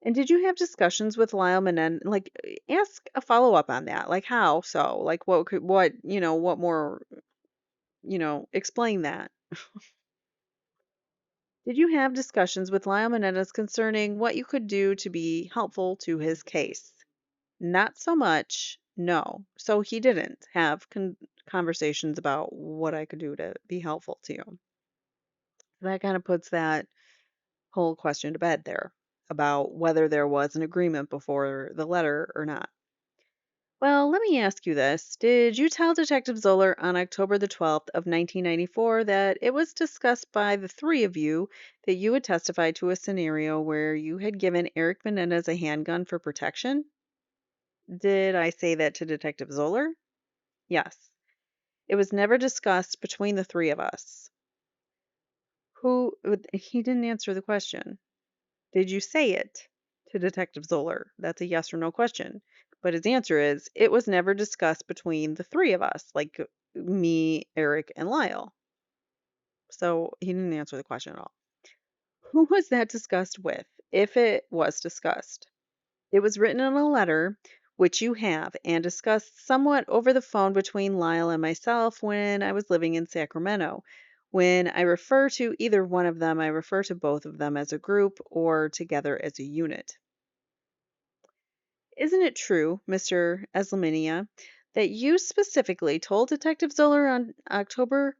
And did you have discussions with Lyle Menendez? Like, ask a follow-up on that. Like, how so? Like, what more, explain that. Did you have discussions with Lyle Menendez concerning what you could do to be helpful to his case? Not so much, no. So he didn't have conversations about what I could do to be helpful to you. That kind of puts that whole question to bed there. about whether there was an agreement before the letter or not. Well, let me ask you this. Did you tell Detective Zoller on October the 12th of 1994 that it was discussed by the three of you that you would testify to a scenario where you had given Erik Menendez a handgun for protection? Did I say that to Detective Zoller? Yes. It was never discussed between the three of us. He didn't answer the question. Did you say it to Detective Zoller? That's a yes or no question. But his answer is, it was never discussed between the three of us, like me, Erik, and Lyle. So he didn't answer the question at all. Who was that discussed with, if it was discussed? It was written in a letter, which you have, and discussed somewhat over the phone between Lyle and myself when I was living in Sacramento. When I refer to either one of them, I refer to both of them as a group or together as a unit. Isn't it true, Mr. Eslaminia, that you specifically told Detective Zoller on October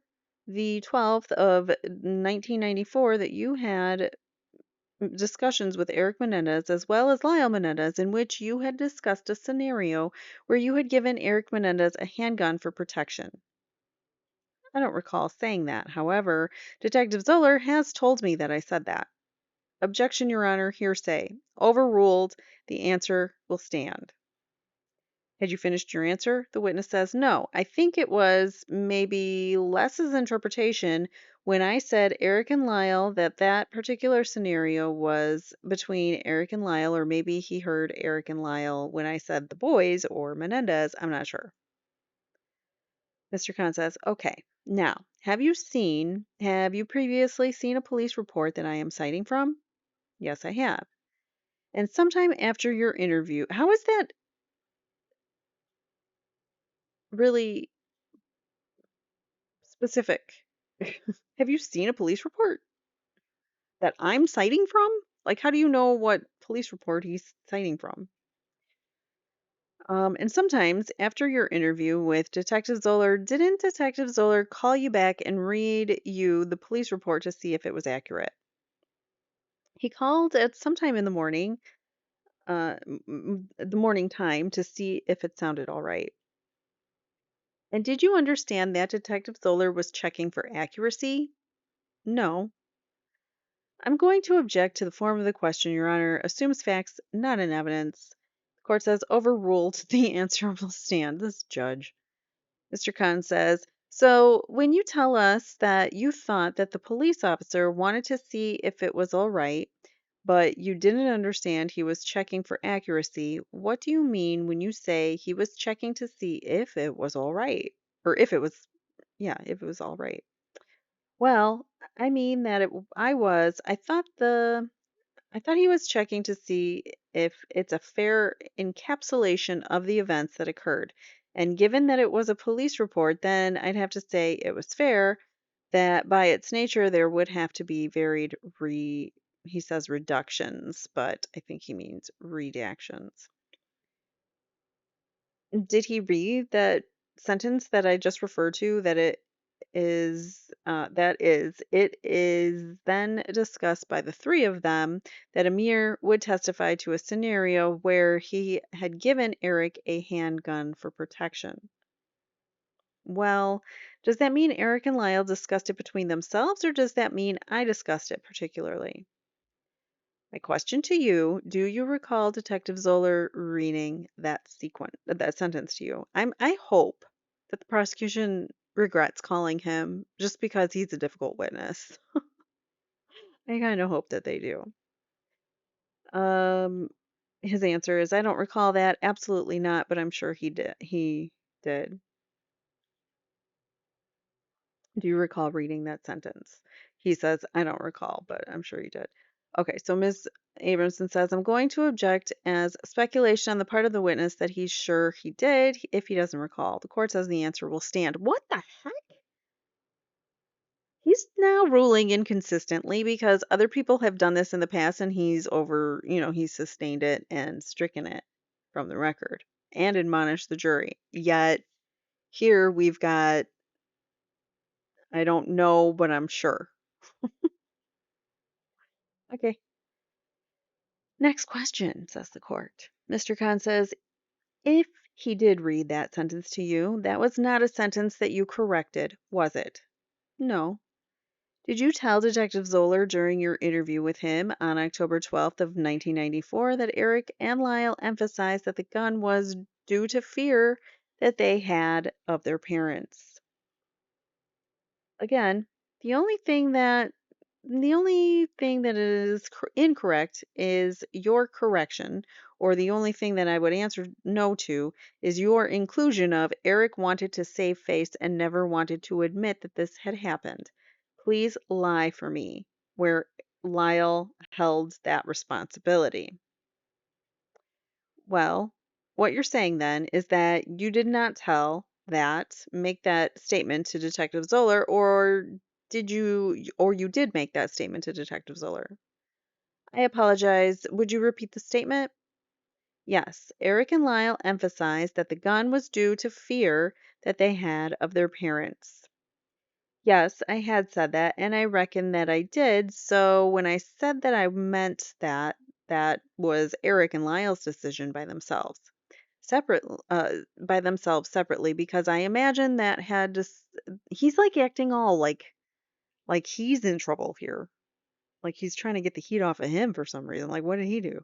the 12th of 1994 that you had discussions with Erik Menendez as well as Lyle Menendez in which you had discussed a scenario where you had given Erik Menendez a handgun for protection? I don't recall saying that. However, Detective Zoller has told me that I said that. Objection, Your Honor, hearsay. Overruled. The answer will stand. Had you finished your answer? The witness says, no. I think it was maybe Les's interpretation when I said Erik and Lyle that that particular scenario was between Erik and Lyle, or maybe he heard Erik and Lyle when I said the boys or Menendez. I'm not sure. Mr. Khan says, okay. Now, have you previously seen a police report that I am citing from? Yes, I have. And sometime after your interview, how is that really specific? Have you seen a police report that I'm citing from? Like, how do you know what police report he's citing from? And sometimes after your interview with Detective Zoller, didn't Detective Zoller call you back and read you the police report to see if it was accurate? He called at some time in the morning, the morning time, to see if it sounded all right. And did you understand that Detective Zoller was checking for accuracy? No. I'm going to object to the form of the question, Your Honor. Assumes facts, not in evidence. The court says overruled. The answer will stand. This judge. Mr. Khan says, so when you tell us that you thought that the police officer wanted to see if it was all right, but you didn't understand he was checking for accuracy, what do you mean when you say he was checking to see if it was all right? Or if it was, yeah, if it was all right. Well, I mean that I thought he was checking to see if it's a fair encapsulation of the events that occurred. And given that it was a police report, then I'd have to say it was fair that by its nature there would have to be he says reductions, but I think he means redactions. Did he read that sentence that I just referred to, that it is then discussed by the three of them that Amir would testify to a scenario where he had given Erik a handgun for protection? Well, does that mean Erik and Lyle discussed it between themselves, or does that mean I discussed it particularly? My question to you, do you recall Detective Zoller reading that sentence to you? I hope that the prosecution regrets calling him just because he's a difficult witness. I kind of hope that they do. Um, his answer is, I don't recall that. Absolutely not, but I'm sure he did. He did. Do you recall reading that sentence? He says, I don't recall, but I'm sure he did. Okay, so Ms. Abramson says, I'm going to object as speculation on the part of the witness that he's sure he did if he doesn't recall. The court says the answer will stand. What the heck? He's now ruling inconsistently because other people have done this in the past and he's sustained it and stricken it from the record and admonished the jury. Yet here we've got, I don't know, but I'm sure. Okay. Next question, says the court. Mr. Khan says, if he did read that sentence to you, that was not a sentence that you corrected, was it? No. Did you tell Detective Zoeller during your interview with him on October 12th of 1994 that Erik and Lyle emphasized that the gun was due to fear that they had of their parents? Again, the only thing that is incorrect is your correction, or the only thing that I would answer no to is your inclusion of Erik wanted to save face and never wanted to admit that this had happened. Please lie for me where Lyle held that responsibility. Well, what you're saying then is that you did not make that statement to Detective Zoeller, or you did make that statement to Detective Zoeller? I apologize. Would you repeat the statement? Yes, Erik and Lyle emphasized that the gun was due to fear that they had of their parents. Yes, I had said that, and I reckon that I did. So when I said that, I meant that that was Erik and Lyle's decision separate, by themselves separately, because I imagine that he's like acting all like he's in trouble here, like he's trying to get the heat off of him for some reason. Like, what did he do?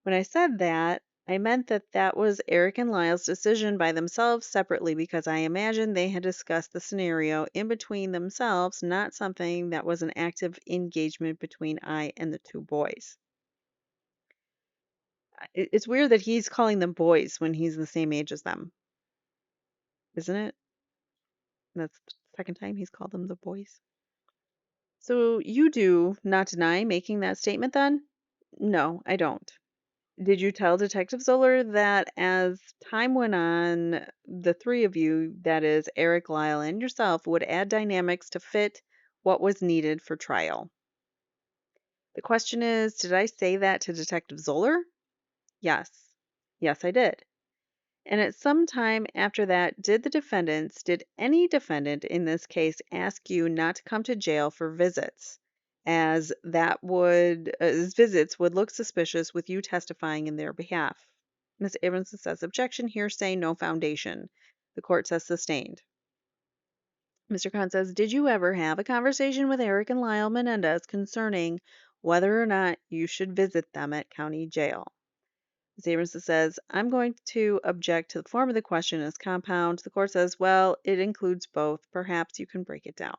When I said that, I meant that that was Erik and Lyle's decision by themselves separately because I imagined they had discussed the scenario in between themselves, not something that was an active engagement between I and the two boys. It's weird that he's calling them boys when he's the same age as them, isn't it? That's the second time he's called them the boys. So you do not deny making that statement then? No, I don't. Did you tell Detective Zoeller that as time went on, the three of you, that is Erik, Lyle, and yourself, would add dynamics to fit what was needed for trial? The question is, did I say that to Detective Zoeller? Yes. Yes, I did. And at some time after that, did any defendant in this case ask you not to come to jail for visits, as visits would look suspicious with you testifying in their behalf? Ms. Abramson says, objection, hearsay, no foundation. The court says sustained. Mr. Khan says, did you ever have a conversation with Erik and Lyle Menendez concerning whether or not you should visit them at county jail? Ms. Abramson says, I'm going to object to the form of the question as compound. The court says, well, it includes both. Perhaps you can break it down.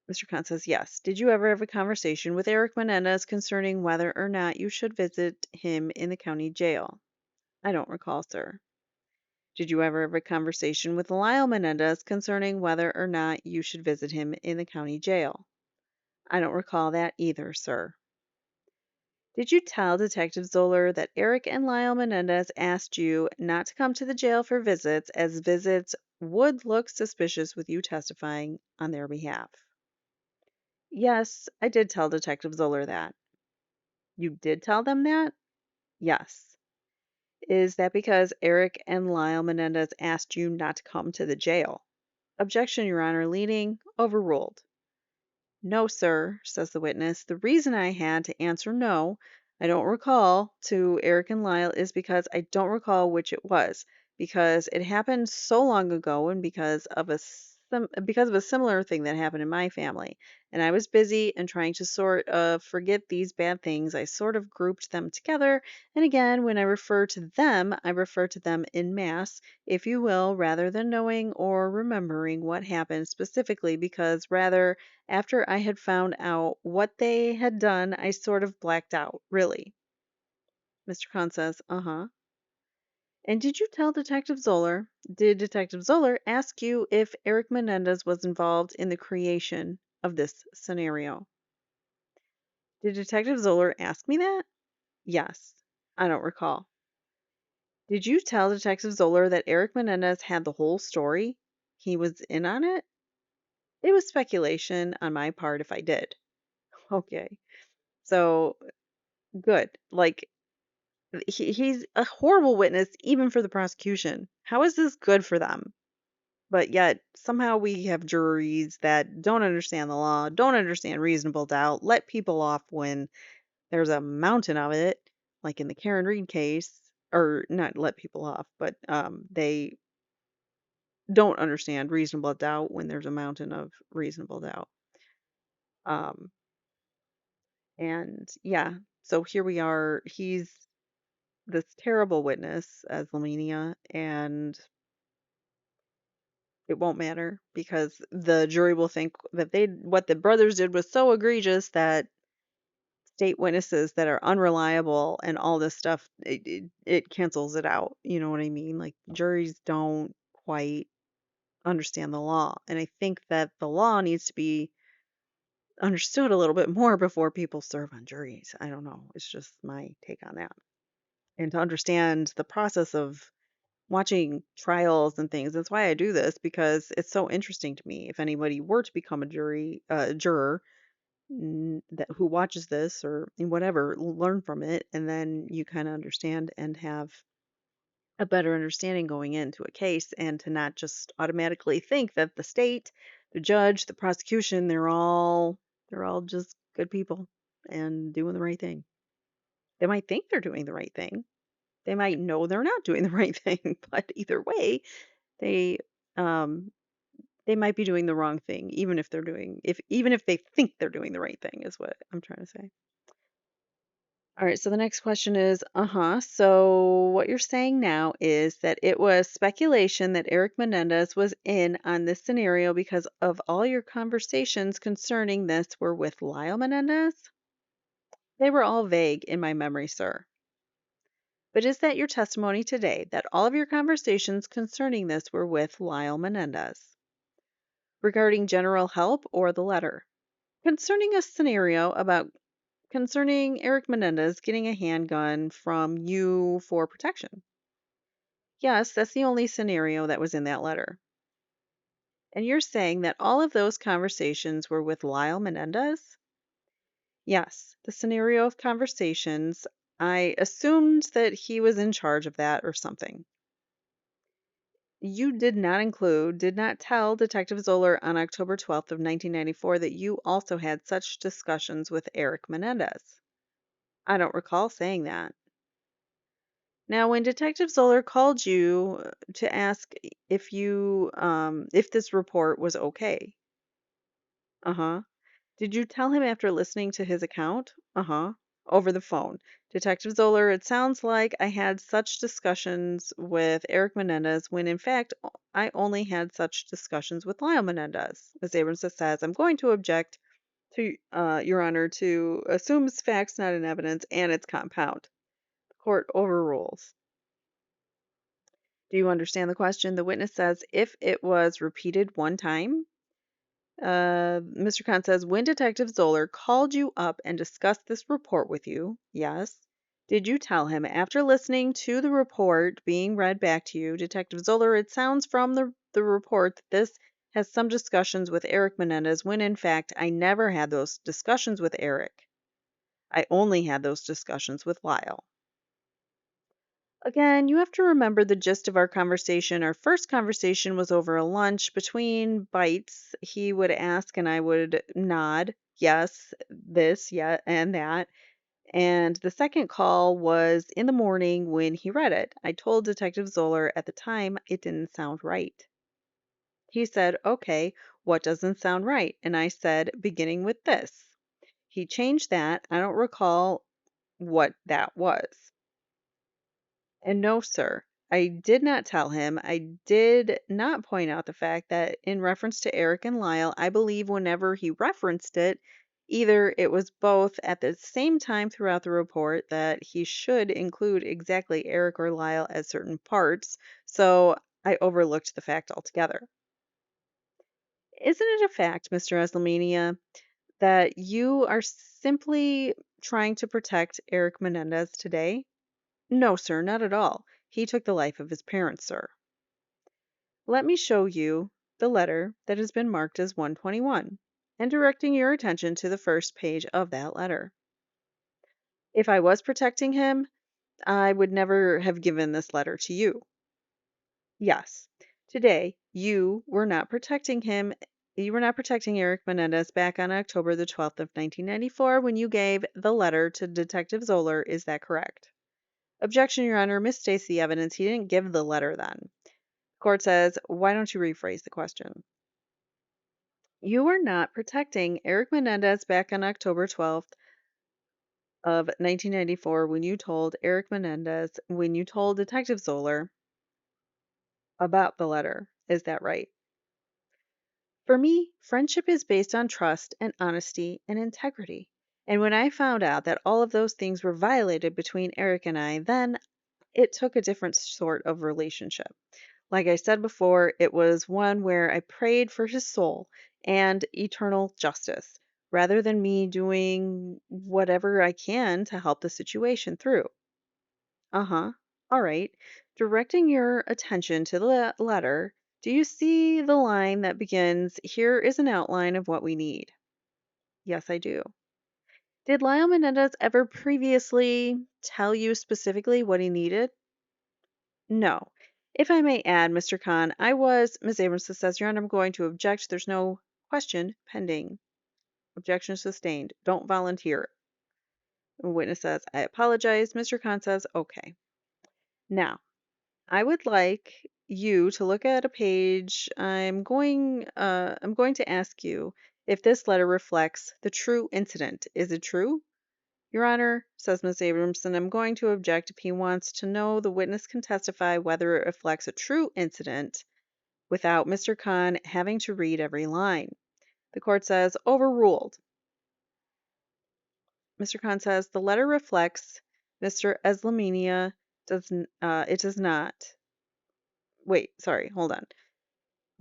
Mr. Khan says, yes. Did you ever have a conversation with Erik Menendez concerning whether or not you should visit him in the county jail? I don't recall, sir. Did you ever have a conversation with Lyle Menendez concerning whether or not you should visit him in the county jail? I don't recall that either, sir. Did you tell Detective Zoeller that Erik and Lyle Menendez asked you not to come to the jail for visits, as visits would look suspicious with you testifying on their behalf? Yes, I did tell Detective Zoeller that. You did tell them that? Yes. Is that because Erik and Lyle Menendez asked you not to come to the jail? Objection, Your Honor. Leading. Overruled. No, sir, says the witness. The reason I had to answer no, I don't recall, to Erik and Lyle is because I don't recall which it was, because it happened so long ago and because of a similar thing that happened in my family. And I was busy and trying to sort of forget these bad things. I sort of grouped them together. And again, when I refer to them, I refer to them in mass, if you will, rather than knowing or remembering what happened specifically, because rather after I had found out what they had done, I sort of blacked out, really. Mr. Khan says, uh-huh. And did you tell did Detective Zoeller ask you if Erik Menendez was involved in the creation of this scenario? Did Detective Zoeller ask me that? Yes. I don't recall. Did you tell Detective Zoeller that Erik Menendez had the whole story? He was in on it? It was speculation on my part if I did. Okay. So, good. Like, he's a horrible witness even for the prosecution. How is this good for them? But yet somehow we have juries that don't understand the law, don't understand reasonable doubt, let people off when there's a mountain of it, like in the Karen Reed case, or not let people off, but they don't understand reasonable doubt when there's a mountain of reasonable doubt. Um, and yeah, so here we are. He's this terrible witness, Eslaminia, and it won't matter because the jury will think that what the brothers did was so egregious that state witnesses that are unreliable and all this stuff, it cancels it out. You know what I mean? Like juries don't quite understand the law. And I think that the law needs to be understood a little bit more before people serve on juries. I don't know. It's just my take on that. And to understand the process of watching trials and things. That's why I do this because it's so interesting to me. If anybody were to become a juror, that who watches this or whatever, learn from it, and then you kind of understand and have a better understanding going into a case, and to not just automatically think that the state, the judge, the prosecution, they're all just good people and doing the right thing. They might think they're doing the right thing. They might know they're not doing the right thing, but either way, they um they might be doing the wrong thing, even if they think they're doing the right thing, is what I'm trying to say. All right, so the next question is, so what you're saying now is that it was speculation that Erik Menendez was in on this scenario because of all your conversations concerning this were with Lyle Menendez? They were all vague in my memory, sir. But is that your testimony today, that all of your conversations concerning this were with Lyle Menendez? Regarding general help or the letter? Concerning a scenario concerning Erik Menendez getting a handgun from you for protection. Yes, that's the only scenario that was in that letter. And you're saying that all of those conversations were with Lyle Menendez? Yes, the scenario of conversations, I assumed that he was in charge of that or something. You did not tell Detective Zoeller on October 12th of 1994 that you also had such discussions with Erik Menendez. I don't recall saying that. Now, when Detective Zoeller called you to ask if this report was okay, uh-huh. Did you tell him after listening to his account? Uh-huh. Over the phone. Detective Zoeller, it sounds like I had such discussions with Erik Menendez when in fact I only had such discussions with Lyle Menendez. Ms. Abrams says, I'm going to object to Your Honor to assumes facts not in evidence and its compound. The court overrules. Do you understand the question? The witness says, if it was repeated one time, Mr. Khan says, when Detective Zoeller called you up and discussed this report with you, yes. Did you tell him after listening to the report being read back to you, Detective Zoeller, it sounds from the report that this has some discussions with Erik Menendez, when in fact I never had those discussions with Erik. I only had those discussions with Lyle. Again, you have to remember the gist of our conversation. Our first conversation was over a lunch. Between bites, he would ask and I would nod, yes, this, yeah, and that. And the second call was in the morning when he read it. I told Detective Zoeller at the time it didn't sound right. He said, okay, what doesn't sound right? And I said, beginning with this. He changed that. I don't recall what that was. And no, sir, I did not tell him. I did not point out the fact that in reference to Erik and Lyle, I believe whenever he referenced it, either it was both at the same time throughout the report that he should include exactly Erik or Lyle as certain parts, so I overlooked the fact altogether. Isn't it a fact, Mr. Eslaminia, that you are simply trying to protect Erik Menendez today? No, sir, not at all. He took the life of his parents, sir. Let me show you the letter that has been marked as 121, and directing your attention to the first page of that letter. If I was protecting him, I would never have given this letter to you. Yes, today you were not protecting him You were not protecting Erik Menendez back on October the 12th of 1994 when you gave the letter to Detective Zoeller. Is that correct? Objection, Your Honor. Misstates the evidence. He didn't give the letter then. Court says, why don't you rephrase the question? You were not protecting Erik Menendez back on October 12th of 1994 when you told Detective Zoeller about the letter. Is that right? For me, friendship is based on trust and honesty and integrity. And when I found out that all of those things were violated between Erik and I, then it took a different sort of relationship. Like I said before, it was one where I prayed for his soul and eternal justice, rather than me doing whatever I can to help the situation through. Uh-huh. All right. Directing your attention to the letter, do you see the line that begins, "Here is an outline of what we need"? Yes, I do. Did Lyle Menendez ever previously tell you specifically what he needed? No. If I may add, Mr. Khan, Ms. Abramson says, Your Honor, I'm going to object. There's no question pending. Objection sustained. Don't volunteer. Witness says, I apologize. Mr. Khan says, okay. Now, I would like you to look at a page. I'm going to ask you if this letter reflects the true incident. Is it true? Your Honor, says Ms. Abramson, I'm going to object if he wants to know the witness can testify whether it reflects a true incident without Mr. Khan having to read every line. The court says, overruled. Mr. Khan says, the letter reflects Mr. Eslaminia it does not. Wait, sorry, hold on.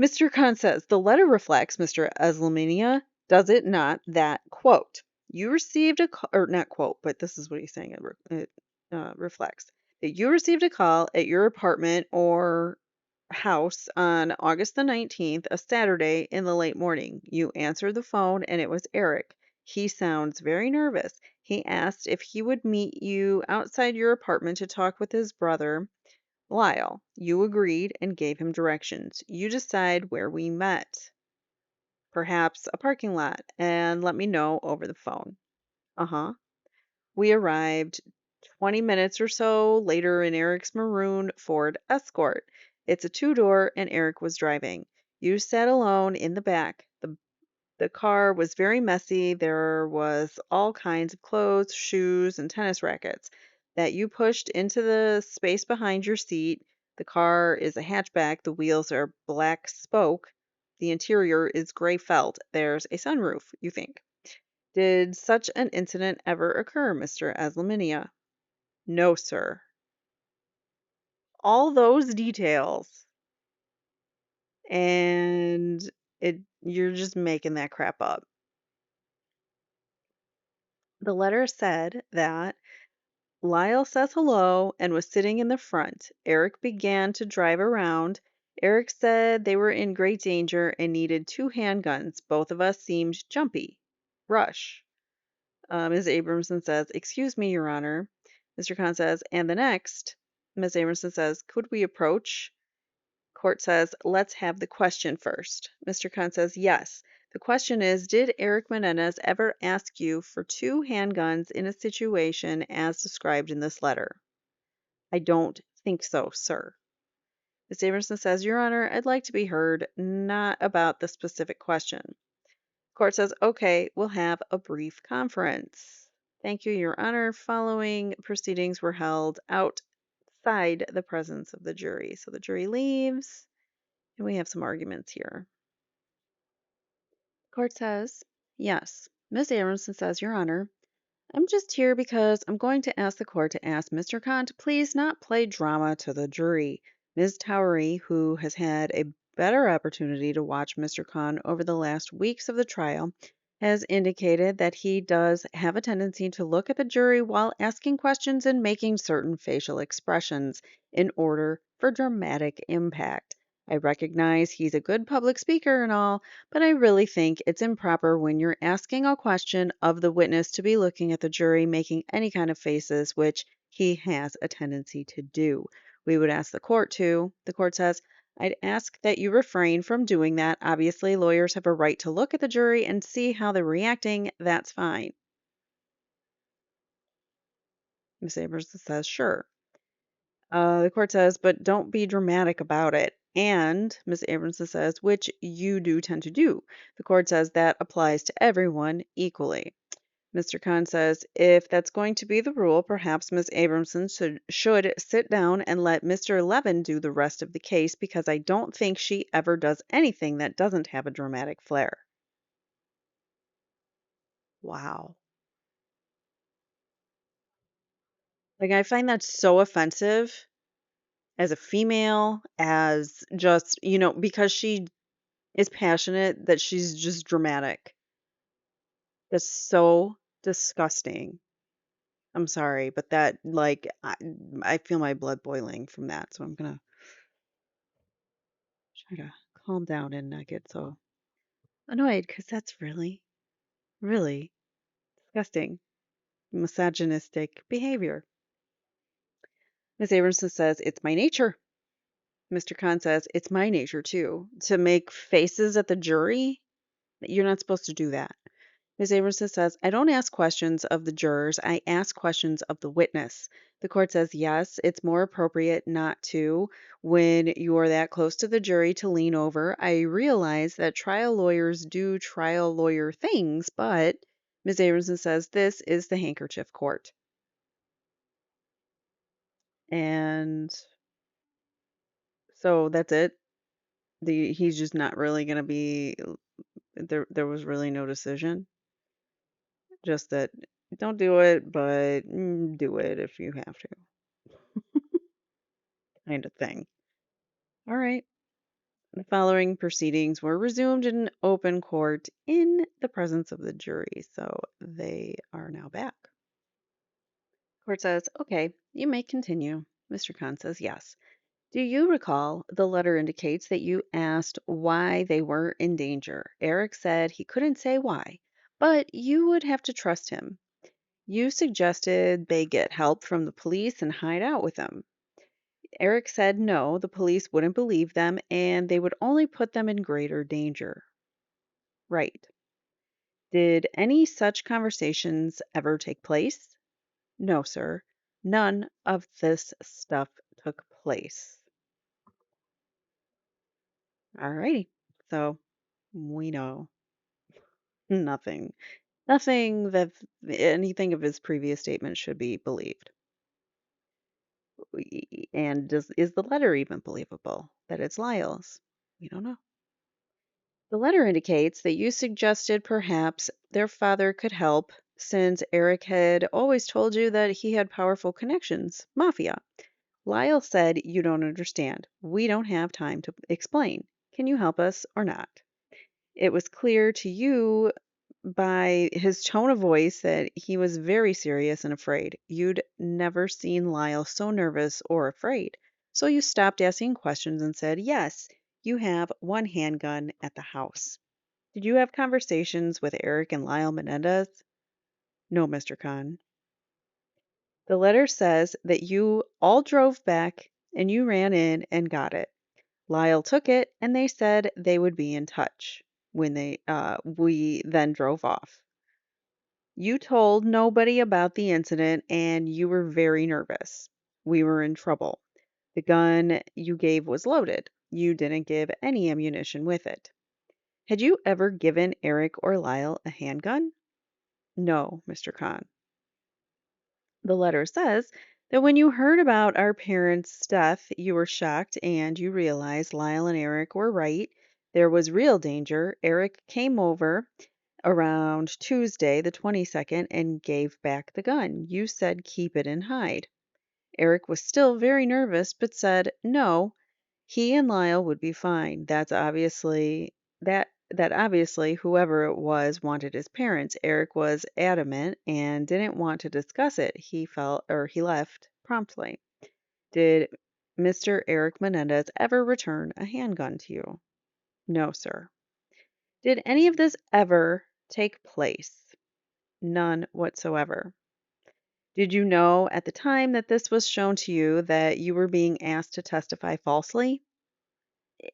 Mr. Khan says, the letter reflects, Mr. Eslaminia, does it not, that, quote, you received a call, or not quote, but this is what he's saying, it reflects, that you received a call at your apartment or house on August the 19th, a Saturday, in the late morning. You answered the phone and it was Erik. He sounds very nervous. He asked if he would meet you outside your apartment to talk with his brother, Lyle. You agreed and gave him directions. You decide where we met. Perhaps a parking lot, and let me know over the phone. Uh-huh. We arrived 20 minutes or so later in Erik's maroon Ford Escort. It's a two-door, and Erik was driving. You sat alone in the back. The car was very messy. There was all kinds of clothes, shoes, and tennis rackets that you pushed into the space behind your seat. The car is a hatchback. The wheels are black spoke. The interior is gray felt. There's a sunroof, you think. Did such an incident ever occur, Mr. Eslaminia? No, sir. All those details, and you're just making that crap up. The letter said that Lyle says hello and was sitting in the front. Erik began to drive around. Erik said they were in great danger and needed two handguns. Both of us seemed jumpy. Rush. Ms. Abramson says, excuse me, Your Honor. Mr. Khan says, and the next. Ms. Abramson says, could we approach? Court says, let's have the question first. Mr. Khan says, yes. The question is, did Erik Menendez ever ask you for two handguns in a situation as described in this letter? I don't think so, sir. Ms. Abramson says, Your Honor, I'd like to be heard, not about the specific question. Court says, okay, we'll have a brief conference. Thank you, Your Honor. Following proceedings were held outside the presence of the jury. So the jury leaves, and we have some arguments here. Court says, yes. Ms. Abramson says, Your Honor, I'm just here because I'm going to ask the court to ask Mr. Khan to please not play drama to the jury. Ms. Towery, who has had a better opportunity to watch Mr. Khan over the last weeks of the trial, has indicated that he does have a tendency to look at the jury while asking questions and making certain facial expressions in order for dramatic impact. I recognize he's a good public speaker and all, but I really think it's improper when you're asking a question of the witness to be looking at the jury making any kind of faces, which he has a tendency to do. We would ask the court to. The court says, I'd ask that you refrain from doing that. Obviously, lawyers have a right to look at the jury and see how they're reacting. That's fine. Miss Abrams says, sure. The court says, but don't be dramatic about it. And Miss Abrams says, which you do tend to do. The court says that applies to everyone equally. Mr. Khan says, if that's going to be the rule, perhaps Miss Abramson should sit down and let Mr. Levin do the rest of the case because I don't think she ever does anything that doesn't have a dramatic flair. Wow. Like, I find that so offensive as a female, as just, because she is passionate, that she's just dramatic. That's so disgusting. I'm sorry, but that, like, I feel my blood boiling from that, so I'm gonna try to calm down and not get so annoyed because that's really, really disgusting, misogynistic behavior. Miss Abramson says, it's my nature. Mr. Khan says, it's my nature too. To make faces at the jury, you're not supposed to do that. Ms. Abramson says, I don't ask questions of the jurors, I ask questions of the witness. The court says, yes, it's more appropriate not to when you are that close to the jury to lean over. I realize that trial lawyers do trial lawyer things, but Ms. Abramson says, this is the handkerchief court. And so that's it. He's just not really going to be there was really no decision. Just that don't do it, but do it if you have to, kind of thing. All right. The following proceedings were resumed in open court in the presence of the jury, so they are now back. Court says, okay, you may continue. Mr. Khan says, yes. Do you recall the letter indicates that you asked why they were in danger? Erik said he couldn't say why, but you would have to trust him. You suggested they get help from the police and hide out with them. Erik said no, the police wouldn't believe them and they would only put them in greater danger. Right. Did any such conversations ever take place? No, sir. None of this stuff took place. All righty. So we know nothing. Nothing that anything of his previous statements should be believed. And is the letter even believable that it's Lyle's? We don't know. The letter indicates that you suggested perhaps their father could help since Erik had always told you that he had powerful connections, mafia. Lyle said, you don't understand. We don't have time to explain. Can you help us or not? It was clear to you by his tone of voice that he was very serious and afraid. You'd never seen Lyle so nervous or afraid. So you stopped asking questions and said, yes, you have one handgun at the house. Did you have conversations with Erik and Lyle Menendez? No, Mr. Khan. The letter says that you all drove back and you ran in and got it. Lyle took it and they said they would be in touch when we then drove off. You told nobody about the incident and you were very nervous. We were in trouble. The gun you gave was loaded. You didn't give any ammunition with it. Had you ever given Erik or Lyle a handgun? No, Mr. Khan. The letter says that when you heard about our parents' death, you were shocked and you realized Lyle and Erik were right. There was real danger. Erik came over around Tuesday, the 22nd, and gave back the gun. You said keep it and hide. Erik was still very nervous, but said no, he and Lyle would be fine. That obviously whoever it was wanted his parents. Erik was adamant and didn't want to discuss it. He left promptly. Did Mr. Erik Menendez ever return a handgun to you? No, sir. Did any of this ever take place? None whatsoever. Did you know at the time that this was shown to you that you were being asked to testify falsely?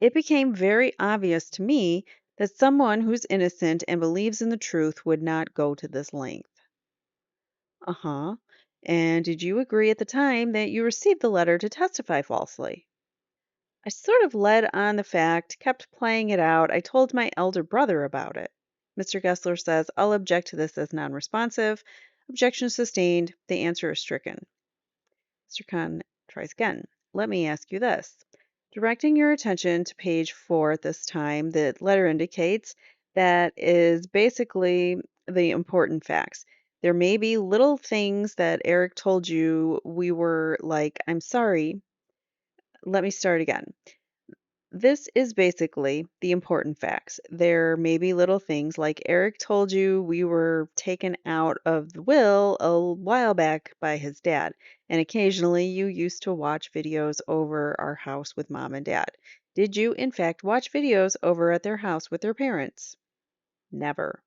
It became very obvious to me that someone who's innocent and believes in the truth would not go to this length. Uh-huh. And did you agree at the time that you received the letter to testify falsely? I sort of led on the fact, kept playing it out. I told my elder brother about it. Mr. Gessler says, I'll object to this as non responsive. Objection sustained. The answer is stricken. Mr. Khan tries again. Let me ask you this. Directing your attention to page 4 at this time, the letter indicates that is basically the important facts. There may be little things that Erik told you we were like, I'm sorry. Let me start again. This is basically the important facts. There may be little things like Erik told you we were taken out of the will a while back by his dad, and occasionally you used to watch videos over our house with mom and dad. Did you, in fact, watch videos over at their house with their parents? Never.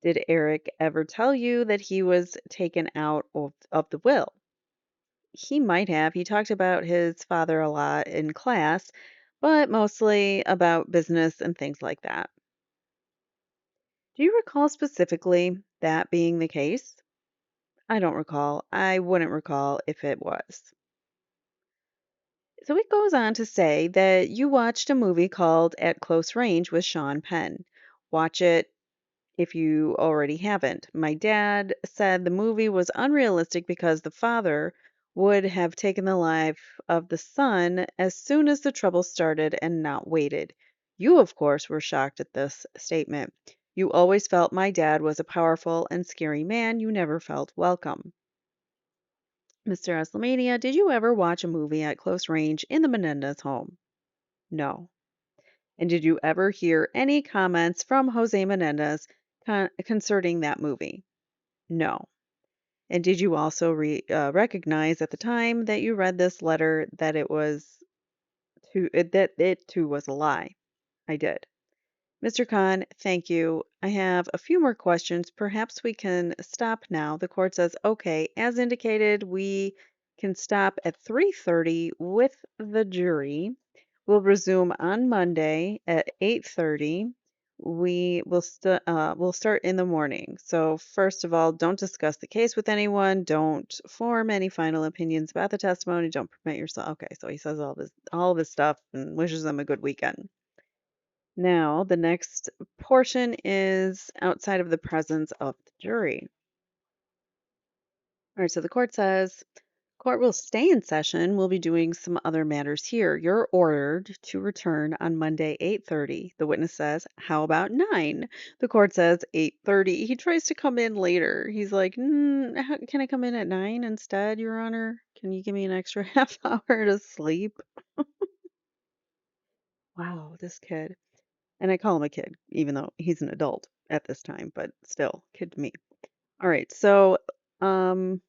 Did Erik ever tell you that he was taken out of the will? He might have. He talked about his father a lot in class, but mostly about business and things like that. Do you recall specifically that being the case? I don't recall. I wouldn't recall if it was. So it goes on to say that you watched a movie called At Close Range with Sean Penn. Watch it if you already haven't. My dad said the movie was unrealistic because the father would have taken the life of the son as soon as the trouble started and not waited. You, of course, were shocked at this statement. You always felt my dad was a powerful and scary man. You never felt welcome. Mr. Eslaminia, did you ever watch a movie at close range in the Menendez home? No. And did you ever hear any comments from Jose Menendez concerning that movie? No. And did you also recognize at the time that you read this letter that that it too was a lie? I did. Mr. Khan, thank you. I have a few more questions. Perhaps we can stop now. The court says, okay, as indicated, we can stop at 3:30 with the jury. We'll resume on Monday at 8:30. We'll start in the morning. So first of all, don't discuss the case with anyone. Don't form any final opinions about the testimony. Don't permit yourself. Okay, so he says all of his stuff and wishes them a good weekend. Now, the next portion is outside of the presence of the jury. All right, so the court says, court will stay in session. We'll be doing some other matters here. You're ordered to return on Monday, 8:30. The witness says, how about 9? The court says 8:30. He tries to come in later. He's like, can I come in at 9 instead, Your Honor? Can you give me an extra half hour to sleep? Wow, this kid. And I call him a kid, even though he's an adult at this time, but still, kid to me. All right, so um,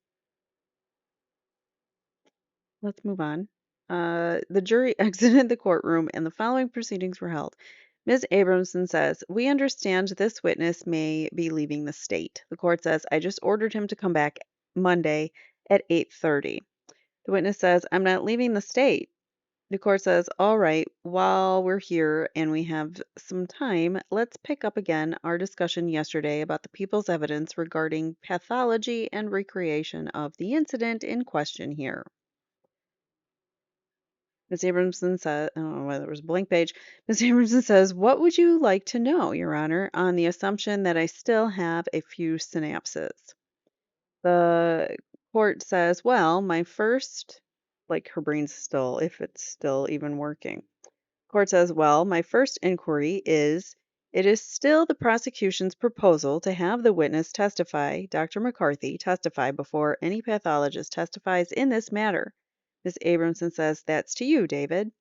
let's move on. The jury exited the courtroom and the following proceedings were held. Ms. Abramson says, we understand this witness may be leaving the state. The court says, I just ordered him to come back Monday at 8:30. The witness says, I'm not leaving the state. The court says, all right, while we're here and we have some time, let's pick up again our discussion yesterday about the people's evidence regarding pathology and recreation of the incident in question here. Ms. Abramson said, I don't know whether it was a blank page. Ms. Abramson says, what would you like to know, Your Honor, on the assumption that I still have a few synapses? The court says, well, my first, like her brain's still, if it's still even working. Court says, well, my first inquiry is it is still the prosecution's proposal to have the witness testify, Dr. McCarthy, testify before any pathologist testifies in this matter. Ms. Abramson says, that's to you, David.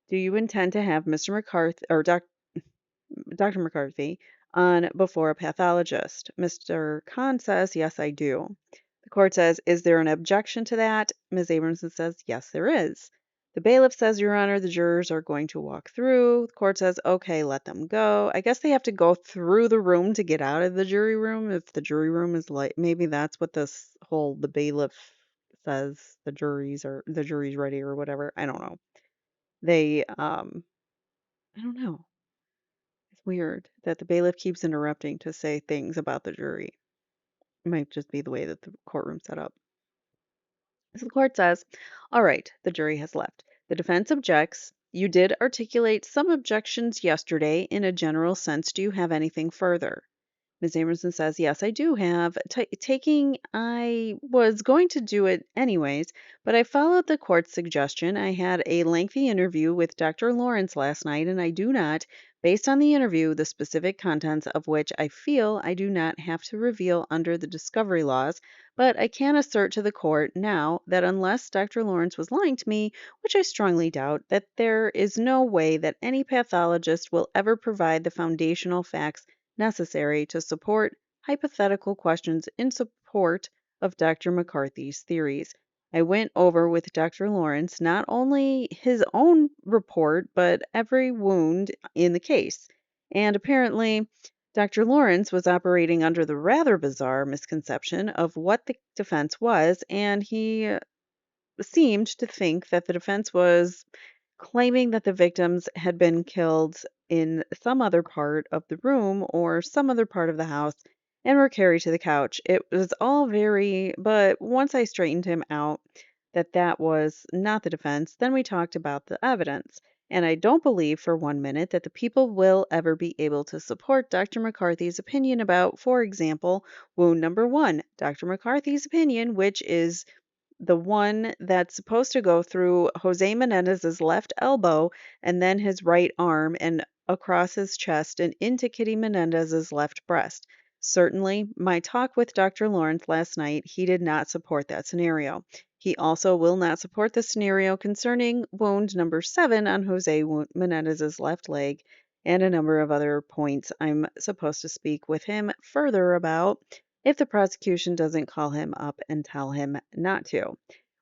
Do you intend to have Mr. McCarthy or Dr. McCarthy on before a pathologist? Mr. Khan says, yes, I do. The court says, is there an objection to that? Ms. Abramson says, yes, there is. The bailiff says, Your Honor, the jurors are going to walk through. The court says, okay, let them go. I guess they have to go through the room to get out of the jury room. If the jury room is like, maybe that's what the bailiff says the jury's ready or whatever. I don't know. They I don't know. It's weird that the bailiff keeps interrupting to say things about the jury. It might just be the way that the courtroom's set up. So the court says, all right, the jury has left. The defense objects. You did articulate some objections yesterday in a general sense. Do you have anything further? Ms. Amerson says, yes, I do have. I was going to do it anyways, but I followed the court's suggestion. I had a lengthy interview with Dr. Lawrence last night, and I do not, based on the interview, the specific contents of which I feel I do not have to reveal under the discovery laws, but I can assert to the court now that unless Dr. Lawrence was lying to me, which I strongly doubt, that there is no way that any pathologist will ever provide the foundational facts necessary to support hypothetical questions in support of Dr. McCarthy's theories. I went over with Dr. Lawrence not only his own report, but every wound in the case. And apparently, Dr. Lawrence was operating under the rather bizarre misconception of what the defense was, and he seemed to think that the defense was claiming that the victims had been killed in some other part of the room or some other part of the house and were carried to the couch. It was all but once I straightened him out that that was not the defense, then we talked about the evidence. And I don't believe for 1 minute that the people will ever be able to support Dr. McCarthy's opinion about, for example, wound number one. Dr. McCarthy's opinion, which is the one that's supposed to go through Jose Menendez's left elbow and then his right arm and across his chest and into Kitty Menendez's left breast. Certainly, my talk with Dr. Lawrence last night, he did not support that scenario. He also will not support the scenario concerning wound number 7 on Menendez's left leg and a number of other points I'm supposed to speak with him further about if the prosecution doesn't call him up and tell him not to.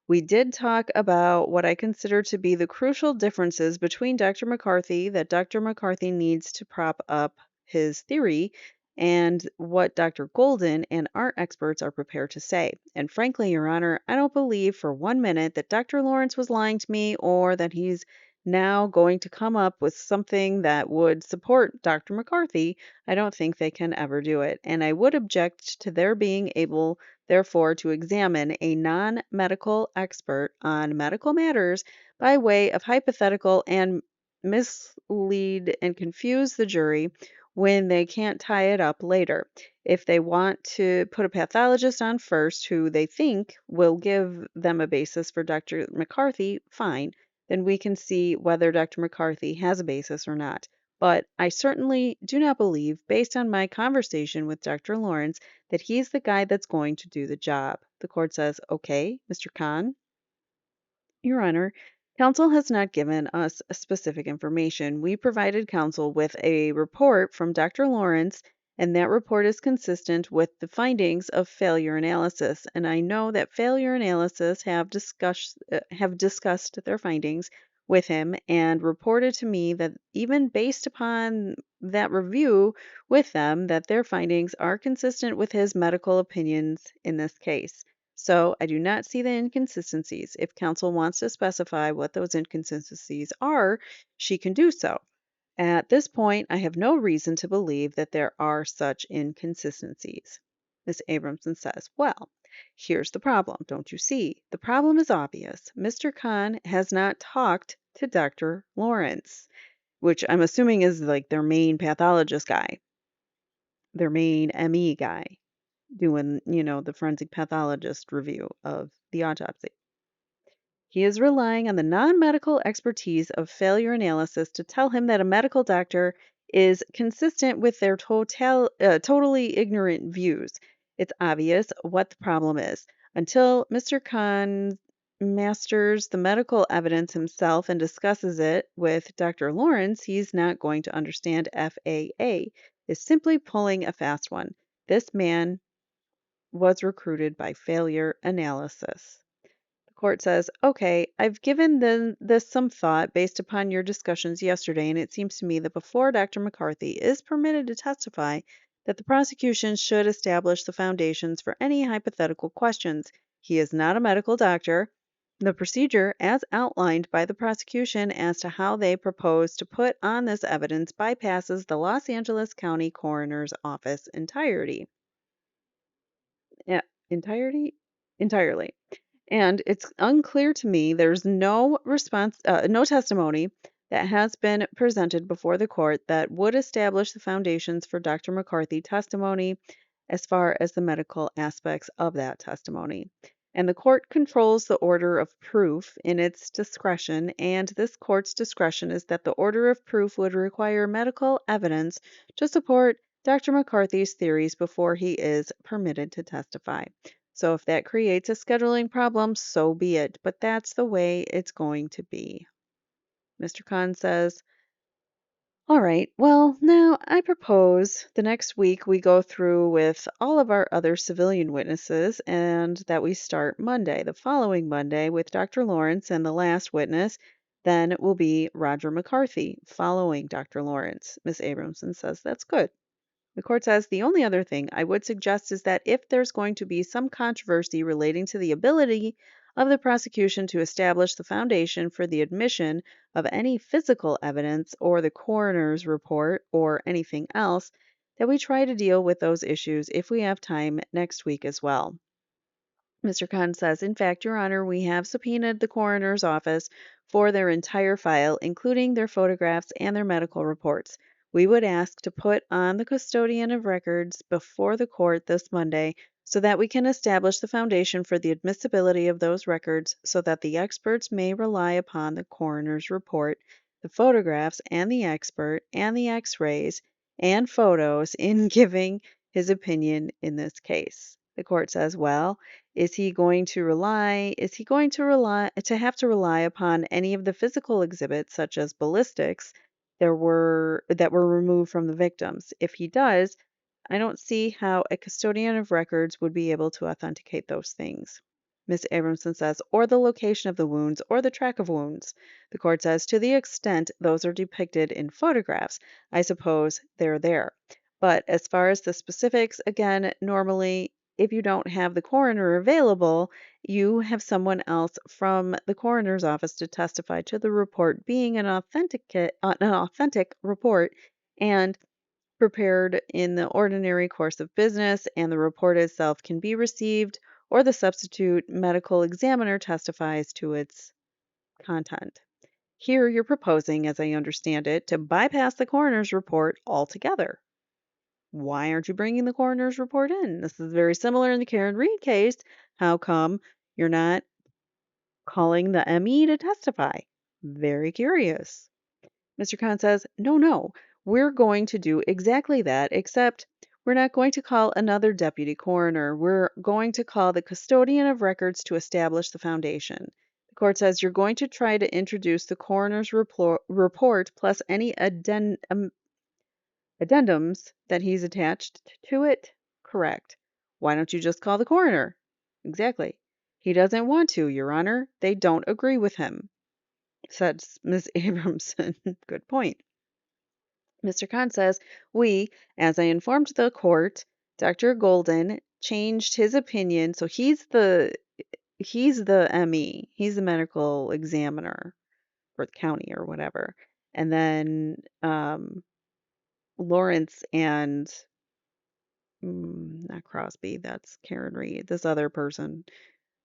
We did talk about what I consider to be the crucial differences between Dr. McCarthy that Dr. McCarthy needs to prop up his theory and what Dr. Golden and our experts are prepared to say. And frankly, Your Honor, I don't believe for 1 minute that Dr. Lawrence was lying to me or that he's now going to come up with something that would support Dr. McCarthy. I don't think they can ever do it. And I would object to their being able, therefore, to examine a non medical expert on medical matters by way of hypothetical and mislead and confuse the jury when they can't tie it up later. If they want to put a pathologist on first who they think will give them a basis for Dr. McCarthy, fine. Then we can see whether Dr. McCarthy has a basis or not. But I certainly do not believe, based on my conversation with Dr. Lawrence, that he's the guy that's going to do the job. The court says, okay, Mr. Khan, Your Honor, counsel has not given us specific information. We provided counsel with a report from Dr. Lawrence, and that report is consistent with the findings of failure analysis. And I know that failure analysis have discussed their findings with him and reported to me that even based upon that review with them, that their findings are consistent with his medical opinions in this case. So I do not see the inconsistencies. If counsel wants to specify what those inconsistencies are, she can do so. At this point, I have no reason to believe that there are such inconsistencies. Ms. Abramson says, well, here's the problem, don't you see? The problem is obvious. Mr. Khan has not talked to Dr. Lawrence, which I'm assuming is like their main pathologist guy, their main ME guy doing, the forensic pathologist review of the autopsy. He is relying on the non medical expertise of failure analysis to tell him that a medical doctor is consistent with their totally ignorant views. It's obvious what the problem is. Until Mr. Khan masters the medical evidence himself and discusses it with Dr. Lawrence, he's not going to understand FAA is simply pulling a fast one. This man was recruited by failure analysis. The court says, okay, I've given this some thought based upon your discussions yesterday, and it seems to me that before Dr. McCarthy is permitted to testify, that the prosecution should establish the foundations for any hypothetical questions. He is not a medical doctor. The procedure, as outlined by the prosecution as to how they propose to put on this evidence, bypasses the Los Angeles County Coroner's Office Yeah, entirety? Entirely. And it's unclear to me, there's no testimony that has been presented before the court that would establish the foundations for Dr. McCarthy testimony as far as the medical aspects of that testimony. And the court controls the order of proof in its discretion, and this court's discretion is that the order of proof would require medical evidence to support Dr. McCarthy's theories before he is permitted to testify. So if that creates a scheduling problem, so be it. But that's the way it's going to be. Mr. Khan says, all right, well, now I propose the next week we go through with all of our other civilian witnesses and that we start Monday, the following Monday, with Dr. Lawrence, and the last witness then will be Roger McCarthy following Dr. Lawrence. Miss Abramson says that's good. The court says the only other thing I would suggest is that if there's going to be some controversy relating to the ability of the prosecution to establish the foundation for the admission of any physical evidence or the coroner's report or anything else, that we try to deal with those issues if we have time next week as well. Mr. Khan says, in fact, Your Honor, we have subpoenaed the coroner's office for their entire file, including their photographs and their medical reports. We would ask to put on the custodian of records before the court this Monday so that we can establish the foundation for the admissibility of those records so that the experts may rely upon the coroner's report, the photographs and the expert and the x-rays and photos in giving his opinion in this case. The court says, well, is he going to have to rely upon any of the physical exhibits such as ballistics that were removed from the victims? If he does, I don't see how a custodian of records would be able to authenticate those things. Ms. Abramson says, or the location of the wounds or the track of wounds. The court says, to the extent those are depicted in photographs, I suppose they're there. But as far as the specifics, again, normally if you don't have the coroner available, you have someone else from the coroner's office to testify to the report being an authentic report and prepared in the ordinary course of business, and the report itself can be received, or the substitute medical examiner testifies to its content. Here you're proposing, as I understand it, to bypass the coroner's report altogether. Why aren't you bringing the coroner's report in? This is very similar in the Karen Reed case. How come you're not calling the ME to testify? Very curious. Mr. Khan says, no, we're going to do exactly that, except we're not going to call another deputy coroner. We're going to call the custodian of records to establish the foundation. The court says you're going to try to introduce the coroner's report plus any addendums that he's attached to it? Correct. Why don't you just call the coroner? Exactly. He doesn't want to, Your Honor. They don't agree with him, said Ms. Abramson. Good point. Mr. Khan says, we, as I informed the court, Dr. Golden changed his opinion. So he's the ME. He's the medical examiner for the county or whatever. And then Lawrence and not Crosby, that's Karen Reed. This other person,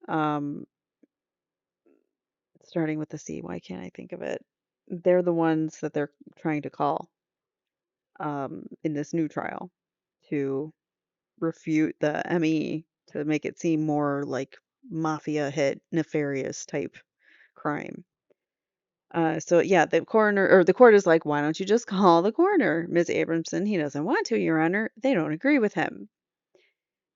um, starting with the C. Why can't I think of it? They're the ones that they're trying to call in this new trial to refute the ME to make it seem more like mafia hit, nefarious type crime. So yeah, the coroner or the court is like, why don't you just call the coroner, Ms. Abramson? He doesn't want to, Your Honor. They don't agree with him.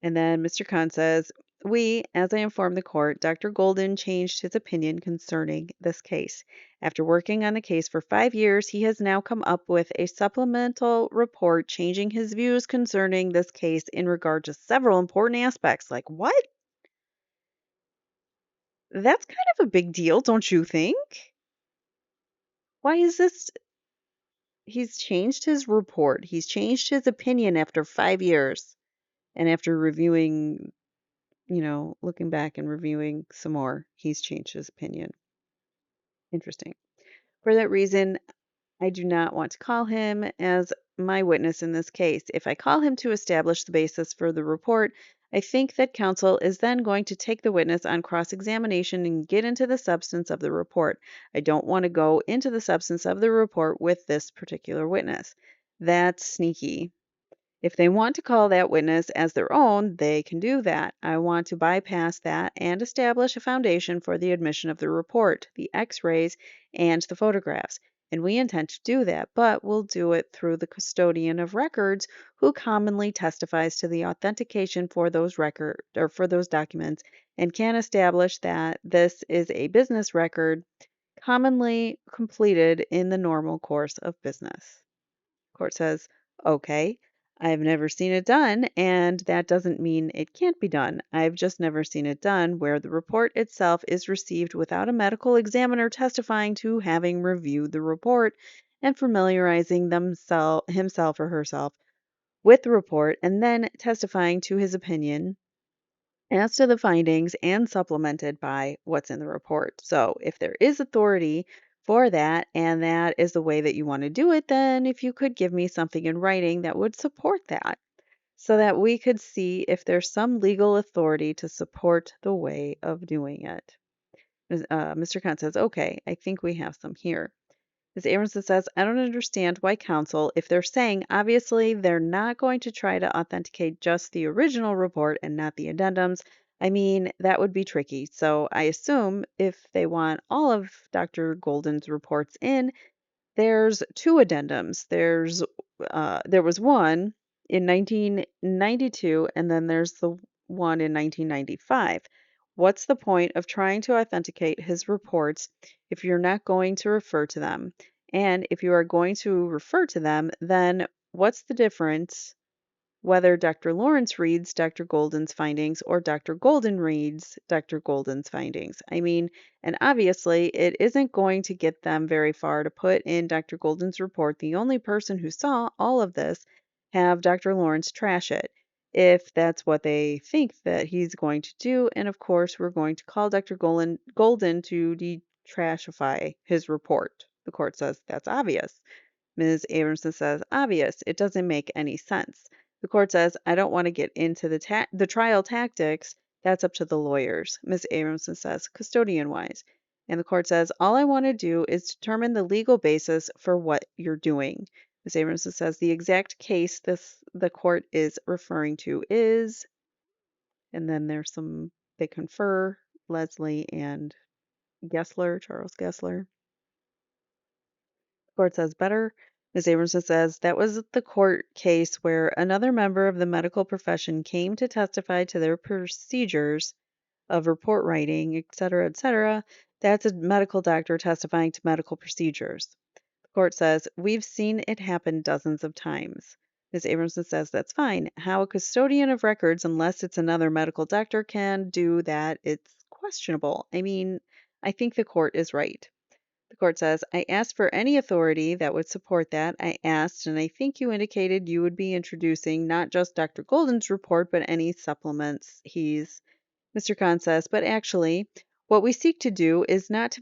And then Mr. Khan says, we, as I informed the court, Dr. Golden changed his opinion concerning this case. After working on the case for 5 years, he has now come up with a supplemental report changing his views concerning this case in regard to several important aspects. Like, what? That's kind of a big deal, don't you think? Why is this? He's changed his report. He's changed his opinion after 5 years and after reviewing looking back and reviewing some more, he's changed his opinion. Interesting. For that reason, I do not want to call him as my witness in this case. If I call him to establish the basis for the report, I think that counsel is then going to take the witness on cross-examination and get into the substance of the report. I don't want to go into the substance of the report with this particular witness. That's sneaky. If they want to call that witness as their own, they can do that. I want to bypass that and establish a foundation for the admission of the report, the x-rays, and the photographs. And we intend to do that, but we'll do it through the custodian of records who commonly testifies to the authentication for those record or for those documents and can establish that this is a business record commonly completed in the normal course of business. Court says, okay, I've never seen it done, and that doesn't mean it can't be done. I've just never seen it done where the report itself is received without a medical examiner testifying to having reviewed the report and familiarizing himself or herself with the report and then testifying to his opinion as to the findings and supplemented by what's in the report. So, if there is authority for that and that is the way that you want to do it, then if you could give me something in writing that would support that so that we could see if there's some legal authority to support the way of doing it. Mr. Kant says, okay, I think we have some here. Ms. Abramson says, I don't understand why counsel, if they're saying obviously they're not going to try to authenticate just the original report and not the addendums, I mean, that would be tricky. So I assume if they want all of Dr. Golden's reports in, there's two addendums. There was one in 1992, and then there's the one in 1995. What's the point of trying to authenticate his reports if you're not going to refer to them? And if you are going to refer to them, then what's the difference whether Dr. Lawrence reads Dr. Golden's findings or Dr. Golden reads Dr. Golden's findings? I mean, and obviously it isn't going to get them very far to put in Dr. Golden's report, the only person who saw all of this, have Dr. Lawrence trash it, if that's what they think that he's going to do. And of course, we're going to call Dr. Golden to detrashify his report. The court says that's obvious. Ms. Abramson says, obvious. It doesn't make any sense. The court says, I don't want to get into the trial tactics. That's up to the lawyers. Ms. Abramson says, custodian-wise. And the court says, all I want to do is determine the legal basis for what you're doing. Ms. Abramson says, the exact case the court is referring to is, and then they confer, Leslie and Charles Gessler. Court says better. Ms. Abramson says that was the court case where another member of the medical profession came to testify to their procedures of report writing, etc., etc. That's a medical doctor testifying to medical procedures. The court says we've seen it happen dozens of times. Ms. Abramson says that's fine. How a custodian of records, unless it's another medical doctor, can do that, it's questionable. I mean, I think the court is right. The court says, I asked for any authority that would support that. I asked, and I think you indicated you would be introducing not just Dr. Golden's report, but any supplements Mr. Khan says, but actually, what we seek to do is not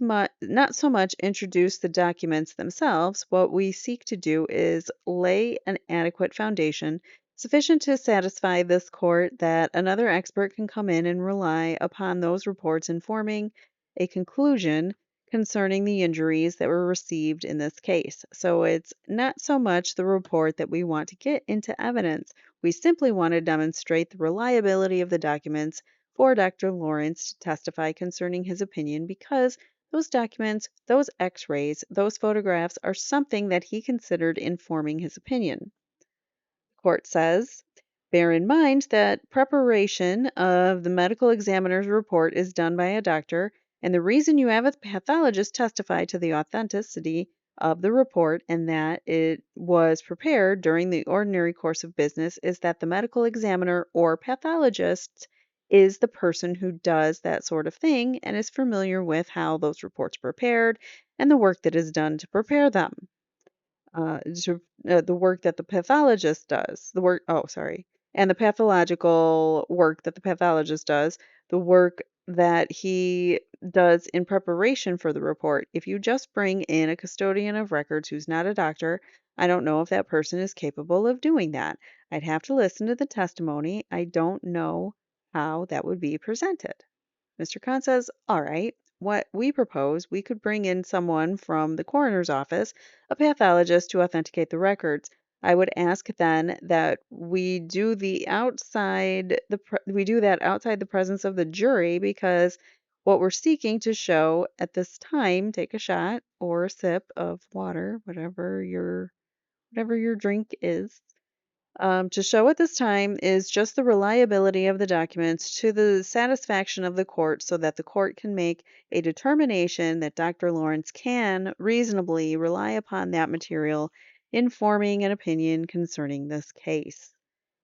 so much introduce the documents themselves. What we seek to do is lay an adequate foundation sufficient to satisfy this court that another expert can come in and rely upon those reports in forming a conclusion concerning the injuries that were received in this case. So it's not so much the report that we want to get into evidence. We simply want to demonstrate the reliability of the documents for Dr. Lawrence to testify concerning his opinion because those documents, those x-rays, those photographs are something that he considered informing his opinion. The court says, bear in mind that preparation of the medical examiner's report is done by a doctor, and the reason you have a pathologist testify to the authenticity of the report and that it was prepared during the ordinary course of business is that the medical examiner or pathologist is the person who does that sort of thing and is familiar with how those reports are prepared and the work that is done to prepare them. The work that the pathologist does, and the pathological work that the pathologist does, the work that he does in preparation for the report. If you just bring in a custodian of records who's not a doctor, I don't know if that person is capable of doing that. I'd have to listen to the testimony. I don't know how that would be presented. Mr. Khan says, all right, what we propose, we could bring in someone from the coroner's office, a pathologist, to authenticate the records. I would ask then that we do we do that outside the presence of the jury, because what we're seeking to show at this time, take a shot or a sip of water, whatever your drink is, to show at this time is just the reliability of the documents to the satisfaction of the court, so that the court can make a determination that Dr. Lawrence can reasonably rely upon that material in forming an opinion concerning this case.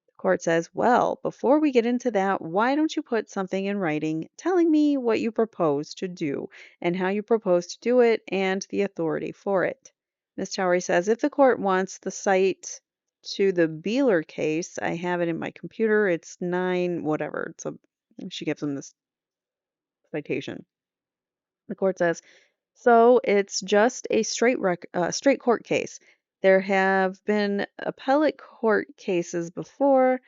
The court says, well, before we get into that, why don't you put something in writing telling me what you propose to do and how you propose to do it and the authority for it? Ms. Towery says, if the court wants the cite to the Beeler case, I have it in my computer. It's 9, whatever. She gives them this citation. The court says, so it's just a straight court case. There have been appellate court cases before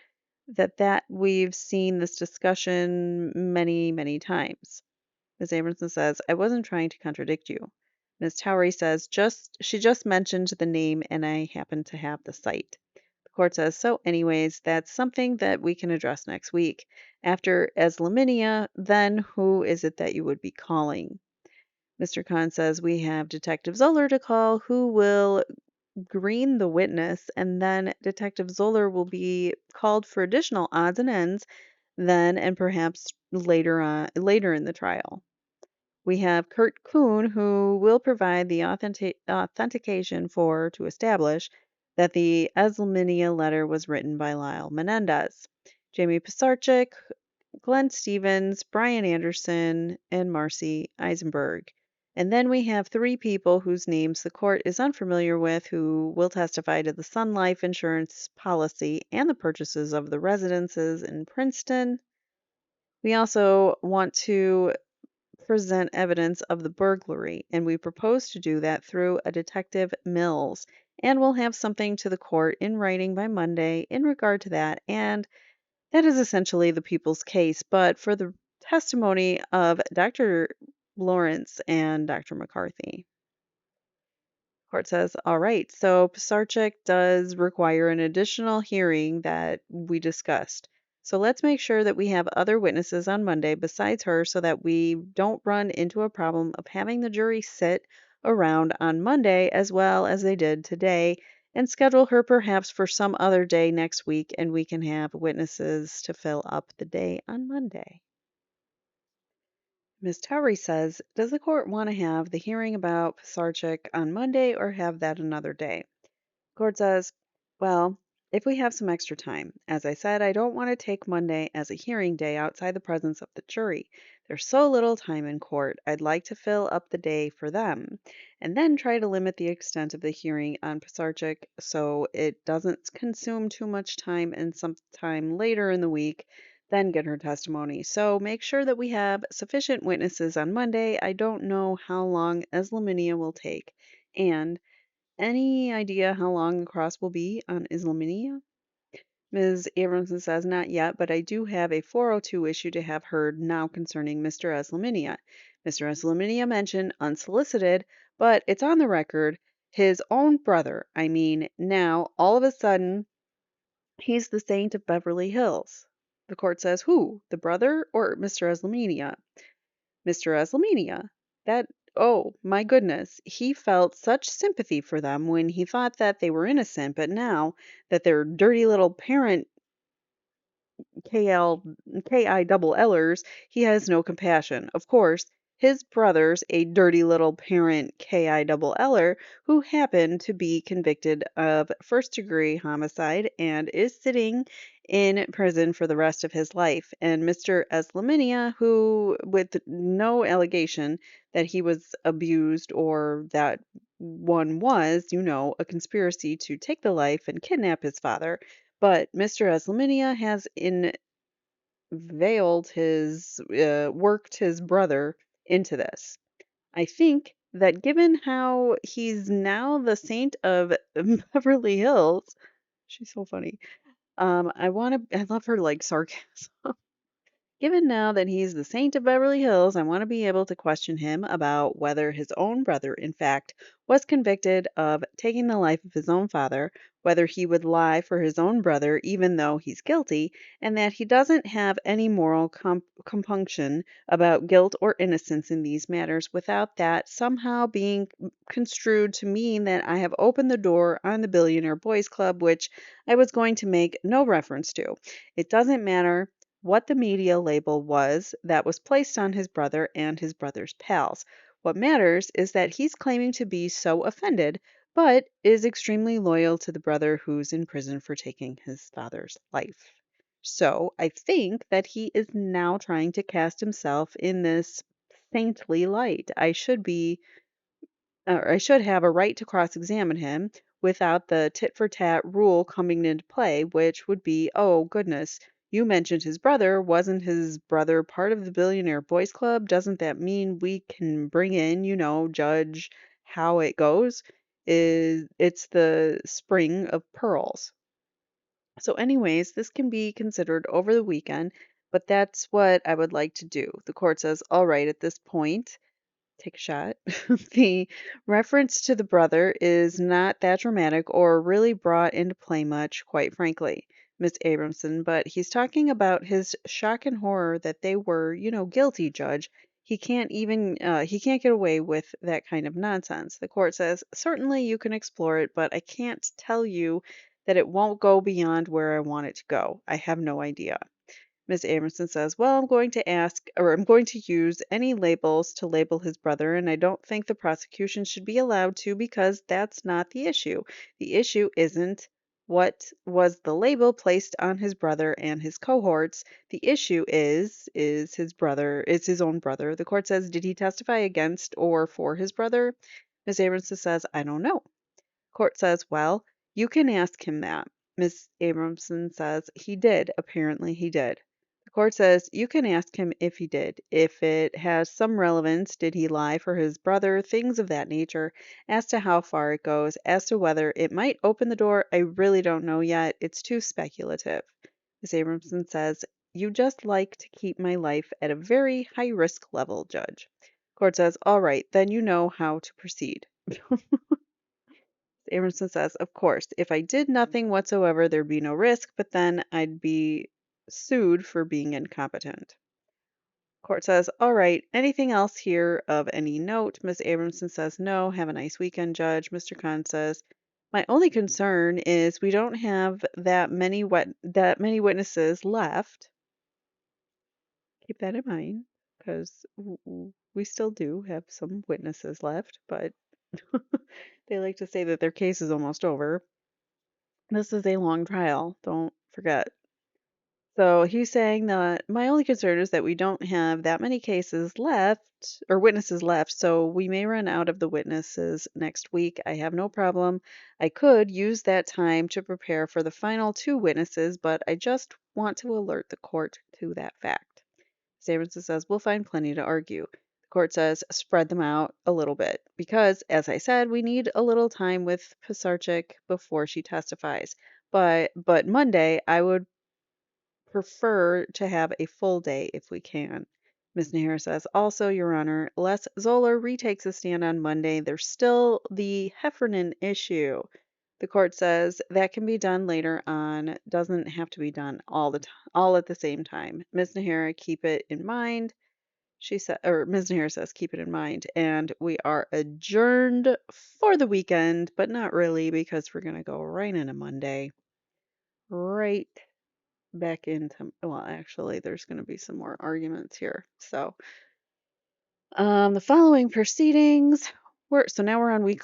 that we've seen this discussion many, many times. Ms. Abramson says, I wasn't trying to contradict you. Ms. Towery says, she just mentioned the name and I happen to have the site. The court says, so anyways, that's something that we can address next week. After Eslaminia, then who is it that you would be calling? Mr. Khan says, we have Detective Zoeller to call, who will green the witness, and then Detective Zoeller will be called for additional odds and ends then and perhaps later in the trial. We have Kurt Kuhn, who will provide the authentication to establish that the Eslaminia letter was written by Lyle Menendez. Jamie Pisarcik, Glenn Stevens, Brian Anderson, and Marcy Eisenberg. And then we have 3 people whose names the court is unfamiliar with, who will testify to the Sun Life insurance policy and the purchases of the residences in Princeton. We also want to present evidence of the burglary, and we propose to do that through a Detective Mills. And we'll have something to the court in writing by Monday in regard to that, and that is essentially the people's case. But for the testimony of Dr. Lawrence and Dr. McCarthy, court says, all right, so Pisarcik does require an additional hearing that we discussed. So let's make sure that we have other witnesses on Monday besides her, so that we don't run into a problem of having the jury sit around on Monday as well as they did today, and schedule her perhaps for some other day next week, and we can have witnesses to fill up the day on Monday. Ms. Towery says, does the court want to have the hearing about Pisarcik on Monday or have that another day? Court says, well, if we have some extra time. As I said, I don't want to take Monday as a hearing day outside the presence of the jury. There's so little time in court. I'd like to fill up the day for them, and then try to limit the extent of the hearing on Pisarcik so it doesn't consume too much time, and sometime later in the week, then get her testimony. So make sure that we have sufficient witnesses on Monday. I don't know how long Eslaminia will take. And any idea how long the cross will be on Islaminia? Ms. Abramson says, not yet, but I do have a 402 issue to have heard now concerning Mr. Eslaminia. Mr. Eslaminia mentioned unsolicited, but it's on the record, his own brother. I mean, now, all of a sudden, he's the saint of Beverly Hills. The court says, who? The brother or Mr. Eslaminia? Mr. Eslaminia. That, oh my goodness, he felt such sympathy for them when he thought that they were innocent, but now that their dirty little parent KL KI double Ellers, he has no compassion. Of course, his brother's a dirty little parent KI double Eller who happened to be convicted of first-degree homicide and is sitting in prison for the rest of his life. And Mr. Eslaminia, who, with no allegation that he was abused or that one was, a conspiracy to take the life and kidnap his father, but Mr. Eslaminia has worked his brother into this. I think that given how he's now the saint of Beverly Hills, she's so funny. I love her like sarcasm. Given now that he's the saint of Beverly Hills, I want to be able to question him about whether his own brother, in fact, was convicted of taking the life of his own father, whether he would lie for his own brother even though he's guilty, and that he doesn't have any moral compunction about guilt or innocence in these matters without that somehow being construed to mean that I have opened the door on the Billionaire Boys Club, which I was going to make no reference to. It doesn't matter what the media label was that was placed on his brother and his brother's pals. What matters is that he's claiming to be so offended, but is extremely loyal to the brother who's in prison for taking his father's life. So I think that he is now trying to cast himself in this saintly light. I should have a right to cross-examine him without the tit for tat rule coming into play, which would be, oh goodness, you mentioned his brother. Wasn't his brother part of the Billionaire Boys Club? Doesn't that mean we can bring in, judge how it goes? It's the spring of pearls. So, anyways, this can be considered over the weekend, but that's what I would like to do. The court says, all right, at this point, take a shot. The reference to the brother is not that dramatic or really brought into play much, quite frankly, Miss Abramson, but he's talking about his shock and horror that they were, guilty, Judge. He can't get away with that kind of nonsense. The court says, certainly you can explore it, but I can't tell you that it won't go beyond where I want it to go. I have no idea. Miss Amerson says, well, I'm going to use any labels to label his brother, and I don't think the prosecution should be allowed to because that's not the issue. The issue isn't what was the label placed on his brother and his cohorts. The issue is his own brother. The court says, did he testify against or for his brother? Miss Amerson says, I don't know. Court says, well, you can ask him that. Miss Abramson says, he did. Apparently he did. The court says, you can ask him if he did. If it has some relevance, did he lie for his brother, things of that nature, as to how far it goes, as to whether it might open the door, I really don't know yet. It's too speculative. Miss Abramson says, you just like to keep my life at a very high risk level, Judge. Court says, all right, then you know how to proceed. Aronson says, of course, if I did nothing whatsoever, there'd be no risk, but then I'd be sued for being incompetent. Court says, all right, anything else here of any note? Miss Abramson says, no, have a nice weekend, Judge. Mr. Khan says, my only concern is we don't have that many witnesses left. Keep that in mind, because we still do have some witnesses left, but they like to say that their case is almost over. This is a long trial, don't forget. So he's saying that my only concern is that we don't have that many cases left or witnesses left, so we may run out of the witnesses next week. I have no problem. I could use that time to prepare for the final two witnesses, but I just want to alert the court to that fact. Saberson says we'll find plenty to argue. The court says spread them out a little bit because, as I said, we need a little time with Pisarcik before she testifies. But Monday, I would prefer to have a full day if we can. Ms. Nair says, also, Your Honor, Les Zoeller retakes a stand on Monday. There's still the Heffernan issue. The court says that can be done later on, doesn't have to be done all at the same time. Ms. Nahara, keep it in mind. Ms. Nahara says, keep it in mind. And we are adjourned for the weekend, but not really because we're going to go right into Monday. Right back into, well, actually, there's going to be some more arguments here. So, the following proceedings so now we're on week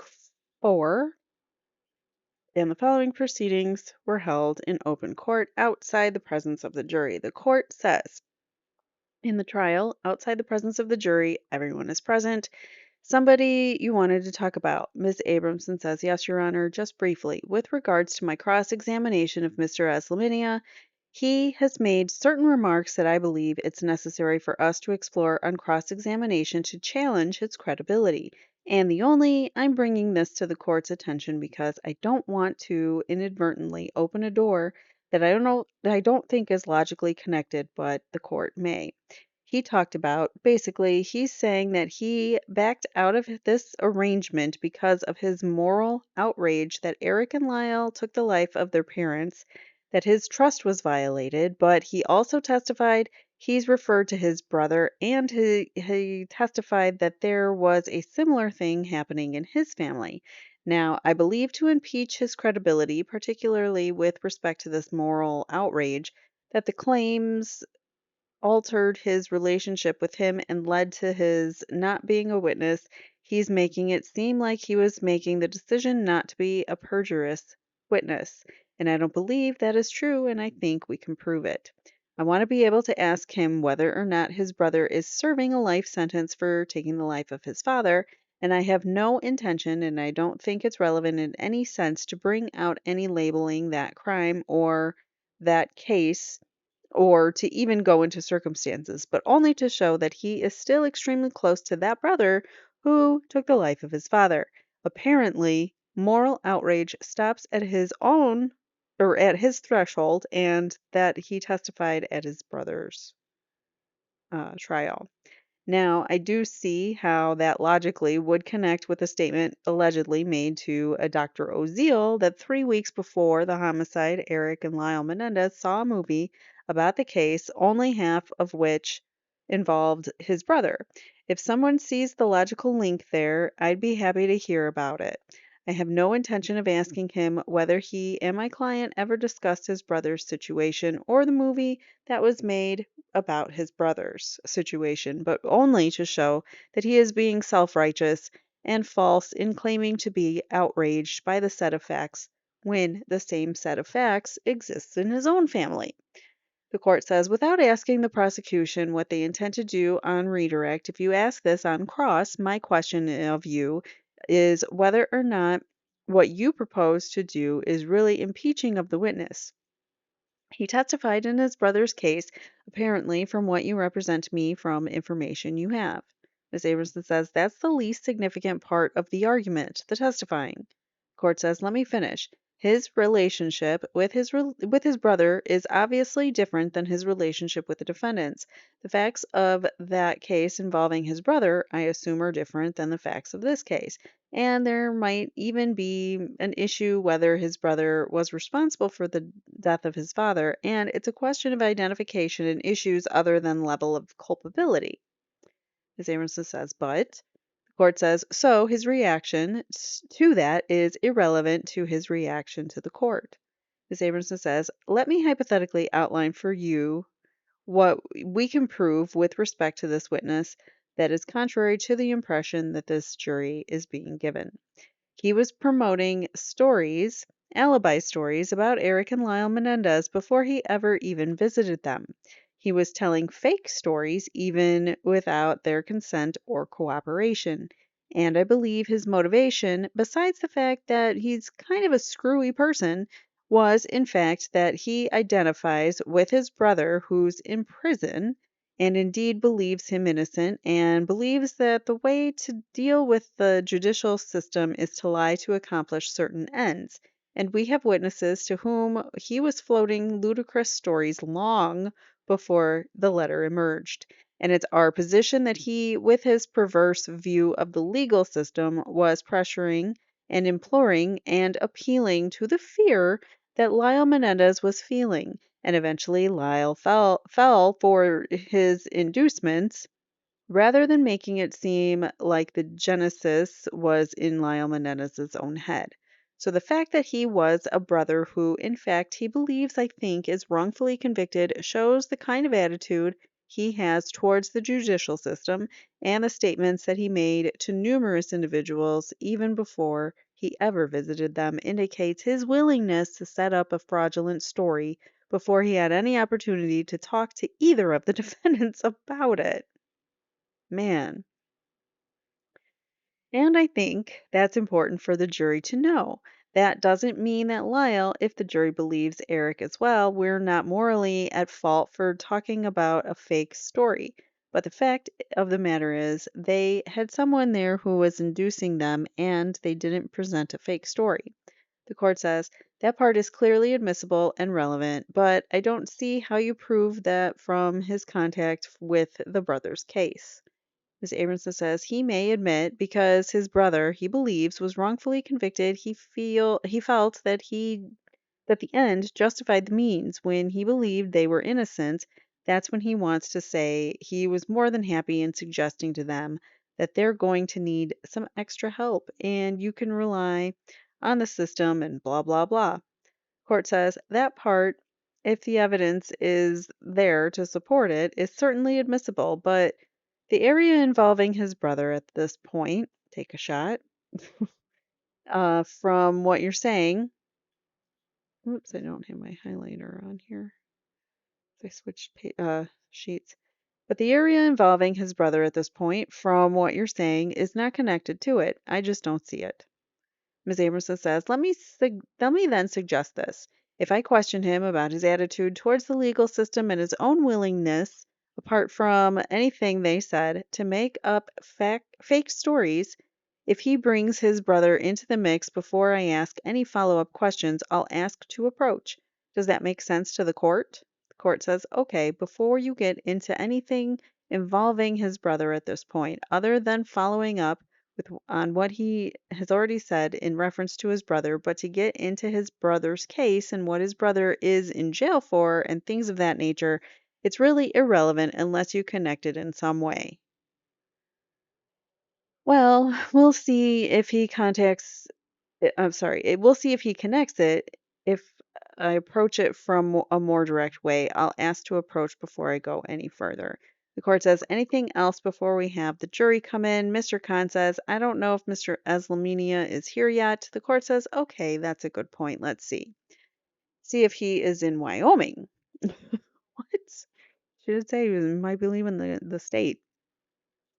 4, and the following proceedings were held in open court outside the presence of the jury. The court says, in the trial, outside the presence of the jury, everyone is present. Somebody you wanted to talk about. Ms. Abramson says, yes, Your Honor, just briefly. With regards to my cross-examination of Mr. Eslaminia, he has made certain remarks that I believe it's necessary for us to explore on cross-examination to challenge his credibility. And I'm bringing this to the court's attention because I don't want to inadvertently open a door that I don't think is logically connected, but the court may. He talked about basically, he's saying that he backed out of this arrangement because of his moral outrage that Erik and Lyle took the life of their parents, that his trust was violated, but he also testified he's referred to his brother, and he testified that there was a similar thing happening in his family. Now, I believe to impeach his credibility, particularly with respect to this moral outrage, that the claims altered his relationship with him and led to his not being a witness, he's making it seem like he was making the decision not to be a perjurious witness. And I don't believe that is true, and I think we can prove it. I want to be able to ask him whether or not his brother is serving a life sentence for taking the life of his father, and I have no intention, and I don't think it's relevant in any sense to bring out any labeling that crime or that case or to even go into circumstances, but only to show that he is still extremely close to that brother who took the life of his father. Apparently, moral outrage stops at his own or at his threshold, and that he testified at his brother's trial. Now, I do see how that logically would connect with a statement allegedly made to a Dr. Oziel that 3 weeks before the homicide, Erik and Lyle Menendez saw a movie about the case, only half of which involved his brother. If someone sees the logical link there, I'd be happy to hear about it. I have no intention of asking him whether he and my client ever discussed his brother's situation or the movie that was made about his brother's situation, but only to show that he is being self righteous and false in claiming to be outraged by the set of facts when the same set of facts exists in his own family. The court says, without asking the prosecution what they intend to do on redirect, if you ask this on cross, my question of you is whether or not what you propose to do is really impeaching of the witness. He testified in his brother's case, apparently from what you represent me from information you have. Ms. Abramson says that's the least significant part of the argument, the testifying. Court says, let me finish. His relationship with his brother is obviously different than his relationship with the defendants. The facts of that case involving his brother, I assume, are different than the facts of this case. And there might even be an issue whether his brother was responsible for the death of his father, and it's a question of identification and issues other than level of culpability. Ms. Aronson says, but the court says, so his reaction to that is irrelevant to his reaction to the court. Ms. Abramson says, let me hypothetically outline for you what we can prove with respect to this witness that is contrary to the impression that this jury is being given. He was promoting stories, alibi stories about Erik and Lyle Menendez before he ever even visited them. He was telling fake stories even without their consent or cooperation. And I believe his motivation, besides the fact that he's kind of a screwy person, was in fact that he identifies with his brother who's in prison and indeed believes him innocent and believes that the way to deal with the judicial system is to lie to accomplish certain ends. And we have witnesses to whom he was floating ludicrous stories long before the letter emerged. And it's our position that he, with his perverse view of the legal system, was pressuring and imploring and appealing to the fear that Lyle Menendez was feeling, and eventually Lyle fell for his inducements rather than making it seem like the genesis was in Lyle Menendez's own head. So the fact that he was a brother who, in fact, he believes, I think, is wrongfully convicted shows the kind of attitude he has towards the judicial system, and the statements that he made to numerous individuals even before he ever visited them indicates his willingness to set up a fraudulent story before he had any opportunity to talk to either of the defendants about it. Man. And I think that's important for the jury to know. That doesn't mean that Lyle, if the jury believes Erik as well, we're not morally at fault for talking about a fake story. But the fact of the matter is, they had someone there who was inducing them and they didn't present a fake story. The court says that part is clearly admissible and relevant, but I don't see how you prove that from his contact with the brother's case. Ms. Abramson says he may admit because his brother, he believes, was wrongfully convicted, he felt that the end justified the means. When he believed they were innocent, that's when he wants to say he was more than happy in suggesting to them that they're going to need some extra help and you can rely on the system and blah blah blah. Court says that part, if the evidence is there to support it, is certainly admissible, but the area involving his brother at this point, take a shot, from what you're saying. Oops, I don't have my highlighter on here. I switched sheets. But the area involving his brother at this point, from what you're saying, is not connected to it. I just don't see it. Ms. Amerson says, let me then suggest this. If I question him about his attitude towards the legal system and his own willingness, apart from anything they said, to make up fake stories, if he brings his brother into the mix before I ask any follow-up questions, I'll ask to approach. Does that make sense to the court? The court says, okay, before you get into anything involving his brother at this point, other than following up on what he has already said in reference to his brother, but to get into his brother's case and what his brother is in jail for and things of that nature, it's really irrelevant unless you connect it in some way. Well, we'll see if he contacts, I'm sorry, we'll see if he connects it. If I approach it from a more direct way, I'll ask to approach before I go any further. The court says, anything else before we have the jury come in? Mr. Khan says, I don't know if Mr. Eslaminia is here yet. The court says, okay, that's a good point. Let's see. See if he is in Wyoming. What? She did say he might be leaving the state.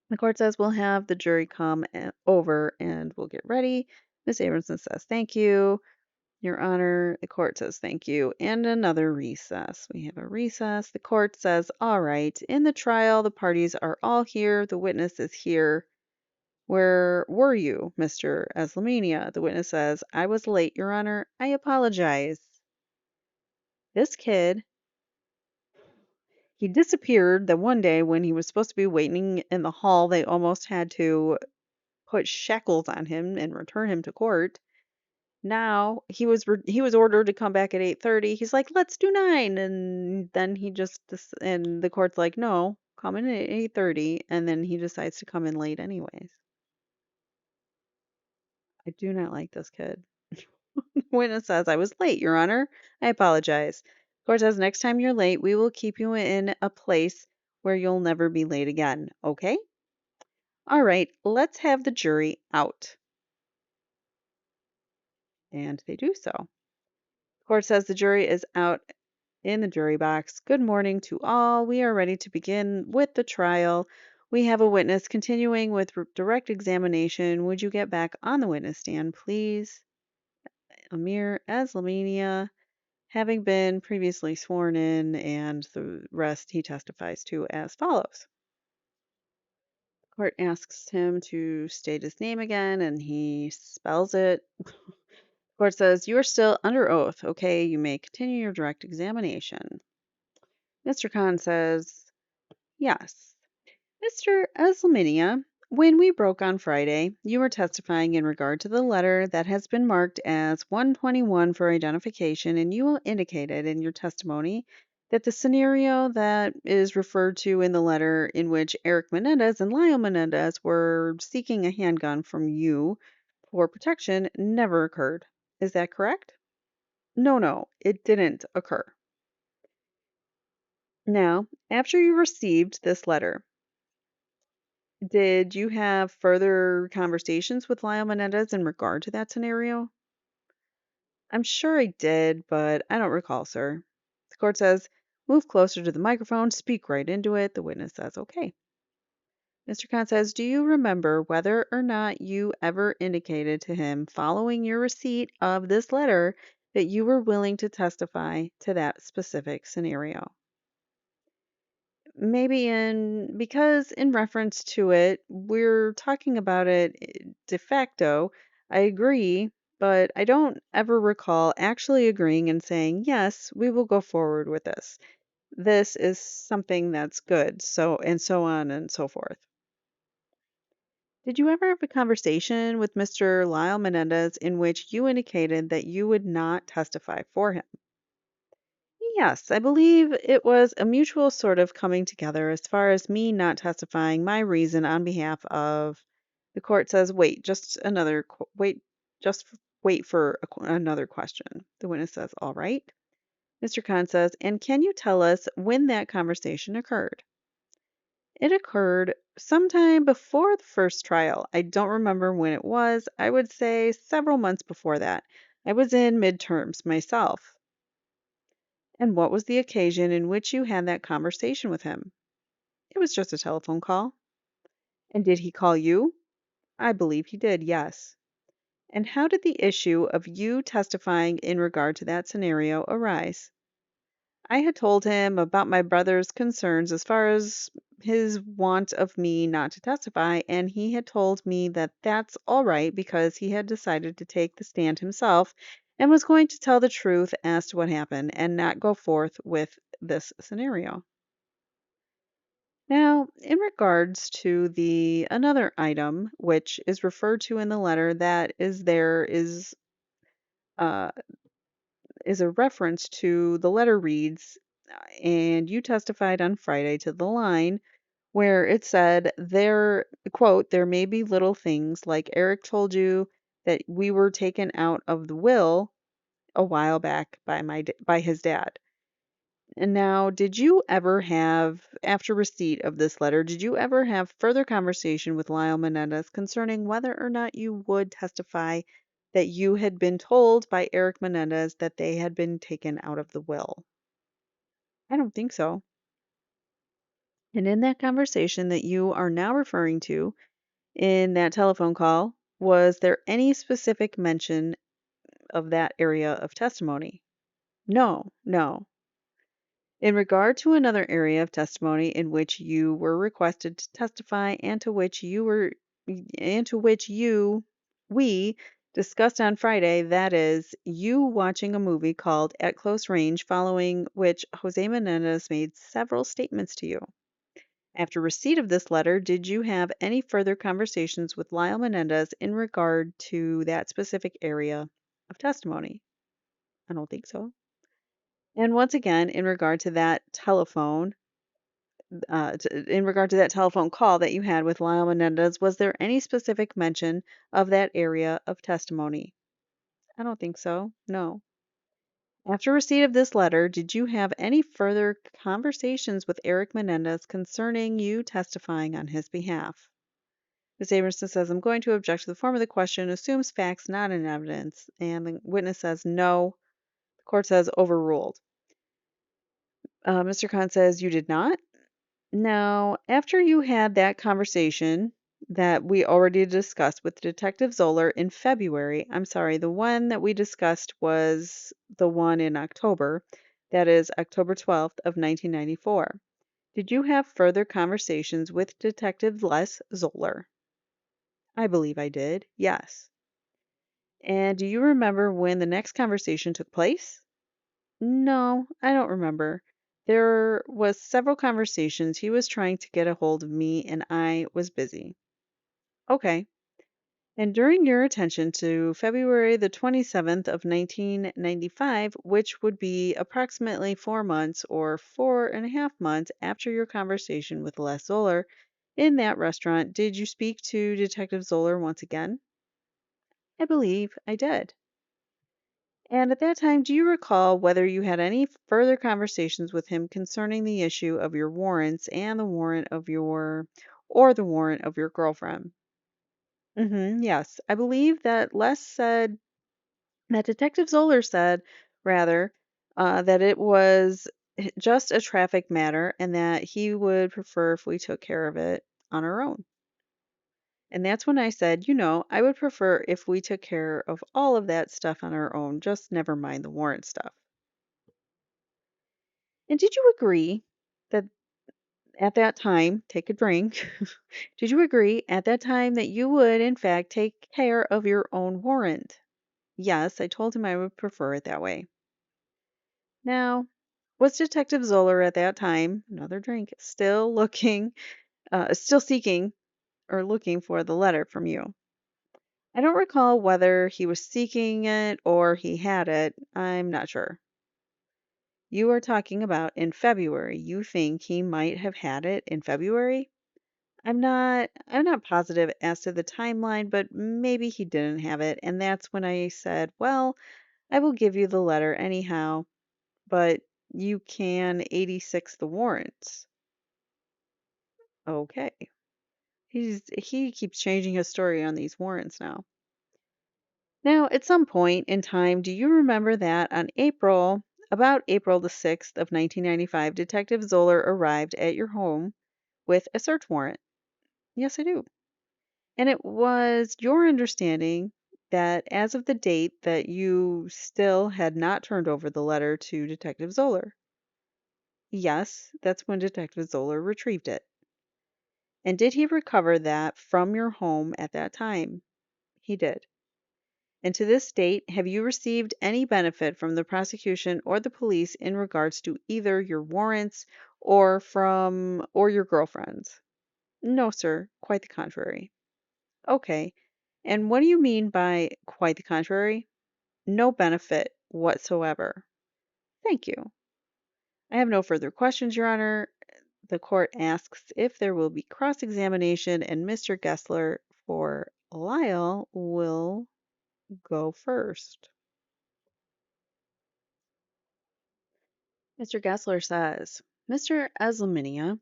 The court says we'll have the jury come over and we'll get ready. Miss Abramson says, thank you. Your Honor, the court says thank you. And another recess. We have a recess. The court says, all right, in the trial, the parties are all here. The witness is here. Where were you, Mr. Eslaminia? The witness says, I was late, Your Honor. I apologize. This kid, he disappeared the one day when he was supposed to be waiting in the hall. They almost had to put shackles on him and return him to court. Now he was ordered to come back at 8:30. He's like, "Let's do 9." And then and the court's like, "No, come in at 8:30." And then he decides to come in late anyways. I do not like this kid. Witness says, "I was late, Your Honor. I apologize." Court says, "Next time you're late, we will keep you in a place where you'll never be late again. Okay? All right, let's have the jury out." And they do so. Court says the jury is out in the jury box. Good morning to all. We are ready to begin with the trial. We have a witness continuing with direct examination. Would you get back on the witness stand, please? Amir Eslaminia, having been previously sworn in, and the rest he testifies to as follows. Court asks him to state his name again, and he spells it. Court says, you are still under oath. Okay, you may continue your direct examination. Mr. Khan says, yes. Mr. Eslaminia, when we broke on Friday, you were testifying in regard to the letter that has been marked as 121 for identification, and you indicated in your testimony that the scenario that is referred to in the letter in which Erik Menendez and Lyle Menendez were seeking a handgun from you for protection never occurred. Is that correct? No, it didn't occur. Now, after you received this letter, did you have further conversations with Lyle Menendez in regard to that scenario? I'm sure I did, but I don't recall, sir. The court says, move closer to the microphone, speak right into it. The witness says, okay. Mr. Khan says, do you remember whether or not you ever indicated to him following your receipt of this letter that you were willing to testify to that specific scenario? Maybe because in reference to it, we're talking about it de facto. I agree, but I don't ever recall actually agreeing and saying, yes, we will go forward with this. This is something that's good. So, and so on and so forth. Did you ever have a conversation with Mr. Lyle Menendez in which you indicated that you would not testify for him? Yes, I believe it was a mutual sort of coming together as far as me not testifying my reason on behalf of the court says, wait, just another, wait, just wait for another question. The witness says, all right. Mr. Khan says, and can you tell us when that conversation occurred? It occurred sometime before the first trial. I don't remember when it was. I would say several months before that. I was in midterms myself. And what was the occasion in which you had that conversation with him? It was just a telephone call. And did he call you? I believe he did, yes. And how did the issue of you testifying in regard to that scenario arise? I had told him about my brother's concerns as far as his want of me not to testify, and he had told me that that's all right because he had decided to take the stand himself and was going to tell the truth as to what happened and not go forth with this scenario. Now, in regards to the another item which is referred to in the letter that uh, is a reference to the letter reads, and you testified on Friday to the line where it said there, quote, there may be little things like Erik told you that we were taken out of the will a while back by by his dad. And now, did you ever have, after receipt of this letter, did you ever have further conversation with Lyle Menendez concerning whether or not you would testify that you had been told by Erik Menendez that they had been taken out of the will? I don't think so. And in that conversation that you are now referring to, in that telephone call, was there any specific mention of that area of testimony? No, no. In regard to another area of testimony in which you were requested to testify and to which we discussed on Friday, that is, you watching a movie called At Close Range, following which Jose Menendez made several statements to you. After receipt of this letter, did you have any further conversations with Lyle Menendez in regard to that specific area of testimony? I don't think so. And once again, in regard to that in regard to that telephone call that you had with Lyle Menendez, was there any specific mention of that area of testimony? I don't think so. No. After receipt of this letter, did you have any further conversations with Erik Menendez concerning you testifying on his behalf? Ms. Abramson says, I'm going to object to the form of the question, assumes facts not in evidence. And the witness says, no. The court says, overruled. Mr. Khan says, you did not? Now, after you had that conversation that we already discussed with Detective Zoeller in February, I'm sorry, the one that we discussed was the one in October, that is October 12th of 1994. Did you have further conversations with Detective Les Zoeller? I believe I did, yes. And do you remember when the next conversation took place? No, I don't remember. There was several conversations. He was trying to get a hold of me and I was busy. Okay. And during your attention to February the 27th of 1995, which would be approximately 4 months or 4.5 months after your conversation with Les Zoeller in that restaurant, did you speak to Detective Zoeller once again? I believe I did. And at that time, do you recall whether you had any further conversations with him concerning the issue of your warrants and the warrant of the warrant of your girlfriend? Yes. I believe that Detective Zoller said, rather, that it was just a traffic matter and that he would prefer if we took care of it on our own. And that's when I said, I would prefer if we took care of all of that stuff on our own, just never mind the warrant stuff. And did you agree that at that time, take a drink, did you agree at that time that you would, in fact, take care of your own warrant? Yes, I told him I would prefer it that way. Now, was Detective Zoeller at that time, another drink, still seeking or looking for the letter from you? I don't recall whether he was seeking it or he had it. I'm not sure. You are talking about in February. You think he might have had it in February? I'm not positive as to the timeline, but maybe he didn't have it, and that's when I said, "Well, I will give you the letter anyhow, but you can 86 the warrants." Okay. He keeps changing his story on these warrants now. Now, at some point in time, do you remember that about April the 6th of 1995, Detective Zoller arrived at your home with a search warrant? Yes, I do. And it was your understanding that as of the date that you still had not turned over the letter to Detective Zoller. Yes, that's when Detective Zoller retrieved it. And did he recover that from your home at that time? He did. And to this date, have you received any benefit from the prosecution or the police in regards to either your warrants or your girlfriend's? No, sir, quite the contrary. Okay. And what do you mean by quite the contrary? No benefit whatsoever. Thank you. I have no further questions, Your Honor. The court asks if there will be cross-examination, and Mr. Gessler for Lyle will go first. Mr. Gessler says, Mr. Eslaminia,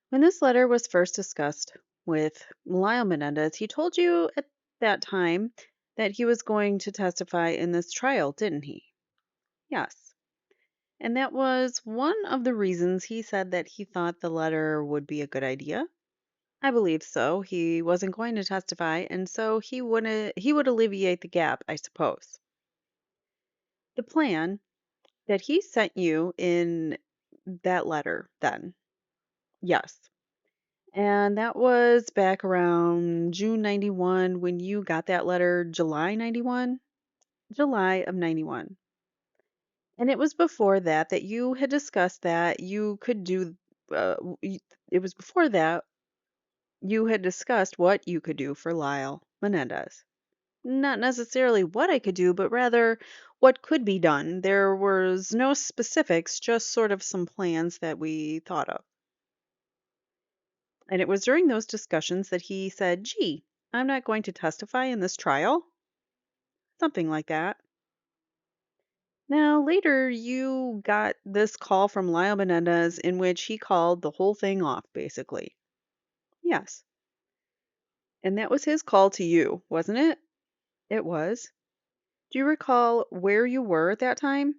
when this letter was first discussed with Lyle Menendez, he told you at that time that he was going to testify in this trial, didn't he? Yes. And that was one of the reasons he said that he thought the letter would be a good idea. I believe so. He wasn't going to testify, and so he would alleviate the gap, I suppose. The plan that he sent you in that letter then. Yes. And that was back around June 91 when you got that letter, July 91? July of 91. And it was before that you had discussed that you could do, it was before that you had discussed what you could do for Lyle Menendez. Not necessarily what I could do, but rather what could be done. There was no specifics, just sort of some plans that we thought of. And it was during those discussions that he said, Gee, I'm not going to testify in this trial. Something like that. Now, later, you got this call from Lyle Menendez in which he called the whole thing off, basically. Yes. And that was his call to you, wasn't it? It was. Do you recall where you were at that time?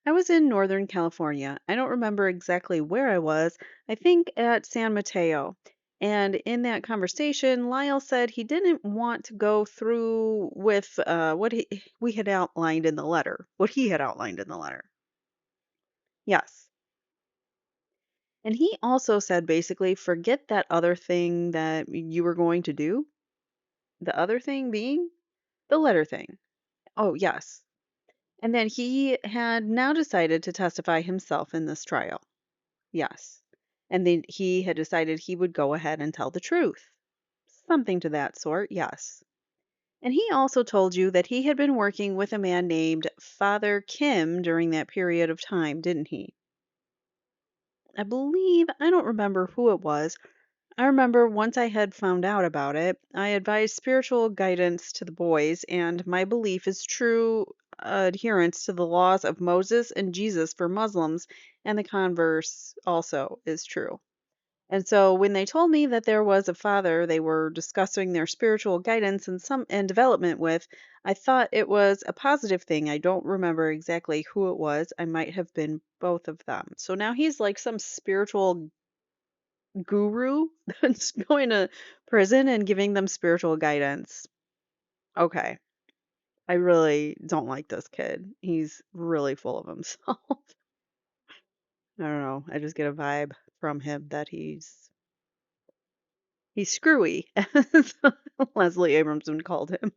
I was in Northern California. I don't remember exactly where I was. I think at San Mateo. And in that conversation, Lyle said he didn't want to go through with we had outlined in the letter, what he had outlined in the letter. Yes. And he also said basically, forget that other thing that you were going to do. The other thing being the letter thing. Oh, yes. And then he had now decided to testify himself in this trial. Yes. And then he had decided he would go ahead and tell the truth. Something to that sort, yes. And he also told you that he had been working with a man named Father Kim during that period of time, didn't he? I don't remember who it was. I remember once I had found out about it, I advised spiritual guidance to the boys, and my belief is true adherence to the laws of Moses and Jesus for Muslims, and the converse also is true. And so when they told me that there was a father they were discussing their spiritual guidance and development with, I thought it was a positive thing. I don't remember exactly who it was. I might have been both of them. So now he's like some spiritual guru that's going to prison and giving them spiritual guidance. Okay. I really don't like this kid. He's really full of himself. I don't know. I just get a vibe from him that he's screwy, as Leslie Abramson called him.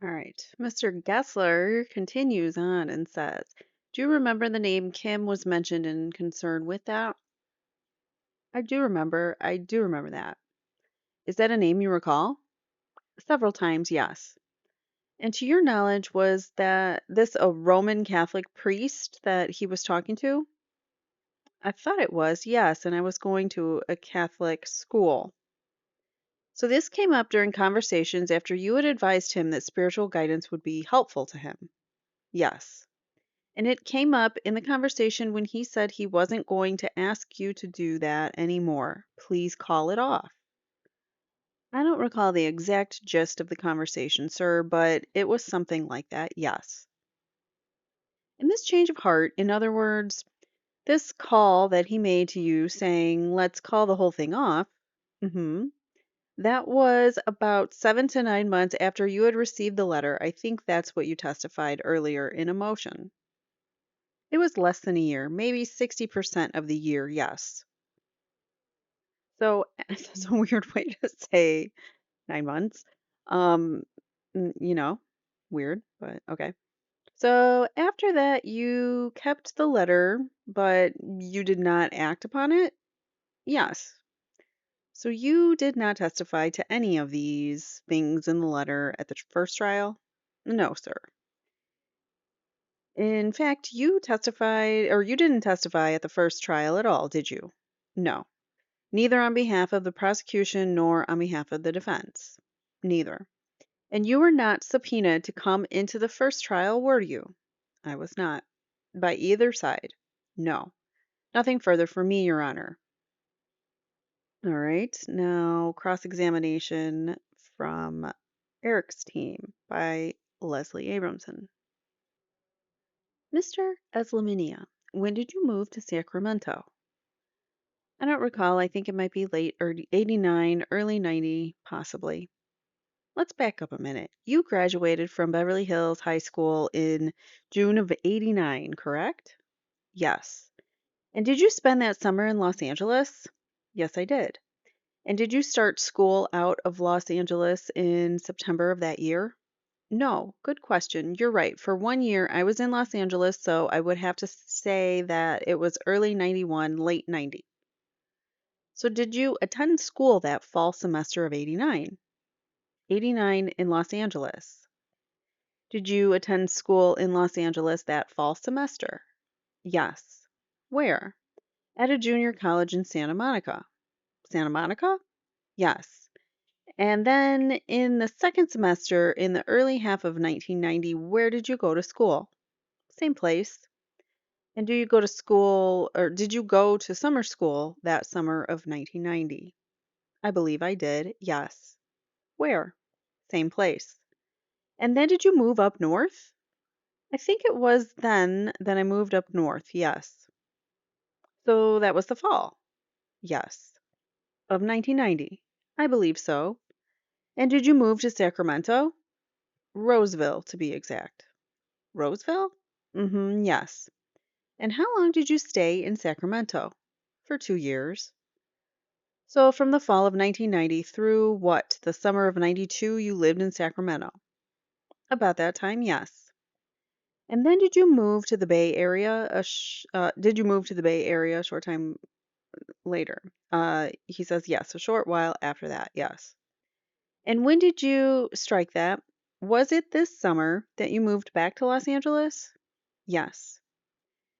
All right. Mr. Gessler continues on and says, do you remember the name Kim was mentioned in concern with that? I do remember. I do remember that. Is that a name you recall? Several times, yes. And to your knowledge, was that this a Roman Catholic priest that he was talking to? I thought it was, yes, and I was going to a Catholic school. So this came up during conversations after you had advised him that spiritual guidance would be helpful to him. Yes. And it came up in the conversation when he said he wasn't going to ask you to do that anymore. Please call it off. I don't recall the exact gist of the conversation, sir, but it was something like that, yes. And this change of heart, in other words, this call that he made to you saying, let's call the whole thing off, that was about 7 to 9 months after you had received the letter. I think that's what you testified earlier in a motion. It was less than a year, maybe 60% of the year, yes. So that's a weird way to say 9 months. Um, weird, but okay. So after that, you kept the letter, but you did not act upon it? Yes. So you did not testify to any of these things in the letter at the first trial? No, sir. In fact, you testified, or you didn't testify at the first trial at all, did you? No. Neither on behalf of the prosecution nor on behalf of the defense. Neither. And you were not subpoenaed to come into the first trial, were you? I was not. By either side? No. Nothing further for me, Your Honor. All right. Now, cross-examination from Eric's team by Leslie Abramson. Mr. Eslaminia, when did you move to Sacramento? I don't recall. I think it might be late 89, early 90, possibly. Let's back up a minute. You graduated from Beverly Hills High School in June of 89, correct? Yes. And did you spend that summer in Los Angeles? Yes, I did. And did you start school out of Los Angeles in September of that year? No, good question. You're right. For 1 year, I was in Los Angeles, so I would have to say that it was early 91, late 90. So did you attend school that fall semester of 89? 89 in Los Angeles. Did you attend school in Los Angeles that fall semester? Yes. Where? At a junior college in Santa Monica. Santa Monica? Yes. And then in the second semester, in the early half of 1990, where did you go to school? Same place. And do you go to school, or did you go to summer school that summer of 1990? I believe I did, yes. Where? Same place. And then did you move up north? I think it was then that I moved up north, yes. So that was the fall? Yes. Of 1990? I believe so. And did you move to Sacramento? Roseville, to be exact. Roseville? Yes. And how long did you stay in Sacramento? For 2 years. So from the fall of 1990 through what? The summer of 92, you lived in Sacramento? About that time, yes. And then did you move to the Bay Area? Did you move to the Bay Area a short time later? He says yes, a short while after that, yes. And when did you strike that? Was it this summer that you moved back to Los Angeles? Yes.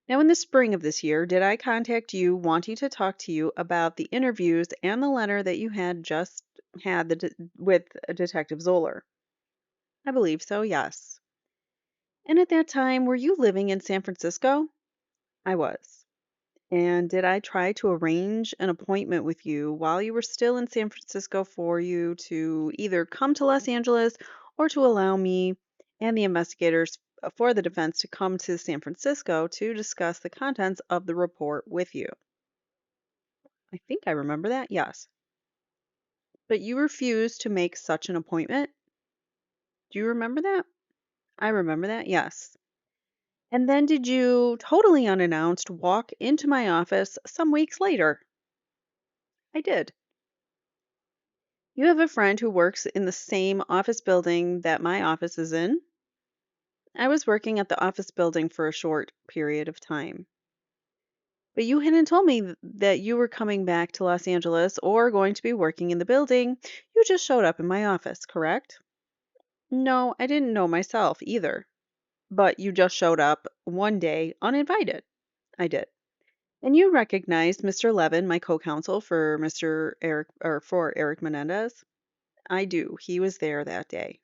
Now, in the spring of this year, did I contact you wanting to talk to you about the interviews and the letter that you had just had with Detective Zoeller? I believe so, yes. And at that time, were you living in San Francisco? I was. And did I try to arrange an appointment with you while you were still in San Francisco for you to either come to Los Angeles or to allow me and the investigators for the defense to come to San Francisco to discuss the contents of the report with you? I think I remember that, yes. But you refused to make such an appointment. Do you remember that? I remember that, yes. And then did you, totally unannounced, walk into my office some weeks later? I did. You have a friend who works in the same office building that my office is in? I was working at the office building for a short period of time. But you hadn't told me that you were coming back to Los Angeles or going to be working in the building. You just showed up in my office, correct? No, I didn't know myself either. But you just showed up one day uninvited. I did. And you recognized Mr. Levin, my co-counsel for Mr. Eric or for Eric Menendez? I do. He was there that day.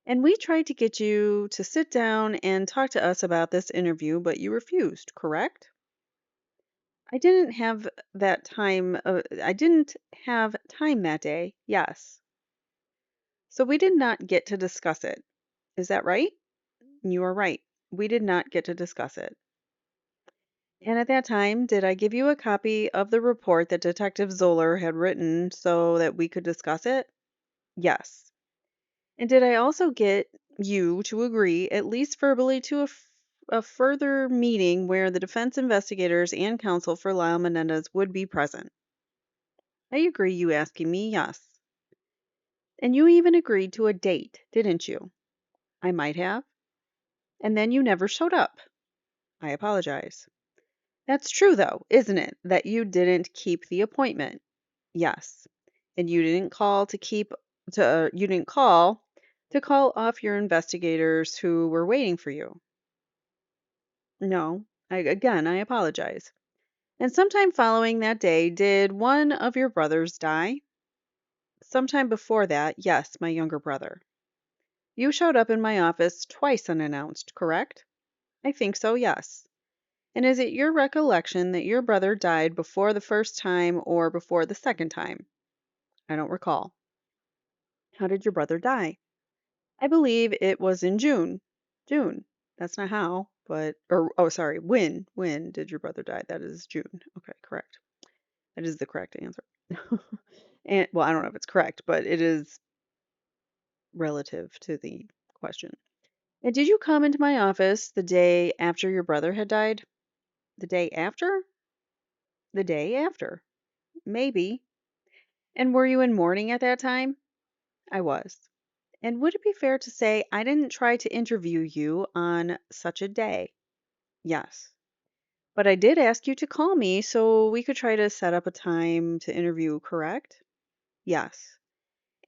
And we tried to get you to sit down and talk to us about this interview, but you refused, correct? I didn't have that time. I didn't have time that day. Yes. So we did not get to discuss it. Is that right? You are right. We did not get to discuss it. And at that time, did I give you a copy of the report that Detective Zoeller had written so that we could discuss it? Yes. And did I also get you to agree, at least verbally, to a further meeting where the defense investigators and counsel for Lyle Menendez would be present? I agree, you asking me, yes. And you even agreed to a date, didn't you? I might have. And then you never showed up. I apologize. That's true, though, isn't it? That you didn't keep the appointment. Yes. And you didn't call to you didn't call off your investigators who were waiting for you. No. I apologize. And sometime following that day, did one of your brothers die? Sometime before that, yes, my younger brother. You showed up in my office twice unannounced, correct? I think so, yes. And is it your recollection that your brother died before the first time or before the second time? I don't recall. How did your brother die? I believe it was in June. June. That's not how, but, or, oh, sorry, when? When did your brother die? That is June. Okay, correct. That is the correct answer. And, well, I don't know if it's correct, but it is relative to the question. And did you come into my office the day after your brother had died? The day after? The day after. Maybe. And were you in mourning at that time? I was. And would it be fair to say I didn't try to interview you on such a day? Yes. But I did ask you to call me so we could try to set up a time to interview, correct? Yes.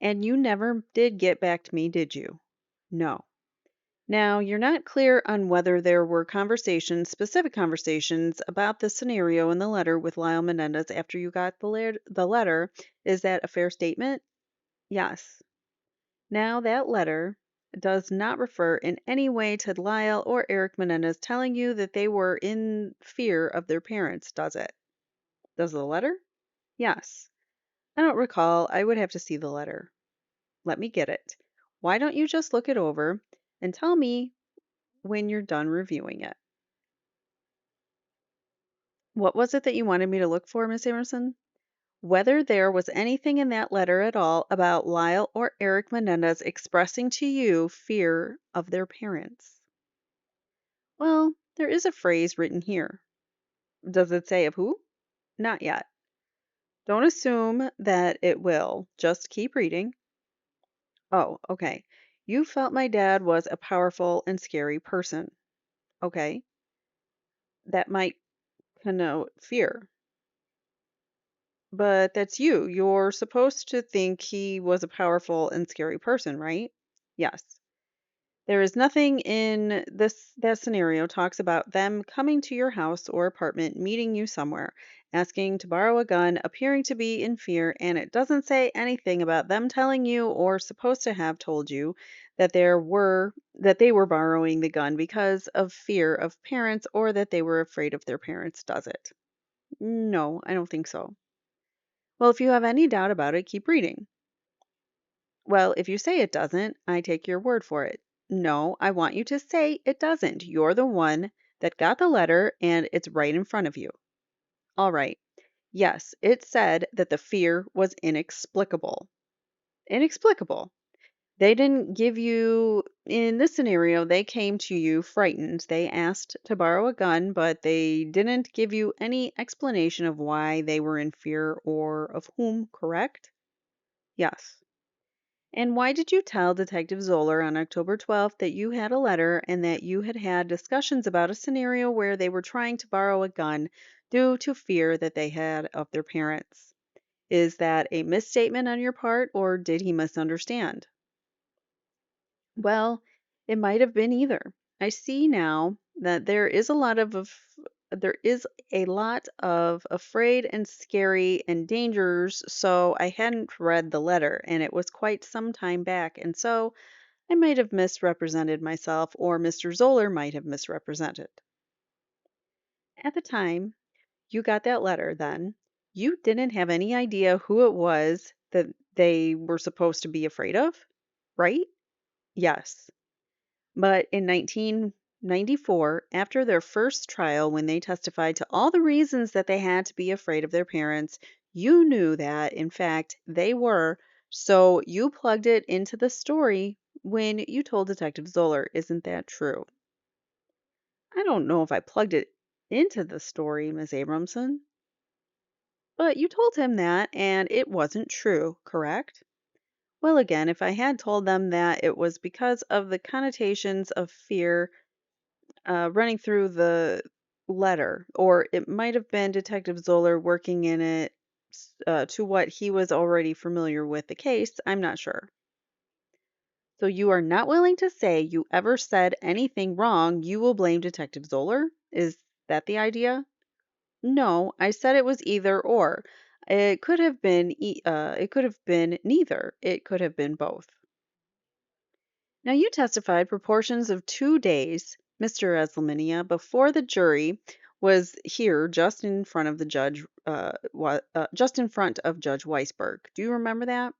And you never did get back to me, did you? No. Now, you're not clear on whether there were conversations, specific conversations, about the scenario in the letter with Lyle Menendez after you got the letter. Is that a fair statement? Yes. Now, that letter does not refer in any way to Lyle or Eric Menendez telling you that they were in fear of their parents, does it? Does the letter? Yes. I don't recall. I would have to see the letter. Let me get it. Why don't you just look it over and tell me when you're done reviewing it? What was it that you wanted me to look for, Miss Emerson? Whether there was anything in that letter at all about Lyle or Eric Menendez expressing to you fear of their parents. Well, there is a phrase written here. Does it say of who? Not yet. Don't assume that it will. Just keep reading. Oh, okay. You felt my dad was a powerful and scary person. Okay. That might connote fear. But that's you. You're supposed to think he was a powerful and scary person, right? Yes. There is nothing in this that scenario talks about them coming to your house or apartment, meeting you somewhere, asking to borrow a gun, appearing to be in fear, and it doesn't say anything about them telling you or supposed to have told you that they were borrowing the gun because of fear of parents or that they were afraid of their parents, does it? No, I don't think so. Well, if you have any doubt about it, keep reading. Well, if you say it doesn't, I take your word for it. No, I want you to say it doesn't. You're the one that got the letter and it's right in front of you. All right. Yes, it said that the fear was inexplicable. Inexplicable. They didn't give you, in this scenario, they came to you frightened. They asked to borrow a gun, but they didn't give you any explanation of why they were in fear or of whom, correct? Yes. And why did you tell Detective Zoller on October 12th that you had a letter and that you had had discussions about a scenario where they were trying to borrow a gun due to fear that they had of their parents? Is that a misstatement on your part, or did he misunderstand? Well, it might have been either. I see now that there is a lot of afraid and scary and dangers, so I hadn't read the letter and it was quite some time back, and so I might have misrepresented myself or Mr. Zoller might have misrepresented. At the time you got that letter then, you didn't have any idea who it was that they were supposed to be afraid of, right? Yes. But in 1994, after their first trial, when they testified to all the reasons that they had to be afraid of their parents, you knew that, in fact, they were. So you plugged it into the story when you told Detective Zoller. Isn't that true? I don't know if I plugged it into the story, Miss Abramson, but you told him that, and it wasn't true, correct? Well, again, if I had told them that it was because of the connotations of fear running through the letter, or it might have been Detective Zoller working in it to what he was already familiar with the case. I'm not sure. So you are not willing to say you ever said anything wrong. You will blame Detective Zoller? Is that the idea? No, I said it was either or. It could have been it could have been neither. It could have been both. Now, you testified for portions of 2 days, Mr. Eslaminia, before the jury was here, just in front of the judge, just in front of Judge Weisberg. Do you remember that?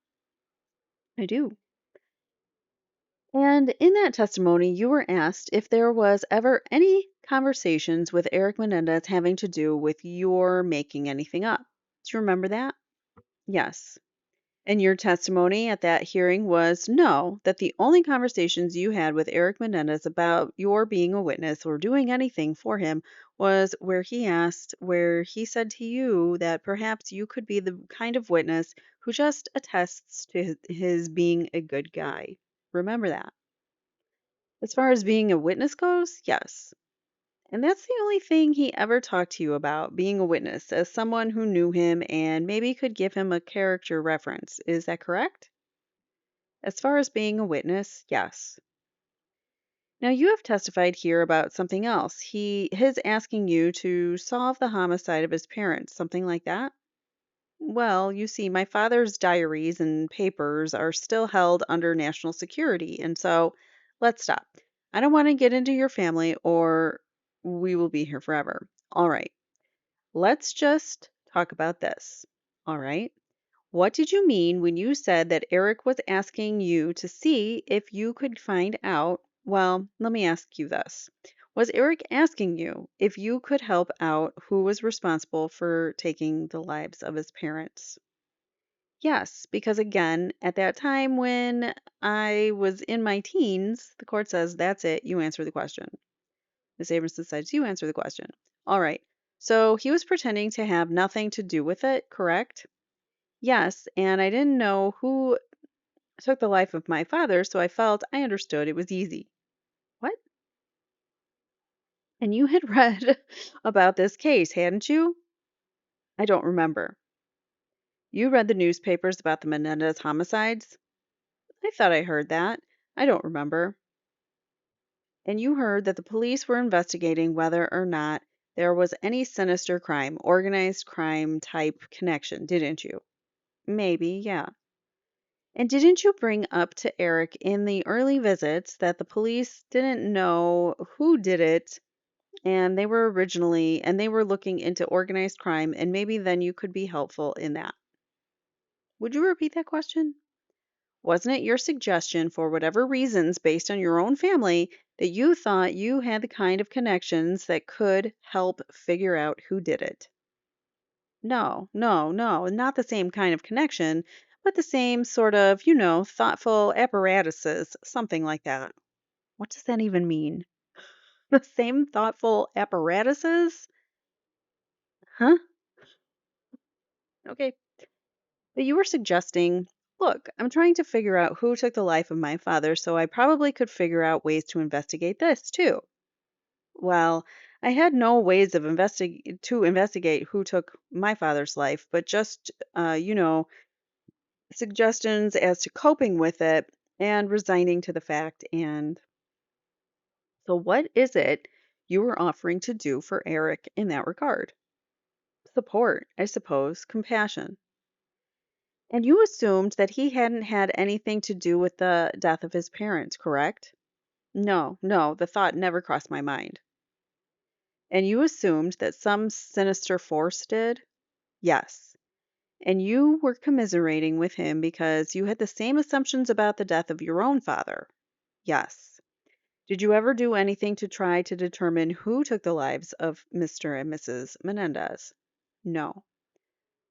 I do. And in that testimony, you were asked if there was ever any conversations with Erik Menendez having to do with your making anything up. Do you remember that? Yes. And your testimony at that hearing was no, that the only conversations you had with Erik Menendez about your being a witness or doing anything for him was where he said to you that perhaps you could be the kind of witness who just attests to his being a good guy. Remember that. As far as being a witness goes, yes. And that's the only thing he ever talked to you about, being a witness, as someone who knew him and maybe could give him a character reference. Is that correct? As far as being a witness, yes. Now you have testified here about something else. His asking you to solve the homicide of his parents, something like that? Well, you see, my father's diaries and papers are still held under national security, and so let's stop. I don't want to get into your family or we will be here forever. All right, let's just talk about this. All right. What did you mean when you said that Erik was asking you to see if you could find out? Well, let me ask you this. Was Erik asking you if you could help out who was responsible for taking the lives of his parents? Yes, because again, at that time when I was in my teens, the court says that's it, you answer the question. Miss Abrams says you answer the question. All right. So he was pretending to have nothing to do with it, correct? Yes, and I didn't know who took the life of my father, so I felt I understood it was easy. What? And you had read about this case, hadn't you? I don't remember. You read the newspapers about the Menendez homicides? I thought I heard that. I don't remember. And you heard that the police were investigating whether or not there was any sinister crime, organized crime type connection, didn't you? Maybe, yeah. And didn't you bring up to Erik in the early visits that the police didn't know who did it and they were looking into organized crime and maybe then you could be helpful in that? Would you repeat that question? Wasn't it your suggestion for whatever reasons based on your own family that you thought you had the kind of connections that could help figure out who did it? No, no, no, not the same kind of connection, but the same sort of, you know, thoughtful apparatuses, something like that. What does that even mean? The same thoughtful apparatuses? Huh? Okay. But you were suggesting, look, I'm trying to figure out who took the life of my father, so I probably could figure out ways to investigate this too. Well, I had no ways of investigate who took my father's life, but just, suggestions as to coping with it and resigning to the fact. And so, what is it you were offering to do for Eric in that regard? Support, I suppose, compassion. And you assumed that he hadn't had anything to do with the death of his parents, correct? No, no, the thought never crossed my mind. And you assumed that some sinister force did? Yes. And you were commiserating with him because you had the same assumptions about the death of your own father? Yes. Did you ever do anything to try to determine who took the lives of Mr. and Mrs. Menendez? No.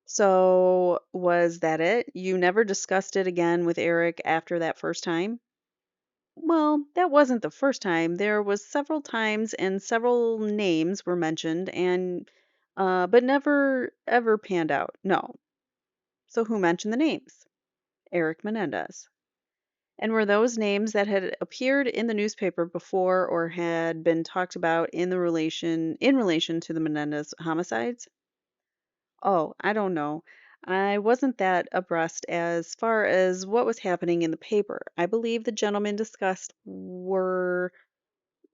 So, was that it? You never discussed it again with Eric after that first time? Well, that wasn't the first time. There was several times and several names were mentioned and but never ever panned out. No. So who mentioned the names? Eric Menendez. And were those names that had appeared in the newspaper before or had been talked about in relation to the Menendez homicides? Oh, I don't know. I wasn't that abreast as far as what was happening in the paper. I believe the gentlemen discussed were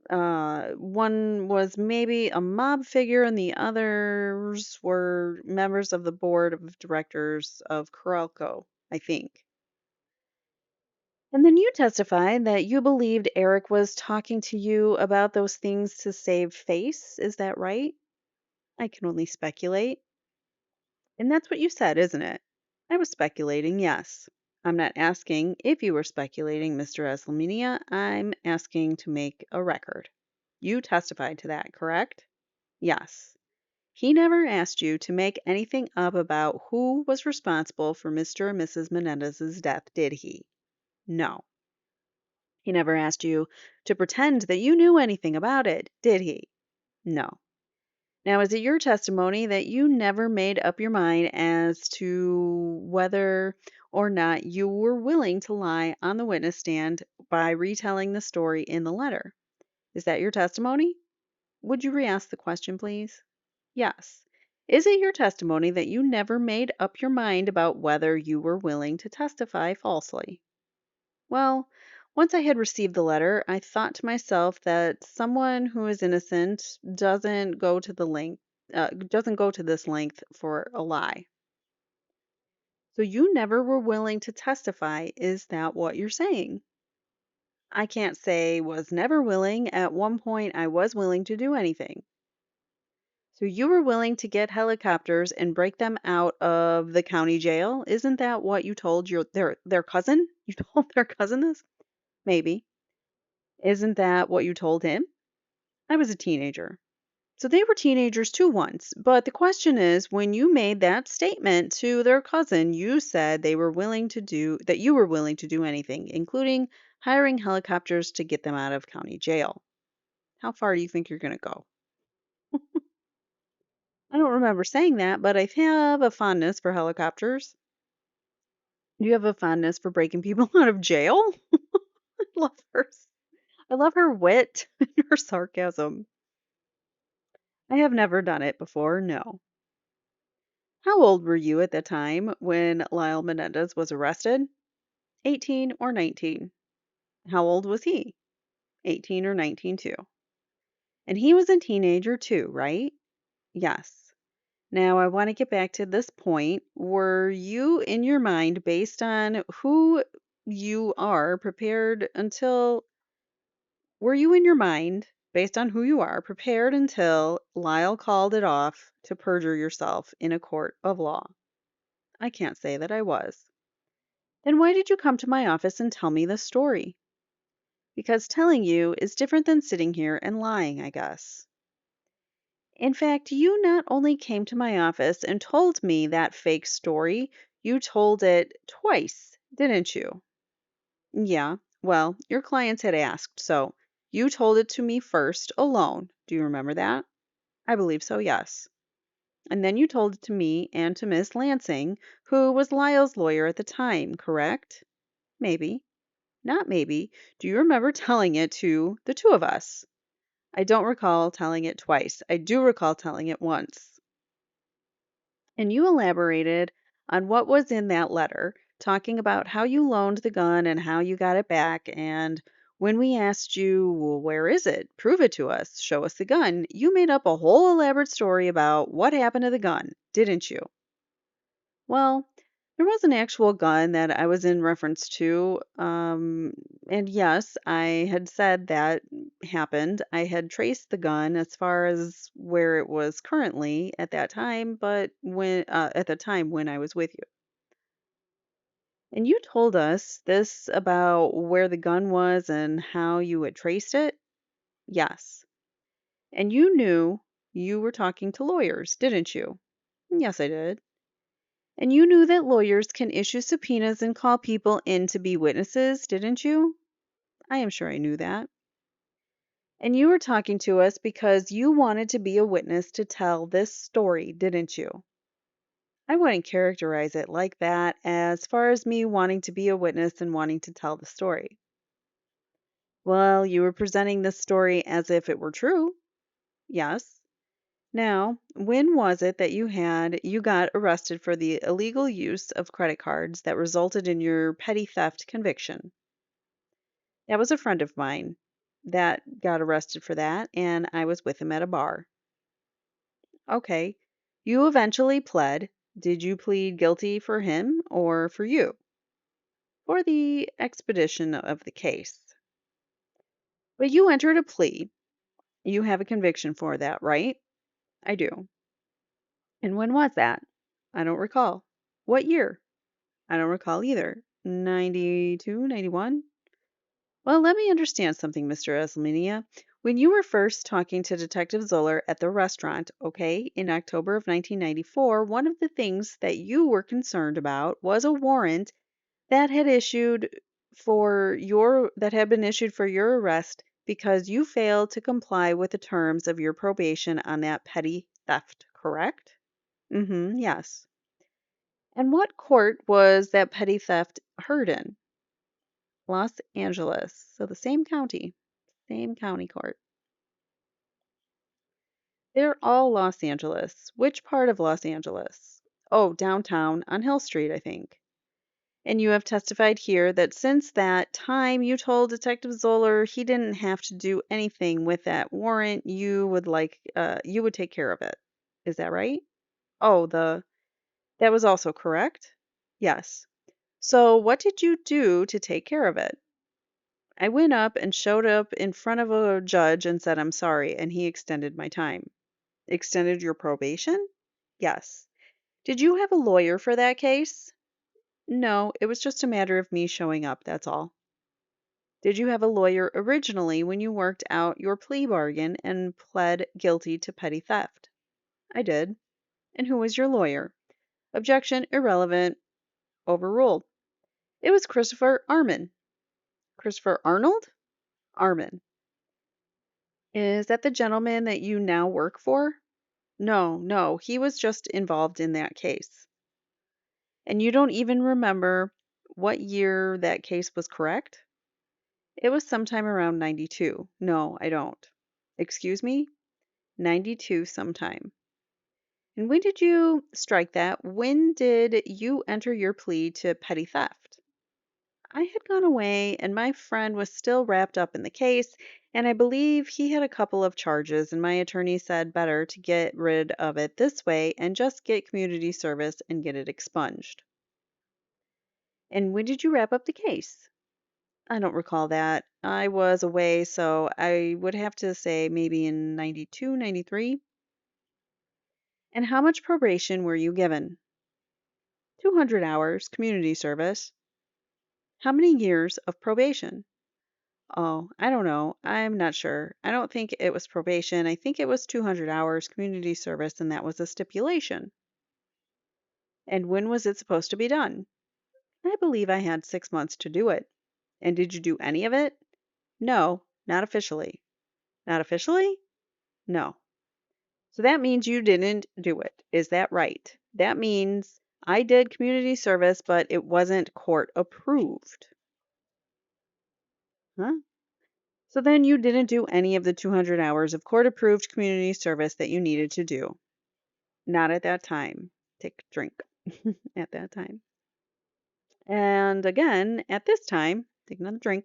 one was maybe a mob figure and the others were members of the board of directors of Coralco, I think. And then you testified that you believed Eric was talking to you about those things to save face. Is that right? I can only speculate. And that's what you said, isn't it? I was speculating, yes. I'm not asking if you were speculating, Mr. Eslaminia. I'm asking to make a record. You testified to that, correct? Yes. He never asked you to make anything up about who was responsible for Mr. and Mrs. Menendez's death, did he? No. He never asked you to pretend that you knew anything about it, did he? No. Now, is it your testimony that you never made up your mind as to whether or not you were willing to lie on the witness stand by retelling the story in the letter? Is that your testimony? Would you re-ask the question, please? Yes. Is it your testimony that you never made up your mind about whether you were willing to testify falsely? Well, once I had received the letter, I thought to myself that someone who is innocent doesn't go to this length for a lie. So you never were willing to testify. Is that what you're saying? I can't say was never willing. At one point, I was willing to do anything. So you were willing to get helicopters and break them out of the county jail? Isn't that what you told their cousin? You told their cousin this? Maybe. Isn't that what you told him? I was a teenager. So they were teenagers too once. But the question is, when you made that statement to their cousin, you said that you were willing to do anything, including hiring helicopters to get them out of county jail. How far do you think you're going to go? I don't remember saying that, but I have a fondness for helicopters. Do you have a fondness for breaking people out of jail? I love her. I love her wit and her sarcasm. I have never done it before, no. How old were you at the time when Lyle Menendez was arrested? 18 or 19? How old was he? 18 or 19 too. And he was a teenager too, right? Yes. Now I want to get back to this point. You are prepared until Were you in your mind, based on who you are, prepared until Lyle called it off to perjure yourself in a court of law? I can't say that I was. Then why did you come to my office and tell me this story? Because telling you is different than sitting here and lying, I guess. In fact, you not only came to my office and told me that fake story, you told it twice, didn't you? Yeah, well, your clients had asked, so you told it to me first, alone. Do you remember that? I believe so, yes. And then you told it to me and to Miss Lansing, who was Lyle's lawyer at the time, correct? Maybe. Not maybe. Do you remember telling it to the two of us? I don't recall telling it twice. I do recall telling it once. And you elaborated on what was in that letter, talking about how you loaned the gun and how you got it back. And when we asked you, well, where is it? Prove it to us. Show us the gun. You made up a whole elaborate story about what happened to the gun, didn't you? Well, there was an actual gun that I was in reference to. And yes, I had said that happened. I had traced the gun as far as where it was currently at that time, but when at the time when I was with you. And you told us this about where the gun was and how you had traced it? Yes. And you knew you were talking to lawyers, didn't you? Yes, I did. And you knew that lawyers can issue subpoenas and call people in to be witnesses, didn't you? I am sure I knew that. And you were talking to us because you wanted to be a witness to tell this story, didn't you? I wouldn't characterize it like that as far as me wanting to be a witness and wanting to tell the story. Well, you were presenting this story as if it were true. Yes. Now, when was it that you got arrested for the illegal use of credit cards that resulted in your petty theft conviction? That was a friend of mine that got arrested for that, and I was with him at a bar. Okay. You eventually pled. Did you plead guilty for him or for you? For the expedition of the case. But you entered a plea. You have a conviction for that, right? I do. And when was that? I don't recall. What year? I don't recall either. 92, 91? Well, let me understand something, Mr. Eslaminia. When you were first talking to Detective Zoeller at the restaurant, okay, in October of 1994, one of the things that you were concerned about was a warrant that had been issued for your arrest because you failed to comply with the terms of your probation on that petty theft, correct? Mm-hmm, yes. And what court was that petty theft heard in? Los Angeles. So the same county court. They're all Los Angeles. Which part of Los Angeles? Oh, downtown on Hill Street, I think. And you have testified here that since that time you told Detective Zoller he didn't have to do anything with that warrant, you would take care of it. Is that right? Oh, that was also correct? Yes. So what did you do to take care of it? I went up and showed up in front of a judge and said I'm sorry, and he extended my time. Extended your probation? Yes. Did you have a lawyer for that case? No, it was just a matter of me showing up, that's all. Did you have a lawyer originally when you worked out your plea bargain and pled guilty to petty theft? I did. And who was your lawyer? Objection, irrelevant, overruled. It was Christopher Armin. Christopher Arnold? Armin. Is that the gentleman that you now work for? No, no, he was just involved in that case. And you don't even remember what year that case was correct? It was sometime around 92. No, I don't. Excuse me? 92 sometime. And when did you strike that? When did you enter your plea to petty theft? I had gone away and my friend was still wrapped up in the case, and I believe he had a couple of charges, and my attorney said better to get rid of it this way and just get community service and get it expunged. And when did you wrap up the case? I don't recall that. I was away, so I would have to say maybe in 92, 93. And how much probation were you given? 200 hours community service. How many years of probation? Oh, I don't know. I'm not sure. I don't think it was probation. I think it was 200 hours community service, and that was a stipulation. And when was it supposed to be done? I believe I had 6 months to do it. And did you do any of it? No, not officially. Not officially? No. So that means you didn't do it. Is that right? That means I did community service, but it wasn't court approved. Huh? So then you didn't do any of the 200 hours of court approved community service that you needed to do. Not at that time. Take a drink at that time. And again, at this time, take another drink.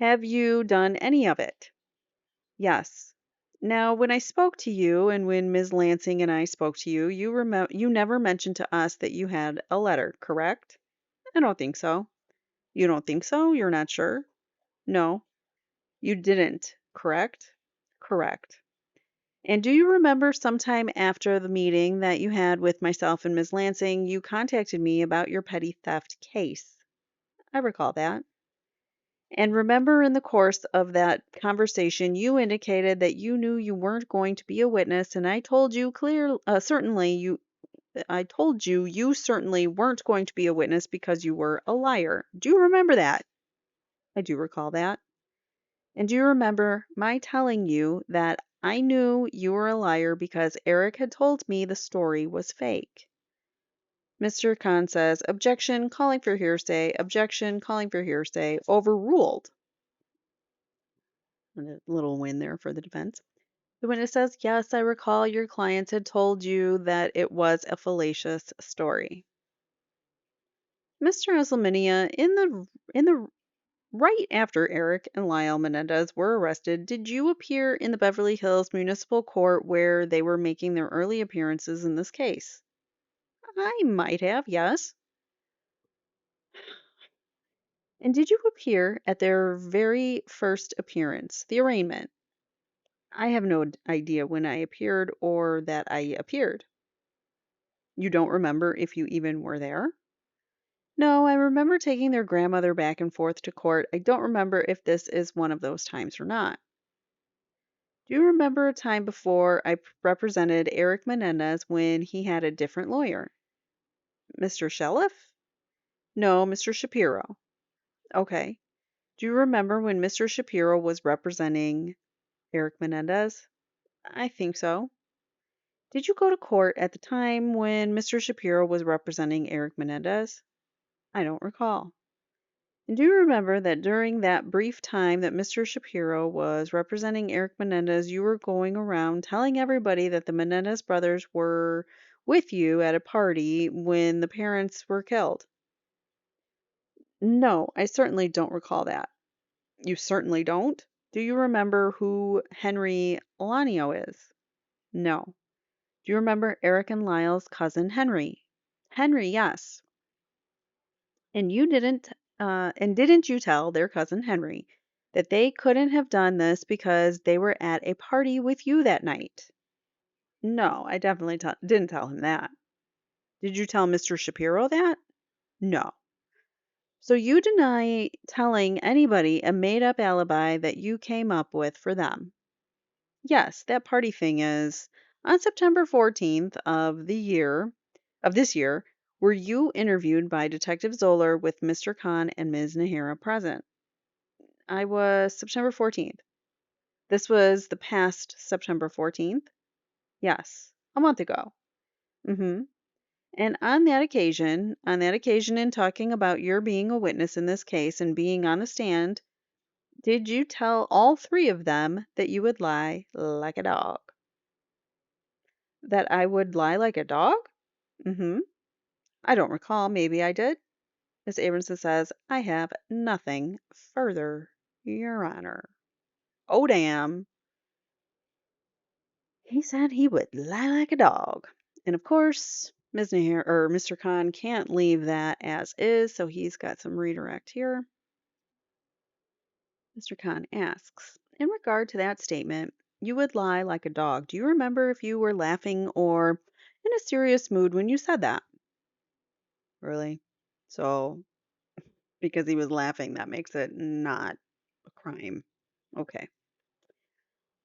Have you done any of it? Yes. Now, when I spoke to you and when Ms. Lansing and I spoke to you, you never mentioned to us that you had a letter, correct? I don't think so. You don't think so? You're not sure? No, you didn't, correct? Correct. And do you remember sometime after the meeting that you had with myself and Ms. Lansing, you contacted me about your petty theft case? I recall that. And remember in the course of that conversation, you indicated that you knew you weren't going to be a witness, and I told you I told you you certainly weren't going to be a witness because you were a liar. Do you remember that? I do recall that. And do you remember my telling you that I knew you were a liar because Erik had told me the story was fake? Mr. Khan says, objection, calling for hearsay, objection, calling for hearsay, overruled. And a little win there for the defense. The witness says, yes, I recall your clients had told you that it was a fallacious story. Mr. Eslaminia, in the right after Erik and Lyle Menendez were arrested, did you appear in the Beverly Hills Municipal Court where they were making their early appearances in this case? I might have, yes. And did you appear at their very first appearance, the arraignment? I have no idea when I appeared or that I appeared. You don't remember if you even were there? No, I remember taking their grandmother back and forth to court. I don't remember if this is one of those times or not. Do you remember a time before I represented Erik Menendez when he had a different lawyer? Mr. Sheliff? No, Mr. Shapiro. Okay. Do you remember when Mr. Shapiro was representing Erik Menendez? I think so. Did you go to court at the time when Mr. Shapiro was representing Erik Menendez? I don't recall. And do you remember that during that brief time that Mr. Shapiro was representing Erik Menendez, you were going around telling everybody that the Menendez brothers were with you at a party when the parents were killed? No, I certainly don't recall that. You certainly don't? Do you remember who Henry Lanio is? No. Do you remember Erik and Lyle's cousin Henry? Henry, yes. And didn't you tell their cousin Henry that they couldn't have done this because they were at a party with you that night? No, I definitely didn't tell him that. Did you tell Mr. Shapiro that? No. So you deny telling anybody a made-up alibi that you came up with for them? Yes, that party thing is on September 14th of this year, were you interviewed by Detective Zoeller with Mr. Khan and Ms. Nahira present? I was September 14th. This was the past September 14th? Yes, a month ago. Mm-hmm. And on that occasion in talking about your being a witness in this case and being on the stand, did you tell all three of them that you would lie like a dog? That I would lie like a dog? Mm-hmm. I don't recall. Maybe I did. Miss Abramson says, I have nothing further, Your Honor. Oh, damn. He said he would lie like a dog. And of course, Ms. Nahir, or Mr. Khan can't leave that as is, so he's got some redirect here. Mr. Khan asks, in regard to that statement, you would lie like a dog. Do you remember if you were laughing or in a serious mood when you said that? Really? So, because he was laughing, that makes it not crime. Okay.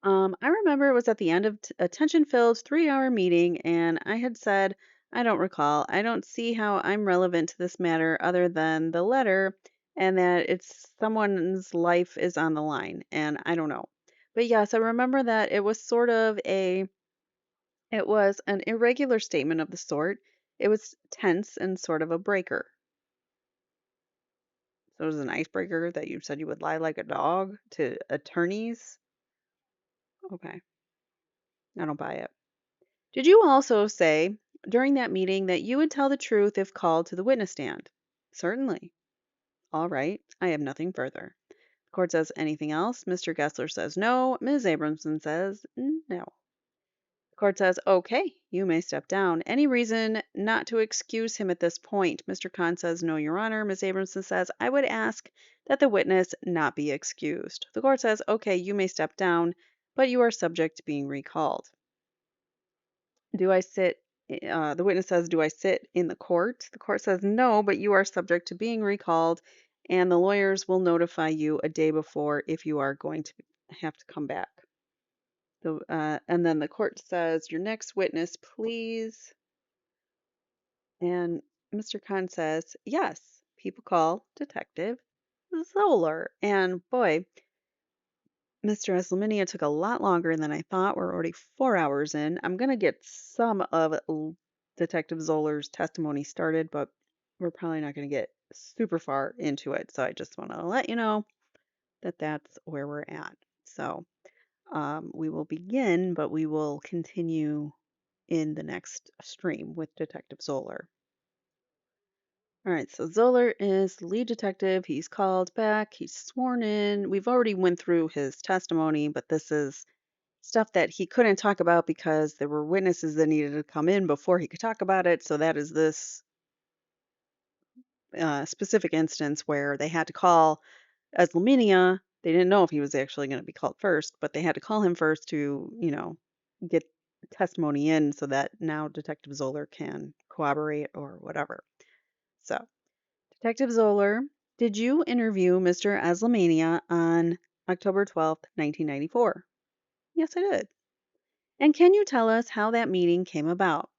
I remember it was at the end of a tension-filled 3-hour meeting, and I had said, I don't recall. I don't see how I'm relevant to this matter other than the letter and that it's someone's life is on the line, and I don't know. But yes, I remember that it was an irregular statement of the sort. It was tense and sort of a breaker. So it was an icebreaker that you said you would lie like a dog to attorneys. Okay, I don't buy it. Did you also say during that meeting that you would tell the truth if called to the witness stand? Certainly. All right, I have nothing further. The court says anything else? Mr. Gessler says no. Ms. Abramson says no. The court says, okay, you may step down. Any reason not to excuse him at this point? Mr. Khan says, no, Your Honor. Ms. Abramson says, I would ask that the witness not be excused. The court says, okay, you may step down, but you are subject to being recalled. Do I sit? The witness says, do I sit in the court? The court says, no, but you are subject to being recalled, and the lawyers will notify you a day before if you are going to have to come back. And then the court says, your next witness, please. And Mr. Khan says, yes, people call Detective Zoeller. And boy, Mr. Eslaminia took a lot longer than I thought. We're already 4 hours in. I'm going to get some of Detective Zoller's testimony started, but we're probably not going to get super far into it. So I just want to let you know that that's where we're at. So we will begin, but we will continue in the next stream with Detective Zoller. All right, so Zoller is the lead detective. He's called back. He's sworn in. We've already went through his testimony, but this is stuff that he couldn't talk about because there were witnesses that needed to come in before he could talk about it. So that is this specific instance where they had to call Eslaminia. They didn't know if he was actually going to be called first, but they had to call him first to, get testimony in so that now Detective Zoller can corroborate or whatever. So, Detective Zoller, did you interview Mr. Eslaminia on October 12th, 1994? Yes, I did. And can you tell us how that meeting came about?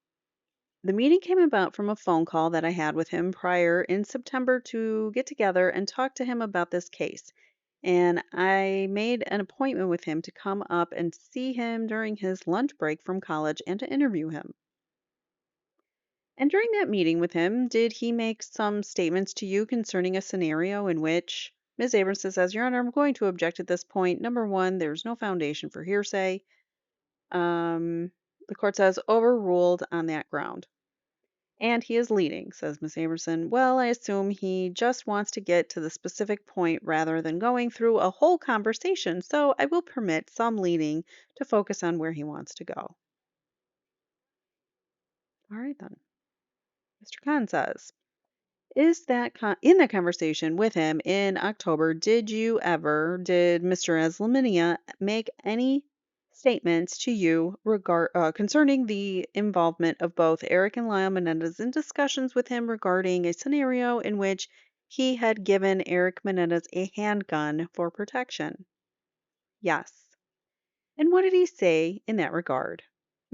The meeting came about from a phone call that I had with him prior in September to get together and talk to him about this case. And I made an appointment with him to come up and see him during his lunch break from college and to interview him. And during that meeting with him, did he make some statements to you concerning a scenario in which Ms. Abramson says, Your Honor, I'm going to object at this point. Number one, there's no foundation for hearsay. The court says overruled on that ground. And he is leading, says Miss Amerson. Well, I assume he just wants to get to the specific point rather than going through a whole conversation, so I will permit some leading to focus on where he wants to go. All right, then. Mr. Khan says, in that conversation with him in October, did Mr. Eslaminia make any statements to you concerning the involvement of both Erik and Lyle Menendez in discussions with him regarding a scenario in which he had given Erik Menendez a handgun for protection? Yes. And what did he say in that regard?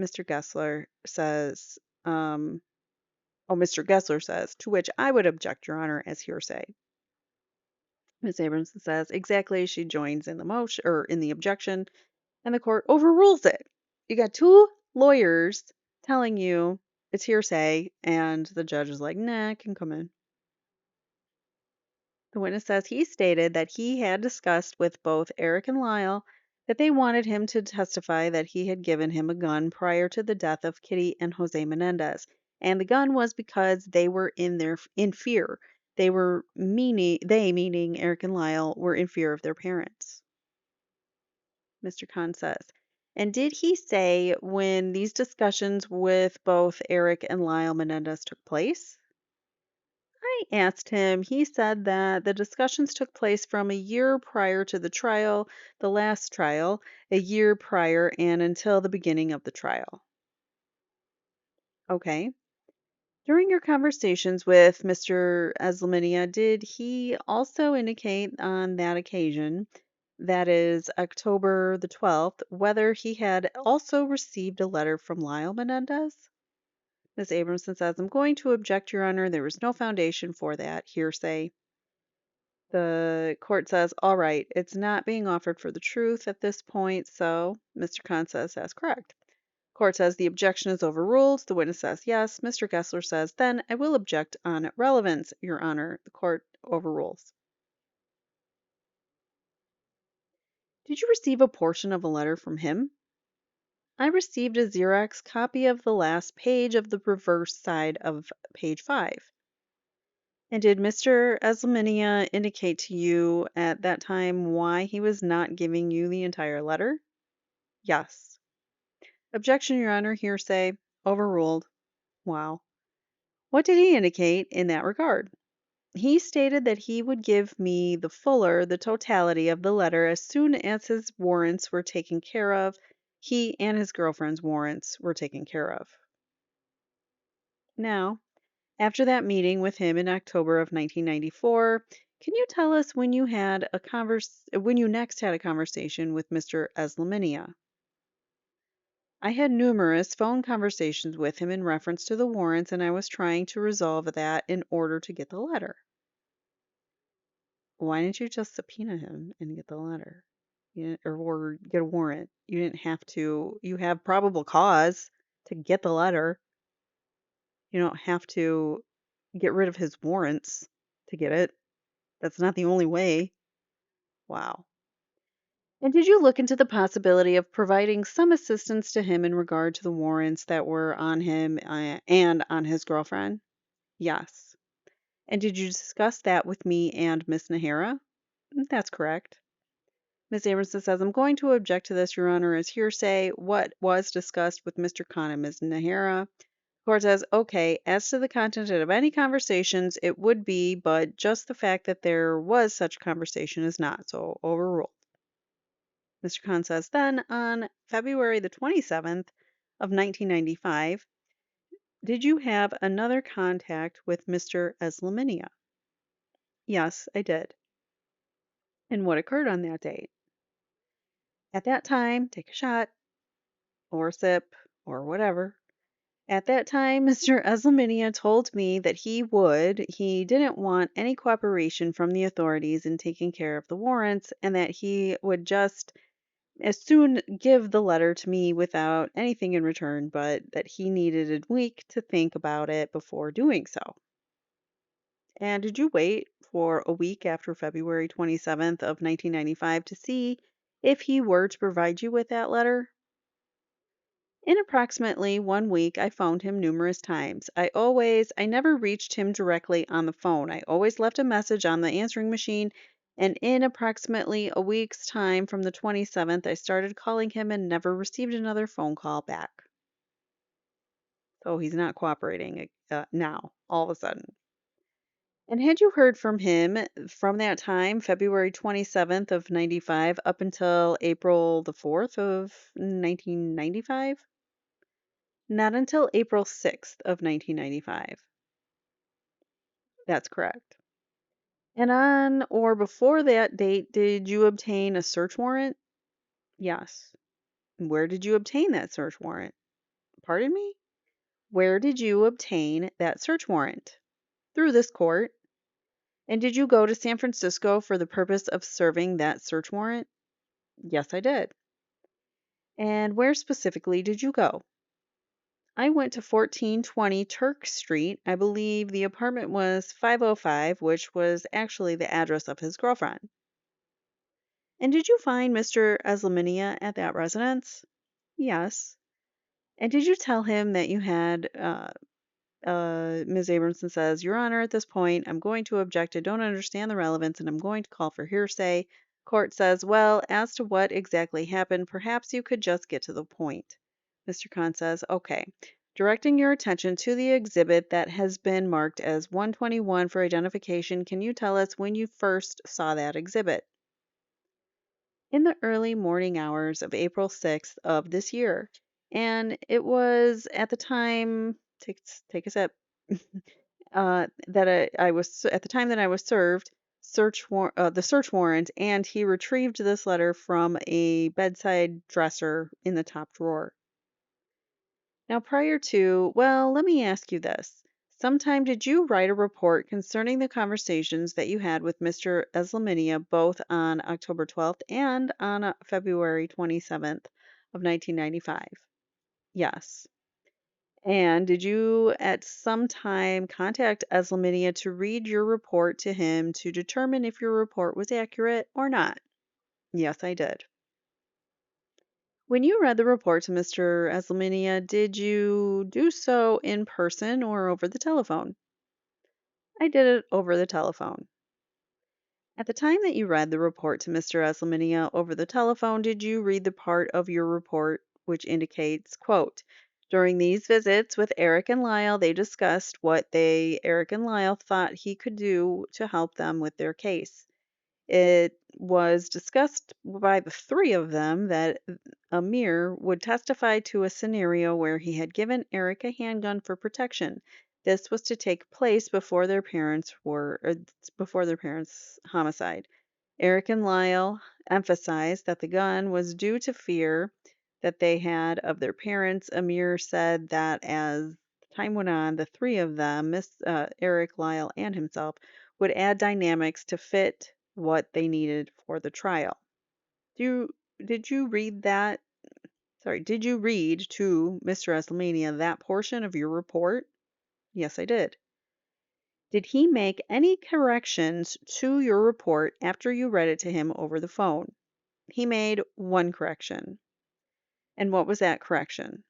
Mr. Gessler says, Mr. Gessler says, to which I would object, Your Honor, as hearsay. Ms. Abramson says, exactly, she joins in the motion or in the objection, and the court overrules it. You got two lawyers telling you it's hearsay, and the judge is like, nah, it can come in. The witness says he stated that he had discussed with both Erik and Lyle that they wanted him to testify that he had given him a gun prior to the death of Kitty and Jose Menendez. And the gun was because they were in fear. Meaning Erik and Lyle, were in fear of their parents. Mr. Khan says. And did he say when these discussions with both Erik and Lyle Menendez took place? I asked him. He said that the discussions took place from a year prior to the last trial, a year prior, and until the beginning of the trial. Okay. During your conversations with Mr. Eslaminia, did he also indicate on that occasion that is October the 12th, whether he had also received a letter from Lyle Menendez. Ms. Abramson says, I'm going to object, Your Honor. There was no foundation for that hearsay. The court says, all right, it's not being offered for the truth at this point, so Mr. Khan says that's correct. Court says the objection is overruled. The witness says yes. Mr. Gessler says, then I will object on relevance, Your Honor. The court overrules. Did you receive a portion of a letter from him? I received a Xerox copy of the last page of the reverse side of page 5. And did Mr. Eslaminia indicate to you at that time why he was not giving you the entire letter? Yes. Objection, Your Honor. Hearsay. Overruled. Wow. What did he indicate in that regard? He stated that he would give me the totality of the letter as soon as his warrants were taken care of. He and his girlfriend's warrants were taken care of. Now, after that meeting with him in October of 1994, can you tell us when you next had a conversation with Mr. Eslaminia? I had numerous phone conversations with him in reference to the warrants, and I was trying to resolve that in order to get the letter. Why didn't you just subpoena him and get the letter? Or get a warrant? You didn't have to. You have probable cause to get the letter. You don't have to get rid of his warrants to get it. That's not the only way. Wow. And did you look into the possibility of providing some assistance to him in regard to the warrants that were on him and on his girlfriend? Yes. And did you discuss that with me and Miss Nahara? That's correct. Ms. Abramson says, I'm going to object to this, Your Honor, as hearsay. What was discussed with Mr. Khan and Ms. Nahara? Court says, okay, as to the content of any conversations, it would be, but just the fact that there was such conversation is not, so overruled. Mr. Khan says, then on February the 27th of 1995, did you have another contact with Mr. Eslaminia? Yes, I did. And what occurred on that date? At that time, take a shot, or a sip, or whatever. At that time, Mr. Eslaminia told me that he didn't want any cooperation from the authorities in taking care of the warrants, and that he would just as soon give the letter to me without anything in return, but that he needed a week to think about it before doing so. And did you wait for a week after February 27th of 1995 to see if he were to provide you with that letter? In approximately 1 week, I phoned him numerous times. I never reached him directly on the phone. I always left a message on the answering machine, and in approximately a week's time from the 27th, I started calling him and never received another phone call back. So he's not cooperating now, all of a sudden. And had you heard from him from that time, February 27th of 95, up until April the 4th of 1995? Not until April 6th of 1995. That's correct. And on or before that date, did you obtain a search warrant? Yes. Where did you obtain that search warrant? Pardon me? Where did you obtain that search warrant? Through this court. And did you go to San Francisco for the purpose of serving that search warrant? Yes, I did. And where specifically did you go? I went to 1420 Turk Street. I believe the apartment was 505, which was actually the address of his girlfriend. And did you find Mr. Eslaminia at that residence? Yes. And did you tell him that you had, Ms. Abramson says, Your Honor, at this point, I'm going to object. I don't understand the relevance, and I'm going to call for hearsay. Court says, well, as to what exactly happened, perhaps you could just get to the point. Mr. Khan says, okay. Directing your attention to the exhibit that has been marked as 121 for identification, can you tell us when you first saw that exhibit? In the early morning hours of April 6th of this year. And it was at the time, take a sip, that I was, at the time that I was served. the search warrant, and he retrieved this letter from a bedside dresser in the top drawer. Now, let me ask you this. Sometime did you write a report concerning the conversations that you had with Mr. Eslaminia both on October 12th and on February 27th of 1995? Yes. And did you at some time contact Eslaminia to read your report to him to determine if your report was accurate or not? Yes, I did. When you read the report to Mr. Eslaminia, did you do so in person or over the telephone? I did it over the telephone. At the time that you read the report to Mr. Eslaminia over the telephone, did you read the part of your report which indicates, quote, during these visits with Erik and Lyle, they discussed what Erik and Lyle, thought he could do to help them with their case. It was discussed by the three of them that Amir would testify to a scenario where he had given Erik a handgun for protection. This was to take place before their parents' homicide. Erik and Lyle emphasized that the gun was due to fear that they had of their parents. Amir said that as time went on, the three of them, Erik, Lyle, and himself, would add dynamics to fit what they needed for the trial. Did you read that? Sorry, did you read to Mr. Eslaminia that portion of your report? Yes, I did. Did he make any corrections to your report after you read it to him over the phone? He made one correction. And what was that correction?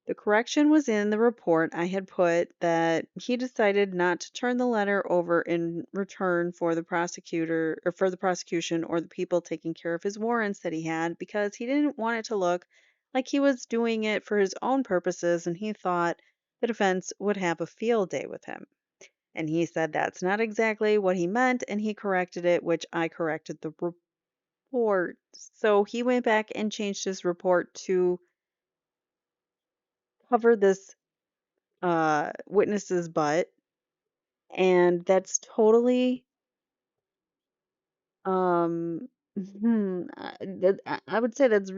The correction was in the report I had put that he decided not to turn the letter over in return for the prosecution or the people taking care of his warrants that he had because he didn't want it to look like he was doing it for his own purposes and he thought the defense would have a field day with him. And he said that's not exactly what he meant and he corrected it, which I corrected the report. So he went back and changed his report to cover this witness's butt, and that's totally um I would say that's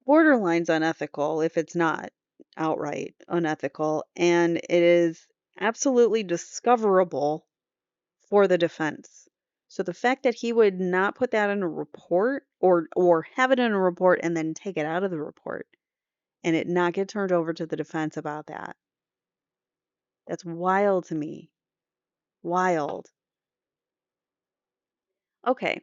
borderlines unethical if it's not outright unethical, and it is absolutely discoverable for the defense. So the fact that he would not put that in a report or have it in a report and then take it out of the report and it not get turned over to the defense about that. That's wild to me. Wild. Okay.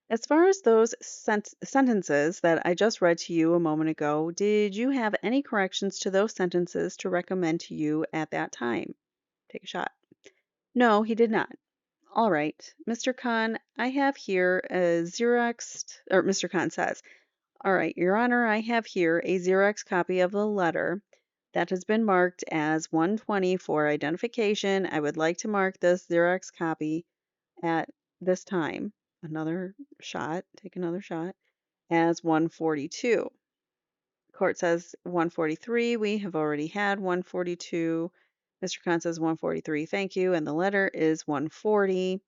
As far as those sentences that I just read to you a moment ago, did you have any corrections to those sentences to recommend to you at that time? Take a shot. No, he did not. All right. Mr. Khan, I have here a Xeroxed, or Mr. Khan says, all right, Your Honor, I have here a Xerox copy of the letter that has been marked as 120 for identification. I would like to mark this Xerox copy at this time. Another shot, take another shot, as 142. Court says 143. We have already had 142. Mr. Khan says 143. Thank you. And the letter is 140.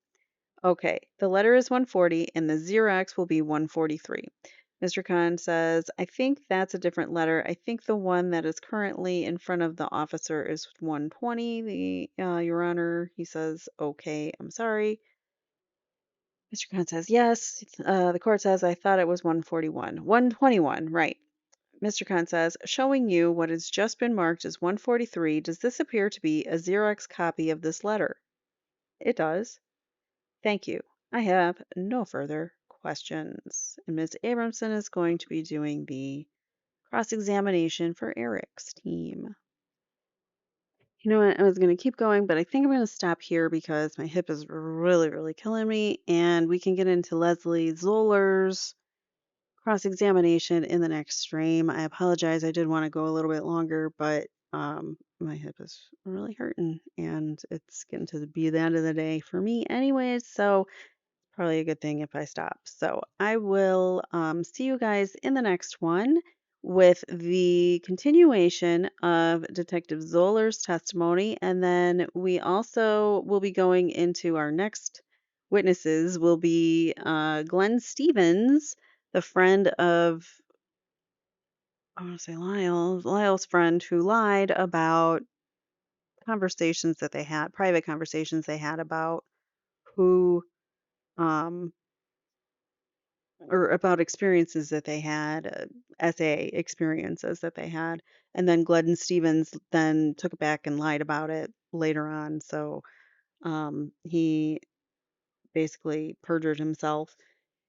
Okay, the letter is 140 and the Xerox will be 143. Mr. Khan says, I think that's a different letter. I think the one that is currently in front of the officer is 120. Your Honor, he says, okay, I'm sorry. Mr. Khan says, yes. The court says, I thought it was 141. 121, right. Mr. Khan says, showing you what has just been marked as 143, does this appear to be a Xerox copy of this letter? It does. Thank you. I have no further questions. And Ms. Abramson is going to be doing the cross-examination for Erik's team. You know what? I was going to keep going, but I think I'm going to stop here because my hip is really, really killing me. And we can get into Les Zoeller's cross-examination in the next stream. I apologize. I did want to go a little bit longer, but my hip is really hurting and it's getting to be the end of the day for me anyways. So probably a good thing if I stop. So I will see you guys in the next one with the continuation of Detective Zoeller's testimony. And then we also will be going into our next witnesses will be Glenn Stevens, the friend of, I want to say Lyle's friend who lied about conversations that they had, private conversations they had about who, um, or about experiences that they had, SA experiences that they had. And then Glenn Stevens then took it back and lied about it later on. So he basically perjured himself.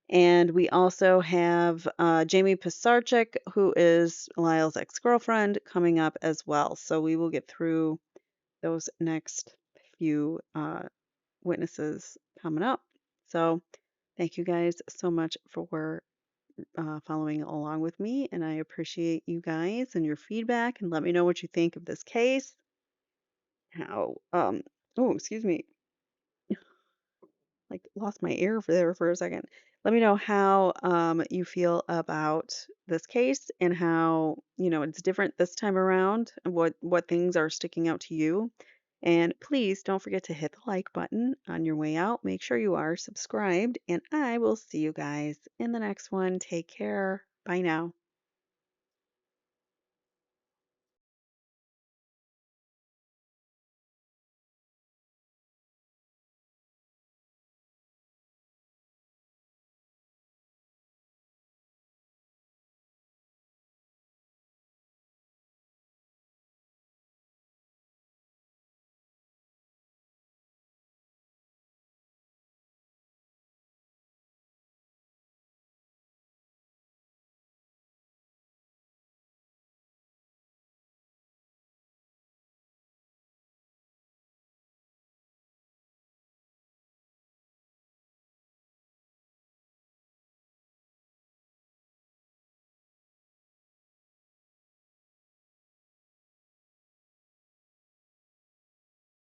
And we also have Jamie Pisarcik, who is Lyle's ex-girlfriend, coming up as well. So we will get through those next few witnesses coming up. So thank you guys so much for following along with me, and I appreciate you guys and your feedback. And let me know what you think of this case. How oh, excuse me, like lost my air for there for a second. Let me know how you feel about this case and how, it's different this time around and what things are sticking out to you. And please don't forget to hit the like button on your way out. Make sure you are subscribed, and I will see you guys in the next one. Take care. Bye now.